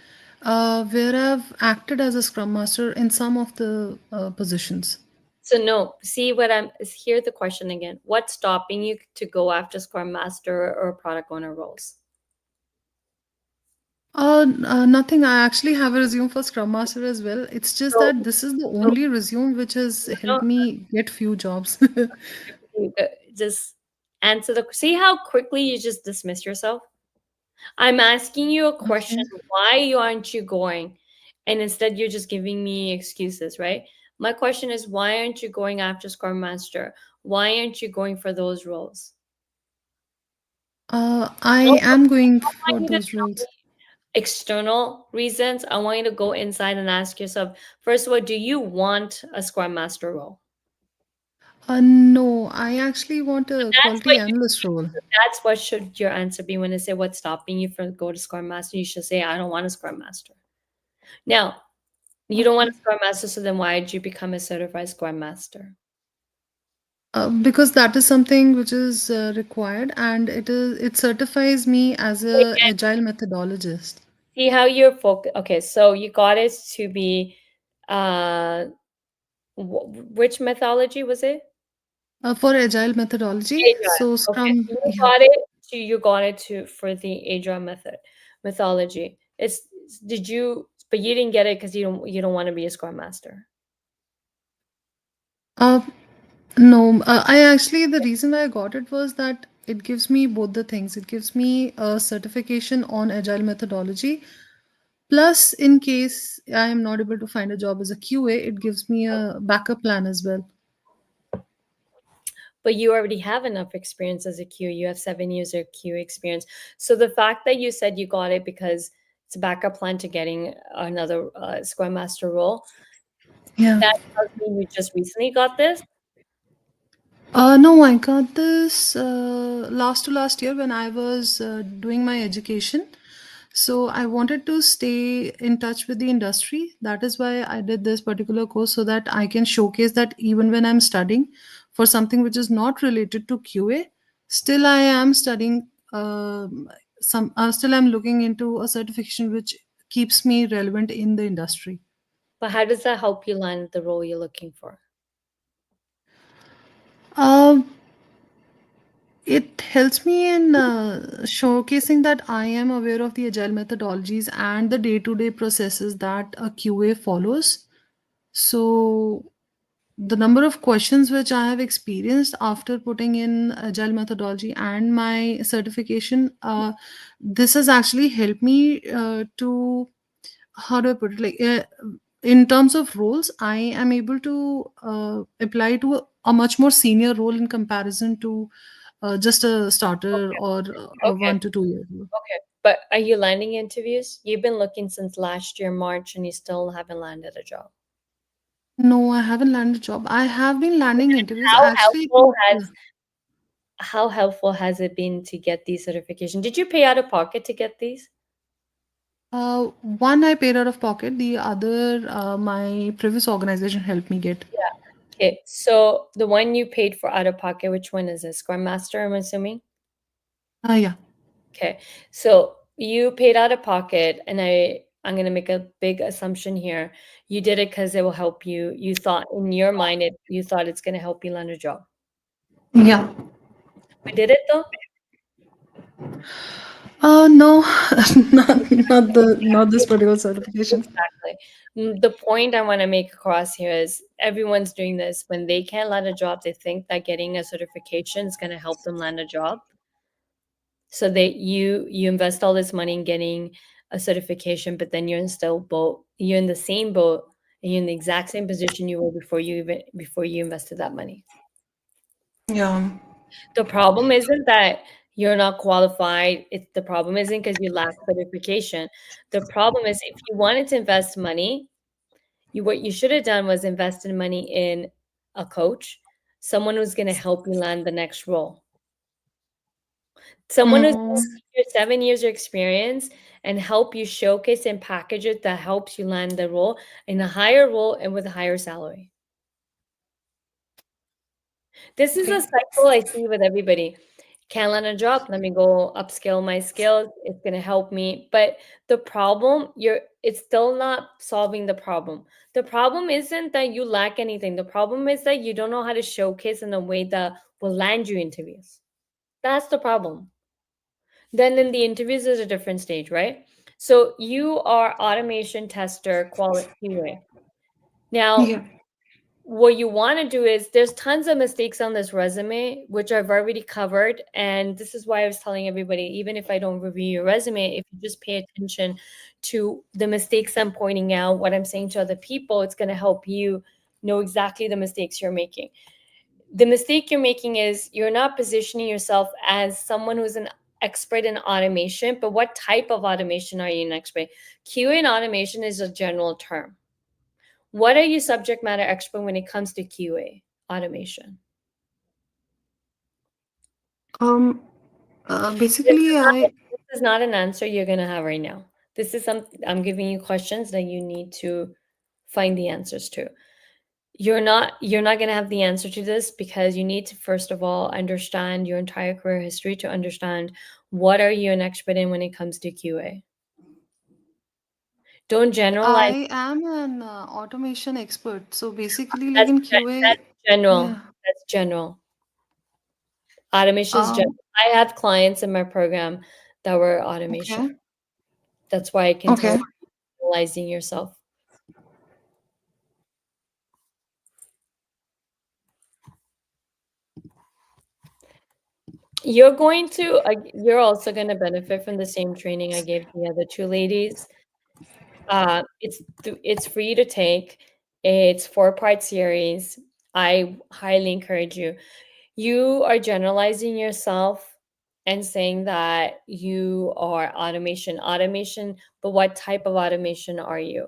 where I've acted as a Scrum Master in some of the positions. So no, see what here's the question again. What's stopping you to go after Scrum Master or Product Owner roles? Nothing. I actually have a resume for Scrum Master as well. It's just So, that this is the only resume which has no, helped me get few jobs. just answer see how quickly you just dismiss yourself. I'm asking you a question. Okay. Why aren't you going? And instead, you're just giving me excuses, right? My question is, why aren't you going after Scrum Master? Why aren't you going for those roles? I No, am going I for want you to those tell me roles. external reasons. I want you to go inside and ask yourself, first of all, do you want a Scrum Master role? No, I actually want a That's quality what analyst role. that's what should your answer be when they say what's stopping you from go to Scrum Master. You should say, I don't want a Scrum Master. Now, you don't want a Scrum Master, so then why did you become a certified Scrum Master? Because that is something which is required, and it certifies me as a Again, agile methodologist. see how you're focused. Okay, so you got it to be, uh, which methodology was it? For agile methodology, Agile. so Okay, Scrum, so yeah. you got it to for the Agile methodology. But you didn't get it because you don't want to be a Scrum Master. Uh, no, I actually, the reason why I got it was that it gives me both the things. It gives me a certification on agile methodology. Plus, in case I am not able to find a job as a QA, it gives me a backup plan as well. But you already have enough experience as a QA. You have 7 years of QA experience. So the fact that you said you got it because it's a backup plan to getting another Scrum Master role, Yeah. that tells me you just recently got this. No, I got this last to last year when I was doing my education. So I wanted to stay in touch with the industry. That is why I did this particular course so that I can showcase that even when I'm studying for something which is not related to QA, still I am studying still I'm looking into a certification which keeps me relevant in the industry. But how does that help you land the role you're looking for? Um, It helps me in showcasing that I am aware of the agile methodologies and the day-to-day processes that a QA follows. So the number of questions which I have experienced after putting in agile methodology and my certification, this has actually helped me to, how do I put it, like in terms of roles, I am able to apply to a much more senior role in comparison to just a starter Okay. or a Okay. 1 to 2 year role. Okay. But are you landing interviews? You've been looking since last year, March, and you still haven't landed a job. No, I haven't landed a job. I have been landing interviews. How Actually, helpful has it been to get these certifications? Did you pay out of pocket to get these? one I paid out of pocket. The other, my previous organization helped me get. Yeah. Okay. So the one you paid for out of pocket, which one is this? Scrum Master, I'm assuming? Yeah. Okay. So you paid out of pocket, and I'm going to make a big assumption here. You did it because it will help you. You thought in your mind, you thought it's going to help you land a job. Yeah. But did it though? No, not this particular certification. Exactly. The point I want to make across here is everyone's doing this. When they can't land a job, they think that getting a certification is going to help them land a job. So you invest all this money in getting a certification, but then you're in the same boat, and you're in the exact same position you were before you invested that money. Yeah. The problem isn't that you're not qualified. The problem isn't because you lack certification. The problem is if you wanted to invest money, what you should have done was invested money in a coach, someone who's going to help you land the next role. Someone who's Mm, your 7 years of experience and help you showcase and package it that helps you land the role in a higher role and with a higher salary. This is a cycle I see with everybody. Can't land a job, let me go upskill my skills. It's going to help me. But the problem, it's still not solving the problem. The problem isn't that you lack anything. The problem is that you don't know how to showcase in a way that will land you interviews. That's the problem. Then in the interviews is a different stage, right? So you are automation tester, quality QA. Now, yeah. what you want to do is there's tons of mistakes on this resume, which I've already covered. And this is why I was telling everybody, even if I don't review your resume, if you just pay attention to the mistakes I'm pointing out, what I'm saying to other people, it's going to help you know exactly the mistakes you're making. The mistake you're making is you're not positioning yourself as someone who's an expert in automation, but what type of automation are you an expert? QA in automation is a general term. What are you subject matter expert when it comes to QA automation? Basically, This is not an answer you're going to have right now. This is I'm giving you questions that you need to find the answers to. You're not going to have the answer to this because you need to first of all understand your entire career history to understand what are you an expert in when it comes to QA. Don't generalize. I am an automation expert. So basically, like in QA, That's general. yeah. That's general. Automation is general. I have clients in my program that were automation. Okay. That's why I can tell Okay. you analyzing yourself. You're also going to benefit from the same training I gave the other two ladies. It's free to take. It's 4-part series. I highly encourage you. You are generalizing yourself and saying that you are automation, but what type of automation are you?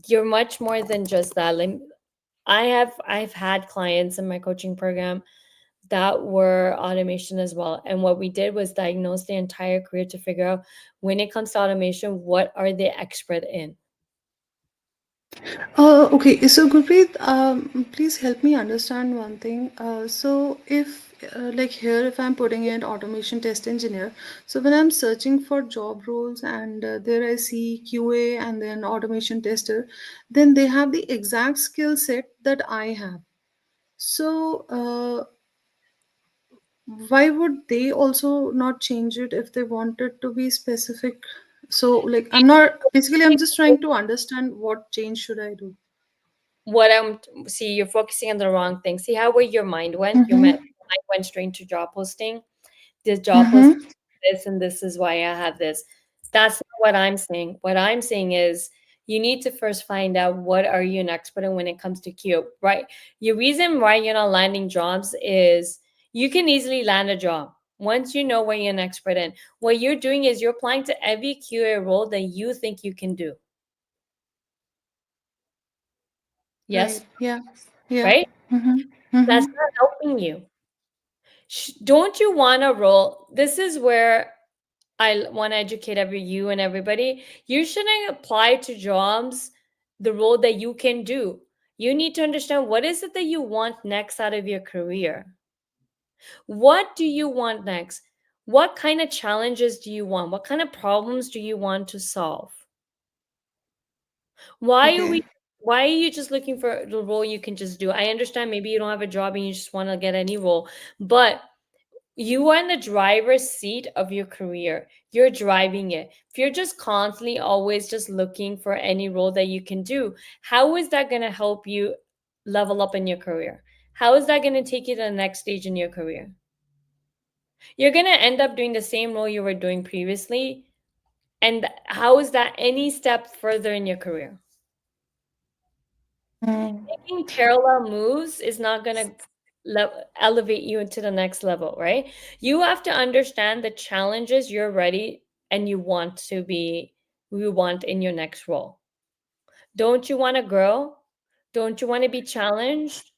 You're much more than just that. I've had clients in my coaching program that were automation as well. And what we did was diagnose the entire career to figure out when it comes to automation, what are they expert in? Okay, so Gurpreet, please help me understand one thing. So if like here, if I'm putting in automation test engineer, so when I'm searching for job roles and there I see QA and then automation tester, then they have the exact skill set that I have. So why would they also not change it if they wanted to be specific? So like I'm just trying to understand what change should I do. see, you're focusing on the wrong thing. See how where your mind went? Your mind went straight to job posting. This job posting, this, and this is why I have this. That's not what I'm saying. What I'm saying is you need to first find out what are you an expert in when it comes to QA, right? Your reason why you're not landing jobs is you can easily land a job once you know what you're an expert in. What you're doing is you're applying to every QA role that you think you can do. Yes, Right. Yeah. Yeah. right? Mm-hmm. That's Mm-hmm. not helping you. Don't you want a role? This is where I want to educate you and everybody. You shouldn't apply to jobs the role that you can do. You need to understand what is it that you want next out of your career. What do you want next? What kind of challenges do you want? What kind of problems do you want to solve? Why Okay. why are you just looking for the role you can just do? I understand maybe you don't have a job and you just want to get any role, but you are in the driver's seat of your career. You're driving it. If you're just constantly always just looking for any role that you can do, how is that going to help you level up in your career? How is that going to take you to the next stage in your career? You're going to end up doing the same role you were doing previously. And how is that any step further in your career? Making parallel moves is not going to elevate you into the next level, right? You have to understand the challenges you're ready and you want in your next role. Don't you want to grow? Don't you want to be challenged?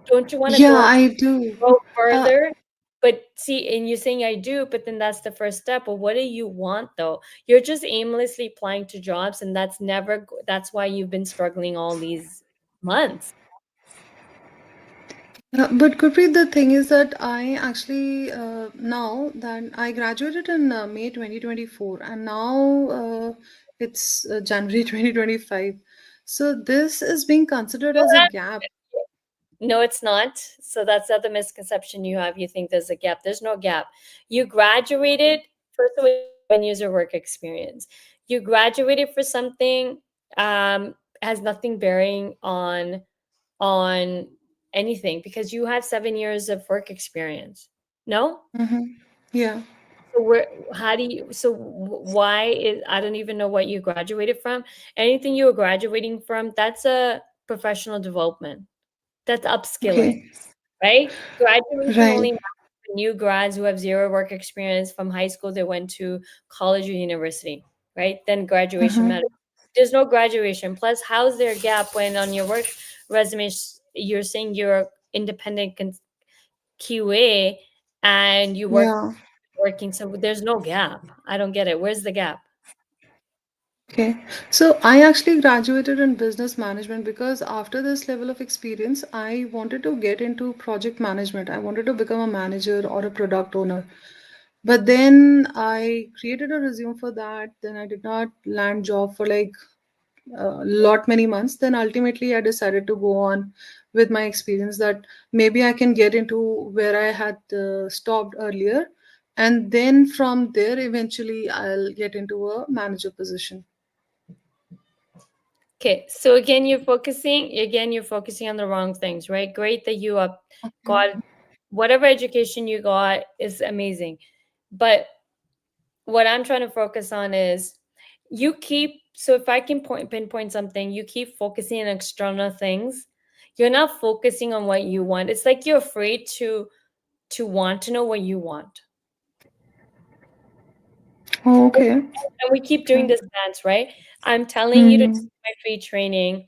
Don't you want to Yeah, I do. go further? But see, and you're saying I do, but then that's the first step. But what do you want though? You're just aimlessly applying to jobs, and that's why you've been struggling all these months. But Gurpreet, the thing is that I actually now that I graduated in May 2024, and now it's January 2025. So this is being considered as a gap. No, it's not. So that's the other misconception you have. You think there's a gap. There's no gap. You graduated, first of all, 7 years of work experience. You graduated for something has nothing bearing on anything because you have 7 years of work experience. No? Yeah. So why is, I don't even know what you graduated from. Anything you were graduating from, that's a professional development. That's upskilling, Okay. right? Graduation Right. only matters for new grads who have zero work experience from high school. They went to college or university, right? Then graduation matters. There's no graduation. Plus, how's there a gap when on your work resume you're saying you're independent QA and you working? So there's no gap. I don't get it. Where's the gap? Okay. So I actually graduated in business management because after this level of experience, I wanted to get into project management. I wanted to become a manager or a product owner. But then I created a resume for that. Then I did not land job for like a lot many months. Then ultimately I decided to go on with my experience that maybe I can get into where I had stopped earlier. And then from there, eventually I'll get into a manager position. Okay, so again, you're focusing on the wrong things, right? Great that you got whatever education you got is amazing. But what I'm trying to focus on is so if I can pinpoint something, you keep focusing on external things. You're not focusing on what you want. It's like you're afraid to want to know what you want. Oh, okay. And we keep doing this dance, right? I'm telling you to do my free training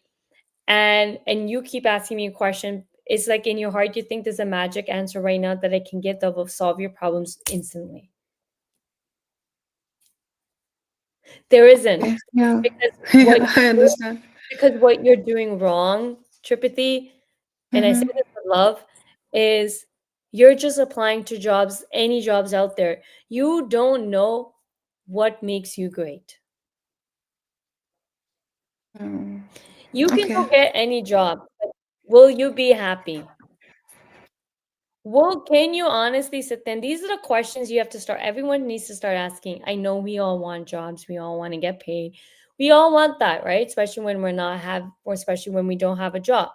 and you keep asking me a question. It's like in your heart you think there's a magic answer right now that I can get that will solve your problems instantly. There isn't. Yeah. Because I understand. because what you're doing wrong, Tripathy, and I say this with love, is you're just applying to jobs, any jobs out there. You don't know what makes you great. You can go Okay. get any job, but will you be happy? Well, can you honestly sit there? And these are the questions you have to start. Everyone needs to start asking. I know we all want jobs. We all want to get paid. We all want that, right? Especially when or especially when we don't have a job.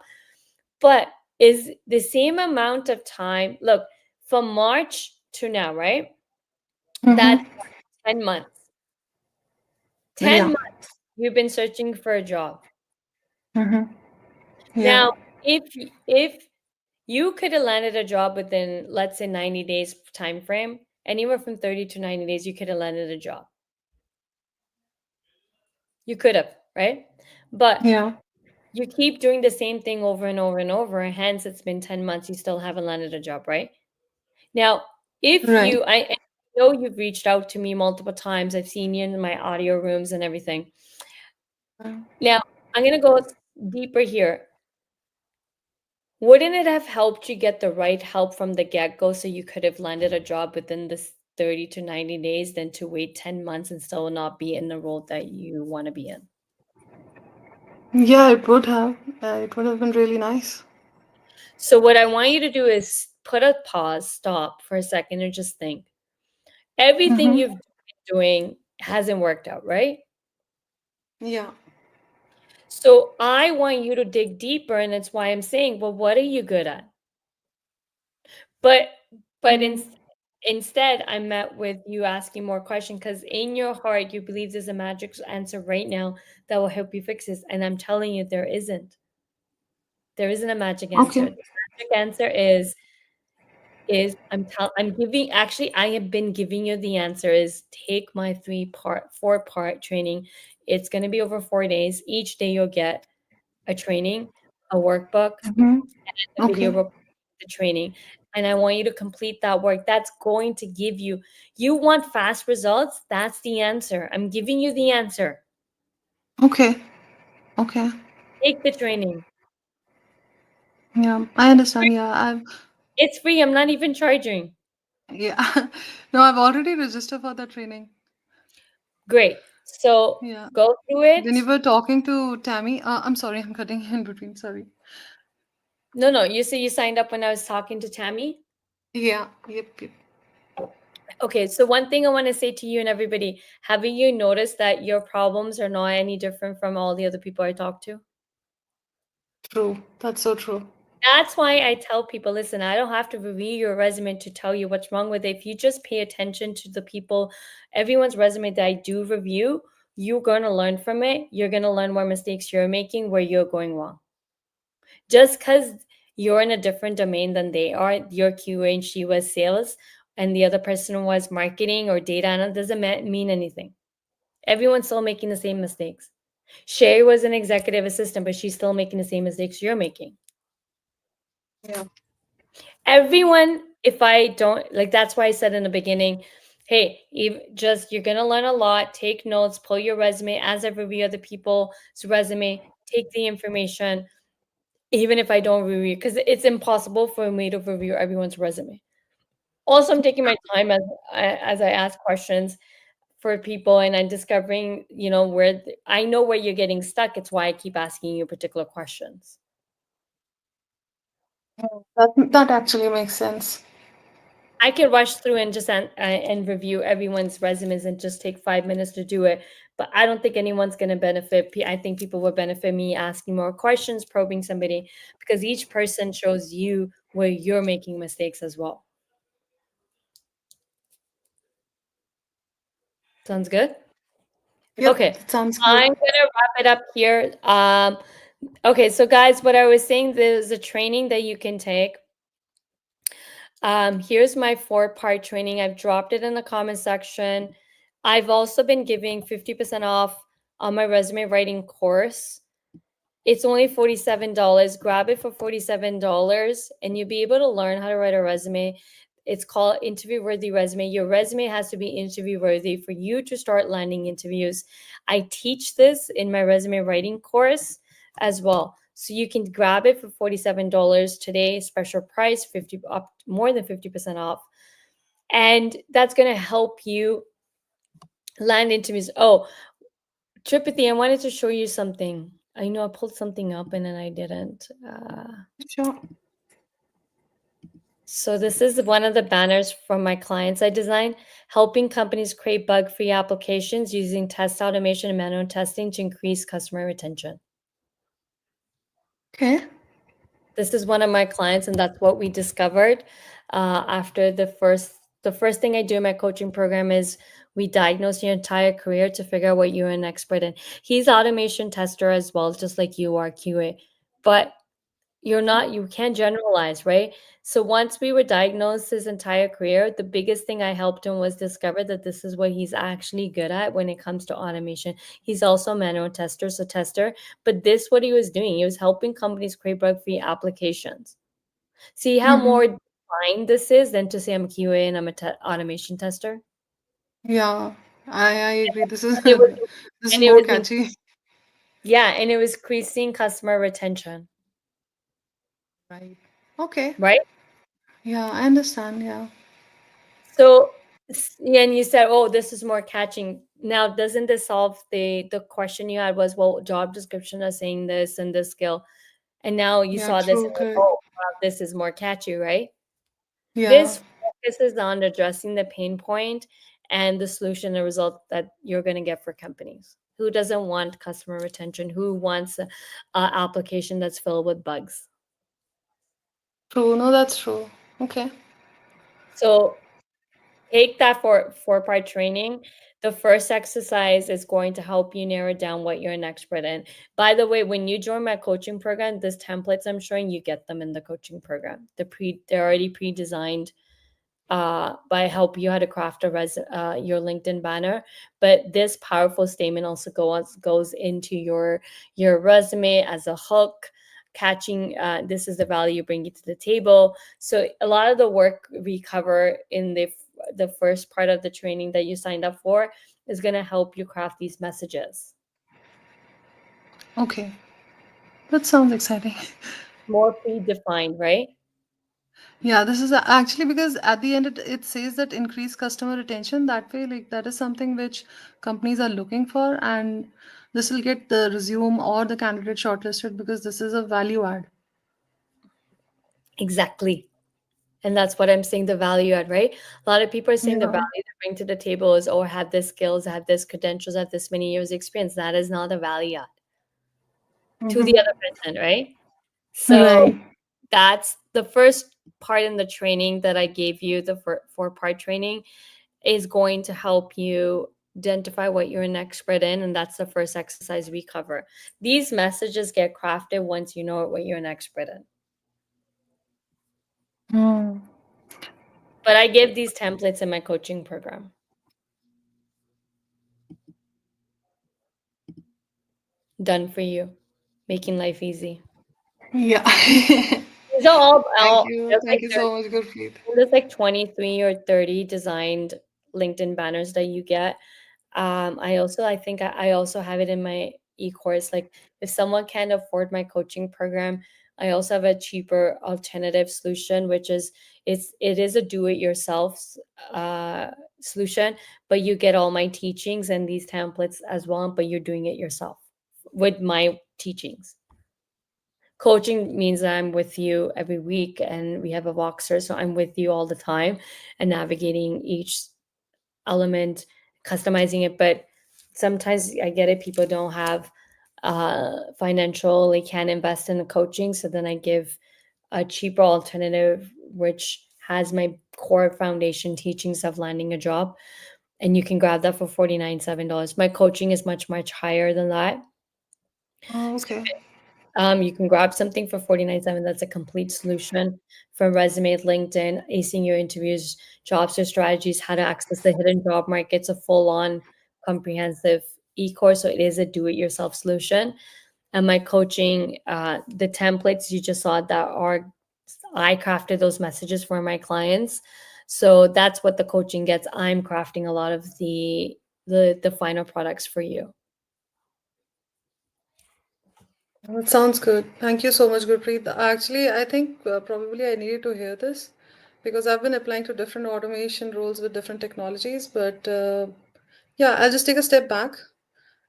But is the same amount of time, look, from March to now, right? That's 10 months. 10 Yeah. months you've been searching for a job. Yeah. Now, if you could have landed a job within, let's say, 90 days time frame, anywhere from 30 to 90 days, you could have landed a job. You could have, right? But Yeah. you keep doing the same thing over and over and over, and hence it's been 10 months, you still haven't landed a job, right? Now, if Right. I know you've reached out to me multiple times, I've seen you in my audio rooms and everything. Now, I'm going to go deeper here. Wouldn't it have helped you get the right help from the get-go so you could have landed a job within this 30 to 90 days than to wait 10 months and still not be in the role that you want to be in? Yeah, it would have. It would have been really nice. So what I want you to do is put a pause, stop for a second, and just think. Everything you've been doing hasn't worked out, right? Yeah. So I want you to dig deeper, and that's why I'm saying, well, what are you good at? But instead, I met with you asking more questions because in your heart, you believe there's a magic answer right now that will help you fix this. And I'm telling you, there isn't. There isn't a magic answer. Okay. The magic answer I have been giving you the answer is take my 4-part training. It's going to be over 4 days. Each day you'll get a training, a workbook, and a video Okay. report of the training. And I want you to complete that work. That's going to give you want fast results? That's the answer. I'm giving you the answer. Okay. Okay. Take the training. Yeah, I understand. Yeah, It's free. I'm not even charging. yeah. No, I've already registered for the training. Great. So Yeah. go through it. When you were talking to Tammy, I'm sorry, I'm cutting in between. Sorry. No, you say you signed up when I was talking to Tammy? Yeah. Yep. Okay, so one thing I want to say to you and everybody, have you noticed that your problems are not any different from all the other people I talk to? True. That's so true. That's why I tell people, listen, I don't have to review your resume to tell you what's wrong with it. If you just pay attention to the people, everyone's resume that I do review, you're going to learn from it. You're going to learn what mistakes you're making, where you're going wrong. Just because you're in a different domain than they are, your QA and she was sales, and the other person was marketing or data analyst, doesn't mean anything. Everyone's still making the same mistakes. Sherry was an executive assistant, but she's still making the same mistakes you're making. Yeah. Everyone, if I don't, like, that's why I said in the beginning, hey, you're going to learn a lot, take notes, pull your resume as I review other people's resume, take the information, even if I don't review, because it's impossible for me to review everyone's resume. Also, I'm taking my time as I ask questions for people, and I'm discovering, where I know where you're getting stuck. It's why I keep asking you particular questions. That actually makes sense. I can rush through and just and review everyone's resumes and just take 5 minutes to do it. But I don't think anyone's going to benefit. I think people will benefit me asking more questions, probing somebody, because each person shows you where you're making mistakes as well. Sounds good? Yep, Okay. sounds good. I'm going to wrap it up here. Okay, so guys, what I was saying, there's a training that you can take. Here's my 4-part training. I've dropped it in the comment section. I've also been giving 50% off on my resume writing course. It's only $47. Grab it for $47 and you'll be able to learn how to write a resume. It's called Interview Worthy Resume. Your resume has to be interview worthy for you to start landing interviews. I teach this in my resume writing course as well. So you can grab it for $47 today, special price, more than 50% off. And that's going to help you land interviews. Oh, Tripathy, I wanted to show you something. I know I pulled something up and then I didn't. Sure. So this is one of the banners from my clients I designed, helping companies create bug-free applications using test automation and manual testing to increase customer retention. Okay. This is one of my clients, and that's what we discovered after the first thing I do in my coaching program is we diagnose your entire career to figure out what you're an expert in. He's automation tester as well, just like you are QA, but you can't generalize, right? So once we were diagnosed his entire career, the biggest thing I helped him was discover that this is what he's actually good at when it comes to automation. He's also a manual tester, so tester, but this what he was doing. He was helping companies create bug-free applications. See how more defined this is than to say I'm a QA and I'm a automation tester? Yeah, I agree. This is And it was, this is and it more was catchy. yeah, and it was increasing customer retention, Right. Okay. right? Yeah, I understand. Yeah. So, and you said, "Oh, this is more catching." Now, doesn't this solve the question you had? Was, well, job description is saying this and this skill, and now you Yeah, saw this, true, and like, correct. oh, wow, this is more catchy, right? Yeah. This focuses on addressing the pain point and the solution, the result that you're going to get for companies. Who doesn't want customer retention? Who wants an application that's filled with bugs? True. No, that's true. Okay. So take that four-part training. The first exercise is going to help you narrow down what you're an expert in. By the way, when you join my coaching program, these templates I'm showing you get them in the coaching program. They're already pre-designed by help you how to craft your LinkedIn banner. But this powerful statement also goes into your resume as a hook, catching this is the value you bring to the table. So a lot of the work we cover in the first part of the training that you signed up for is going to help you craft these messages. Okay. That sounds exciting. More predefined, right? Yeah, this is actually because at the end it says that increase customer retention. That way, like that is something which companies are looking for, and this will get the resume or the candidate shortlisted because this is a value add. Exactly. And that's what I'm saying, the value add, right? A lot of people are saying the Yeah. value they bring to the table is, oh, I have this skills, I have this credentials, I have this many years experience. That is not a value add to the other person, right? So Right. that's the first part in the training that I gave you, the four-part training is going to help you identify what you're an expert in. And that's the first exercise we cover. These messages get crafted once you know what you're an expert in. Mm. But I give these templates in my coaching program. Done for you, making life easy. Yeah. These are Thank you. there's Thank like you so much, Gurpreet. there's like 23 or 30 designed LinkedIn banners that you get. I also have it in my e-course. Like if someone can't afford my coaching program, I also have a cheaper alternative solution, which is it is a do-it-yourself solution, but you get all my teachings and these templates as well, but you're doing it yourself with my teachings. Coaching means that I'm with you every week and we have a Voxer, so I'm with you all the time and navigating each element, customizing it. But sometimes I get it, people don't have financial, they can't invest in the coaching. So then I give a cheaper alternative, which has my core foundation teachings of landing a job. And you can grab that for $49.7. My coaching is much, much higher than that. Oh, okay. You can grab something for $49.7. That's a complete solution from resume, LinkedIn, acing your interviews, job search strategies, how to access the hidden job market. It's a full-on comprehensive e-course. So it is a do-it-yourself solution. And my coaching, the templates you just saw I crafted those messages for my clients. So that's what the coaching gets. I'm crafting a lot of the final products for you. That sounds good. Thank you so much, Gurpreet. Actually, I think probably I needed to hear this because I've been applying to different automation roles with different technologies. But yeah, I'll just take a step back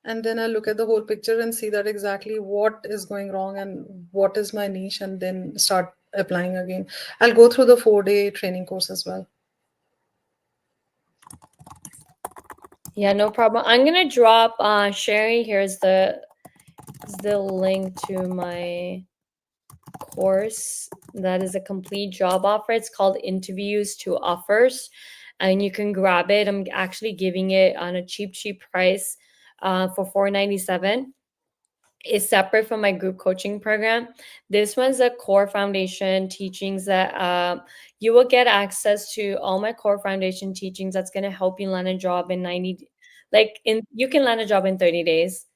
and then I'll look at the whole picture and see that exactly what is going wrong and what is my niche, and then start applying again. I'll go through the 4-day training course as well. Yeah, no problem. I'm gonna drop Sherry. Here's the link to my course. That is a complete job offer. It's called Interviews to Offers, and you can grab it. I'm actually giving it on a cheap price for $497. Is separate from my group coaching program. This one's a core foundation teachings that you will get access to all my core foundation teachings. That's going to help you land a job in 90, you can land a job in 30 days.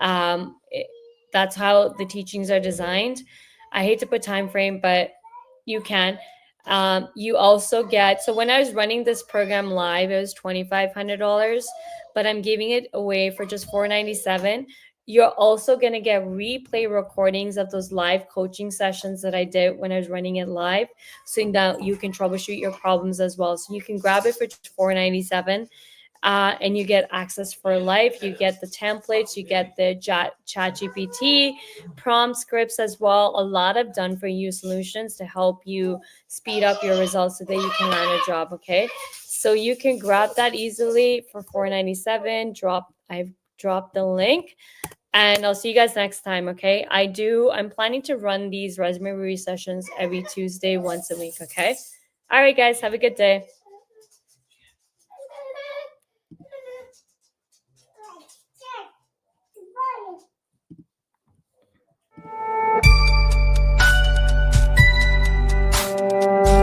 That's how the teachings are designed. I hate to put time frame, but you can. You also get, so when I was running this program live, it was $2,500, but I'm giving it away for just $497. You're also going to get replay recordings of those live coaching sessions that I did when I was running it live. So now you can troubleshoot your problems as well. So you can grab it for just $497. And you get access for life. You get the templates, you get the ChatGPT prompt scripts as well. A lot of done for you solutions to help you speed up your results so that you can land a job. Okay, so you can grab that easily for $497. I've dropped the link, and I'll see you guys next time. Okay, I'm planning to run these resume review sessions every Tuesday, once a week. Okay, all right, guys, have a good day.